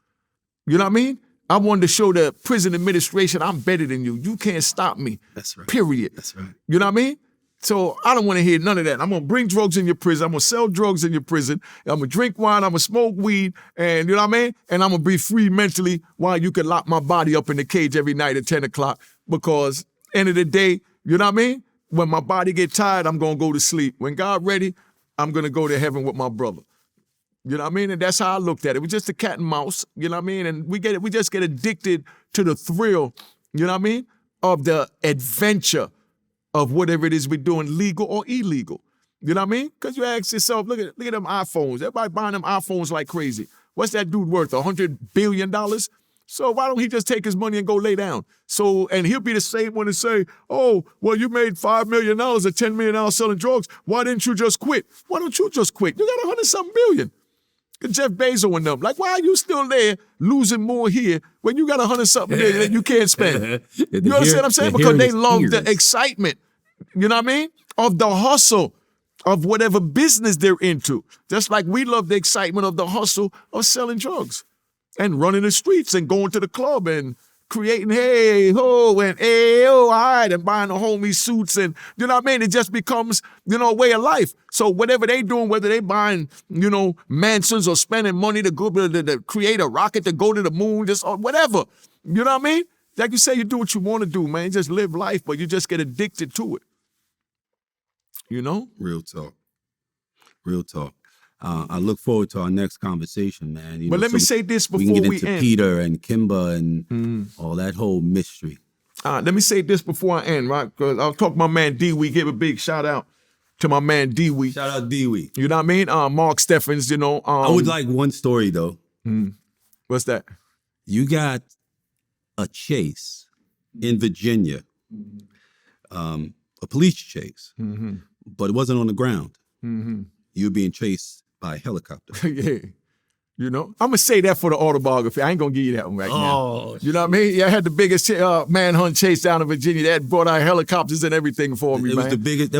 You know what I mean? I wanted to show the prison administration I'm better than you. You can't stop me. That's right. Period. That's right. You know what I mean? So I don't want to hear none of that. I'm going to bring drugs in your prison. I'm going to sell drugs in your prison. I'm going to drink wine. I'm going to smoke weed. And you know what I mean? And I'm going to be free mentally while you can lock my body up in the cage every night at 10 o'clock. Because end of the day, you know what I mean? When my body get tired, I'm going to go to sleep. When God ready, I'm going to go to heaven with my brother. You know what I mean? And that's how I looked at it. It was just a cat and mouse, you know what I mean? And we just get addicted to the thrill, you know what I mean? Of the adventure of whatever it is we're doing, legal or illegal. You know what I mean? Because you ask yourself, look at them iPhones. Everybody buying them iPhones like crazy. What's that dude worth? $100 billion? So why don't he just take his money and go lay down? So, and he'll be the same one to say, oh, well, you made $5 million or $10 million selling drugs. Why didn't you just quit? Why don't you just quit? You got 100-something billion. Jeff Bezos and them. Like, why are you still there losing more here when you got 100-something million that you can't spend? You understand what I'm saying? Because they love the excitement, you know what I mean? Of the hustle of whatever business they're into. Just like we love the excitement of the hustle of selling drugs and running the streets and going to the club and creating hey ho and hey oh all right and buying the homie suits and you know what I mean? It just becomes, you know, a way of life. So whatever they doing, whether they buying, you know, mansions or spending money to go to create a rocket to go to the moon, just or whatever. You know what I mean? Like you say, you do what you want to do, man. You just live life, but you just get addicted to it. You know? Real talk. Real talk. I look forward to our next conversation, man. But let me say this before we can get we into end. Peter and Kimba and all that whole mystery. Let me say this before I end, right? Because I'll talk to my man D-Wee, give a big shout out to my man D-Wee. Shout out D-Wee. You know what I mean? Mark Steffens, you know. I would like one story though. What's that? You got a chase in Virginia, a police chase, but it wasn't on the ground. You were being chased by a helicopter. Yeah. You know, I'm going to say that for the autobiography. I ain't going to give you that one right now. You know what I mean? Yeah, I had the biggest manhunt chase down in Virginia. They had brought out helicopters and everything for me, man. That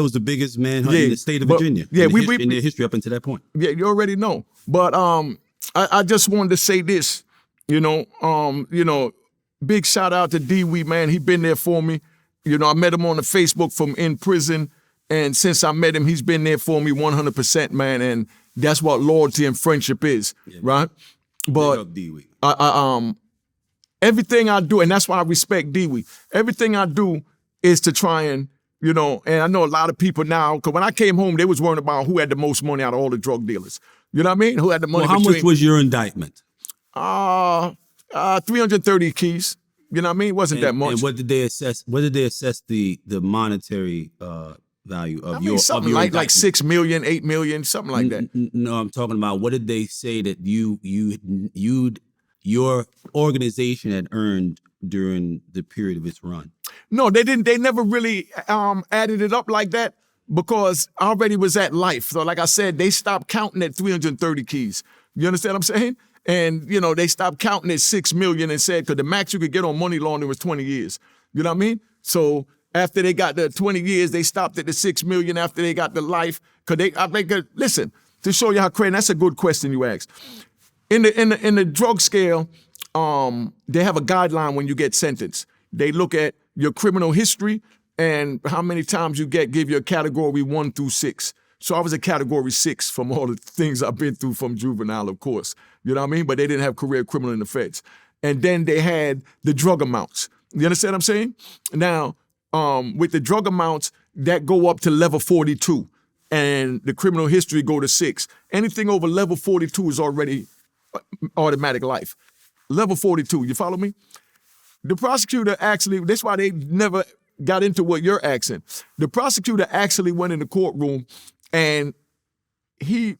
was the biggest manhunt in the state of Virginia. Yeah, in their history up until that point. Yeah, you already know. But I just wanted to say this, you know, big shout out to D-Wee, man. He been there for me. You know, I met him on the Facebook from in prison. And since I met him, he's been there for me 100%, man. And that's what loyalty and friendship is, right? But everything I do, and that's why I respect D-Wee, everything I do is to try and, you know, and I know a lot of people now, because when I came home, they was worrying about who had the most money out of all the drug dealers. You know what I mean? Who had the money? Well, how much was your indictment? 330 keys. You know what I mean? It wasn't that much. And what did they assess? What did they assess the monetary value of your something of your like 6 million, 8 million, something like that. No, I'm talking about what did they say that your organization had earned during the period of its run? No, they didn't. They never really added it up like that because I already was at life. So like I said, they stopped counting at 330 keys. You understand what I'm saying? And, you know, they stopped counting at 6 million and said, because the max you could get on money laundering was 20 years. You know what I mean? So after they got the 20 years, they stopped at the 6 million after they got the life. Listen, to show you how crazy, that's a good question you asked. In the drug scale, they have a guideline when you get sentenced. They look at your criminal history and how many times you give you a category 1 through 6. So I was a category 6 from all the things I've been through from juvenile, of course. You know what I mean? But they didn't have career criminal in the feds. And then they had the drug amounts. You understand what I'm saying? Now, with the drug amounts, that go up to level 42. And the criminal history go to 6. Anything over level 42 is already automatic life. Level 42, you follow me? The prosecutor actually, that's why they never got into what you're asking. The prosecutor actually went in the courtroom and he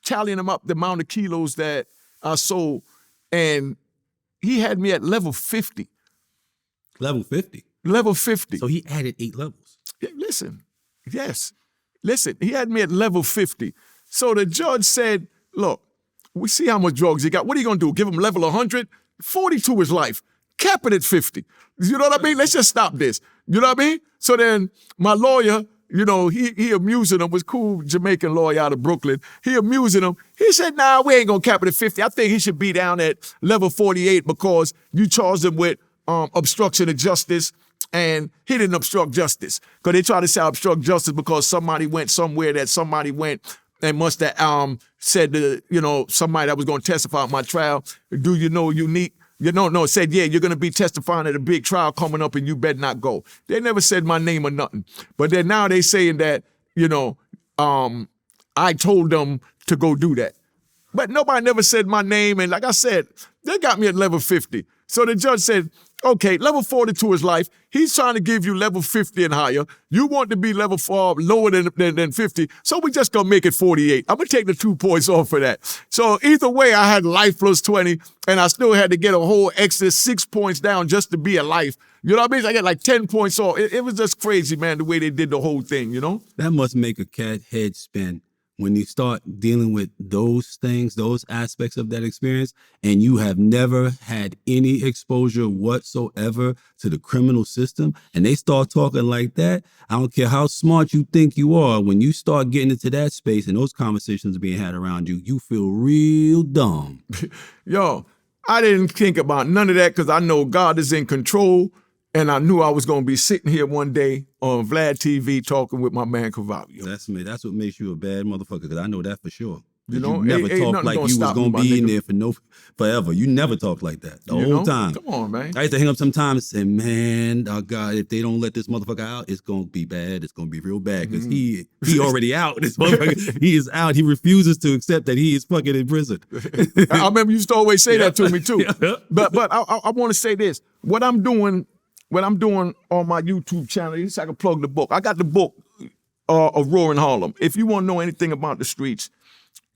tallying them up the amount of kilos that I sold, and he had me at level 50. Level 50? Level 50. So he added 8 levels. Yeah, listen, he had me at level 50. So the judge said, look, We see how much drugs he got. What are you going to do? Give him level 100? 42 is life. Cap it at 50. You know what I mean? Let's just stop this. You know what I mean? So then my lawyer, you know, he amusing him, was cool Jamaican lawyer out of Brooklyn. He amusing him. He said, nah, we ain't going to cap it at 50. I think he should be down at level 48 because you charged him with obstruction of justice, and he didn't obstruct justice. Because they try to say I obstruct justice because somebody went somewhere that somebody went and must have said to, you know, somebody that was going to testify at my trial, do you know Unique? You know, no, said, yeah, you're going to be testifying at a big trial coming up and you better not go. They never said my name or nothing. But then now they saying that, you know, I told them to go do that. But nobody never said my name. And like I said, they got me at level 50. So the judge said, okay, level 42 is life. He's trying to give you level 50 and higher. You want to be level 4 lower than 50. So we just gonna make it 48. I'm gonna take the 2 points off for that. So either way, I had life plus 20, and I still had to get a whole extra 6 points down just to be a life. You know what I mean? I get like 10 points off. It was just crazy, man, the way they did the whole thing, you know? That must make a cat head spin when you start dealing with those things, those aspects of that experience, and you have never had any exposure whatsoever to the criminal system, and they start talking like that. I don't care how smart you think you are, when you start getting into that space and those conversations are being had around you, you feel real dumb. Yo, I didn't think about none of that because I know God is in control, and I knew I was going to be sitting here one day on VladTV talking with my man Cavario. That's me. That's what makes you a bad motherfucker, because I know that for sure. You know, never talked like you was going to be in there for forever. You never talked like that the whole time. Come on, man. I used to hang up sometimes and say, man, oh God, if they don't let this motherfucker out, it's going to be bad. It's going to be real bad because he already out. This motherfucker, he is out. He refuses to accept that he is fucking in prison. I remember you used to always say that to me too. But I want to say this. What I'm doing on my YouTube channel, at least I can plug the book. I got the book of Roaring Harlem. If you want to know anything about the streets,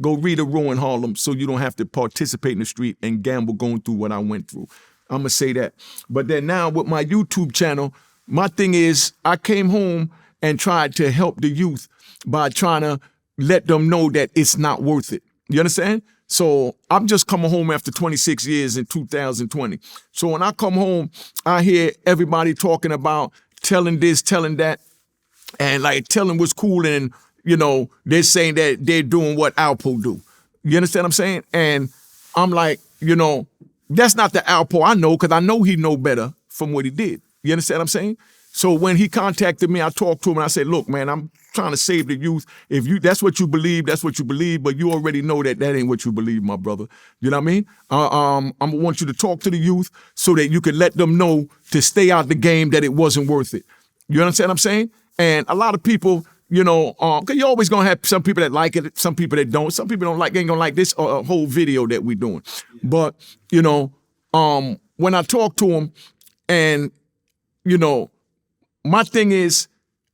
go read a Roaring Harlem so you don't have to participate in the street and gamble going through what I went through. I'm going to say that. But then now with my YouTube channel, my thing is I came home and tried to help the youth by trying to let them know that it's not worth it. You understand? So I'm just coming home after 26 years in 2020. So when I come home, I hear everybody talking about telling this, telling that, and like telling what's cool, and you know, they're saying that they're doing what Alpo do. You understand what I'm saying? And I'm like, you know, that's not the Alpo I know, because I know he know better from what he did. You understand what I'm saying? So when he contacted me, I talked to him and I said, look, man, I'm trying to save the youth. If that's what you believe, that's what you believe, but you already know that ain't what you believe, my brother. You know what I mean? I want you to talk to the youth so that you can let them know to stay out the game, that it wasn't worth it. You understand what I'm saying? And a lot of people, you know, because you're always going to have some people that like it, some people that don't. Some people ain't going to like this whole video that we're doing. But, you know, when I talk to them, and, you know, my thing is,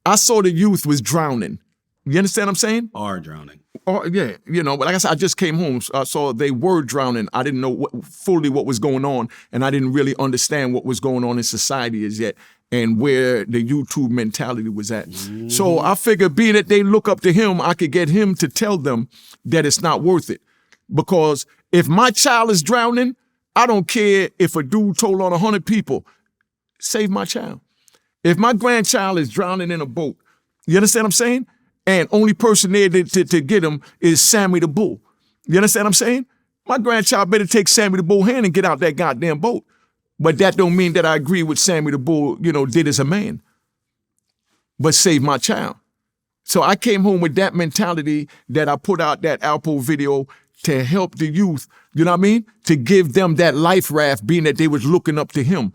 I saw the youth was drowning. You understand what I'm saying? Are drowning. Oh, yeah. You know, but like I said, I just came home. So I saw they were drowning. I didn't know fully what was going on, and I didn't really understand what was going on in society as yet and where the YouTube mentality was at. Mm-hmm. So I figured, being that they look up to him, I could get him to tell them that it's not worth it. Because if my child is drowning, I don't care if a dude told on 100 people, save my child. If my grandchild is drowning in a boat, you understand what I'm saying? And only person there to get him is Sammy the Bull. You understand what I'm saying? My grandchild better take Sammy the Bull hand and get out that goddamn boat. But that don't mean that I agree with Sammy the Bull, you know, did as a man. But save my child. So I came home with that mentality, that I put out that Alpo video to help the youth, you know what I mean? To give them that life raft, being that they was looking up to him.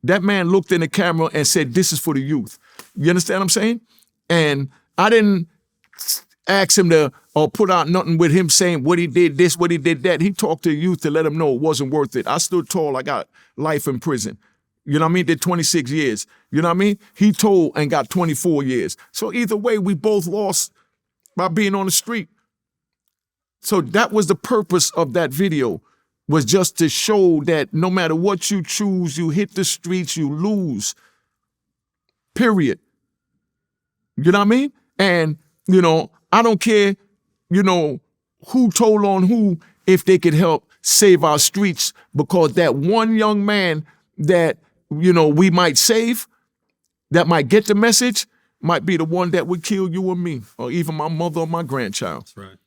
That man looked in the camera and said, this is for the youth. You understand what I'm saying? And I didn't ask him to put out nothing with him saying what he did this, what he did that. He talked to the youth to let them know it wasn't worth it. I stood tall. I got life in prison. You know what I mean? Did 26 years. You know what I mean? He told and got 24 years. So either way, we both lost by being on the street. So that was the purpose of that video, was just to show that no matter what you choose, you hit the streets, you lose. Period. You know what I mean? And, you know, I don't care, you know, who told on who. if they could help save our streets, because that one young man that, you know, we might save, that might get the message, might be the one that would kill you or me, or even my mother or my grandchild. That's right.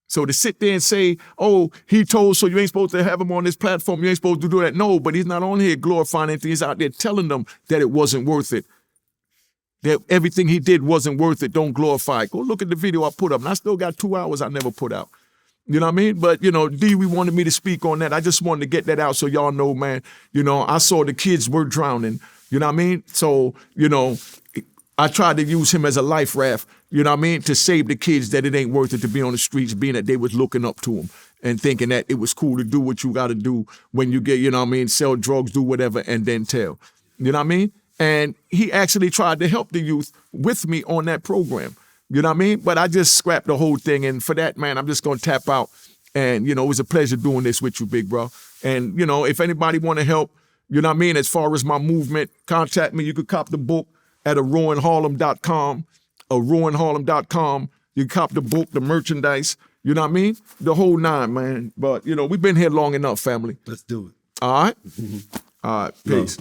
So to sit there and say, oh, he told, so you ain't supposed to have him on this platform, you ain't supposed to do that. No, but he's not on here glorifying anything. He's out there telling them that it wasn't worth it. That everything he did wasn't worth it. Don't glorify it. Go look at the video I put up. And I still got 2 hours I never put out. You know what I mean? But, you know, D, we wanted me to speak on that. I just wanted to get that out so y'all know, man. You know, I saw the kids were drowning. You know what I mean? So, you know, I tried to use him as a life raft, you know what I mean, to save the kids, that it ain't worth it to be on the streets, being that they was looking up to him and thinking that it was cool to do what you got to do when you get, you know what I mean, sell drugs, do whatever, and then tell. You know what I mean? And he actually tried to help the youth with me on that program. You know what I mean? But I just scrapped the whole thing. And for that, man, I'm just going to tap out. And, you know, it was a pleasure doing this with you, big bro. And, you know, if anybody want to help, you know what I mean, as far as my movement, contact me. You could cop the book at aruinharlem.com, aruinharlem.com. You can cop the book, the merchandise, you know what I mean? The whole nine, man. But, you know, we've been here long enough, family. Let's do it. All right? All right, peace.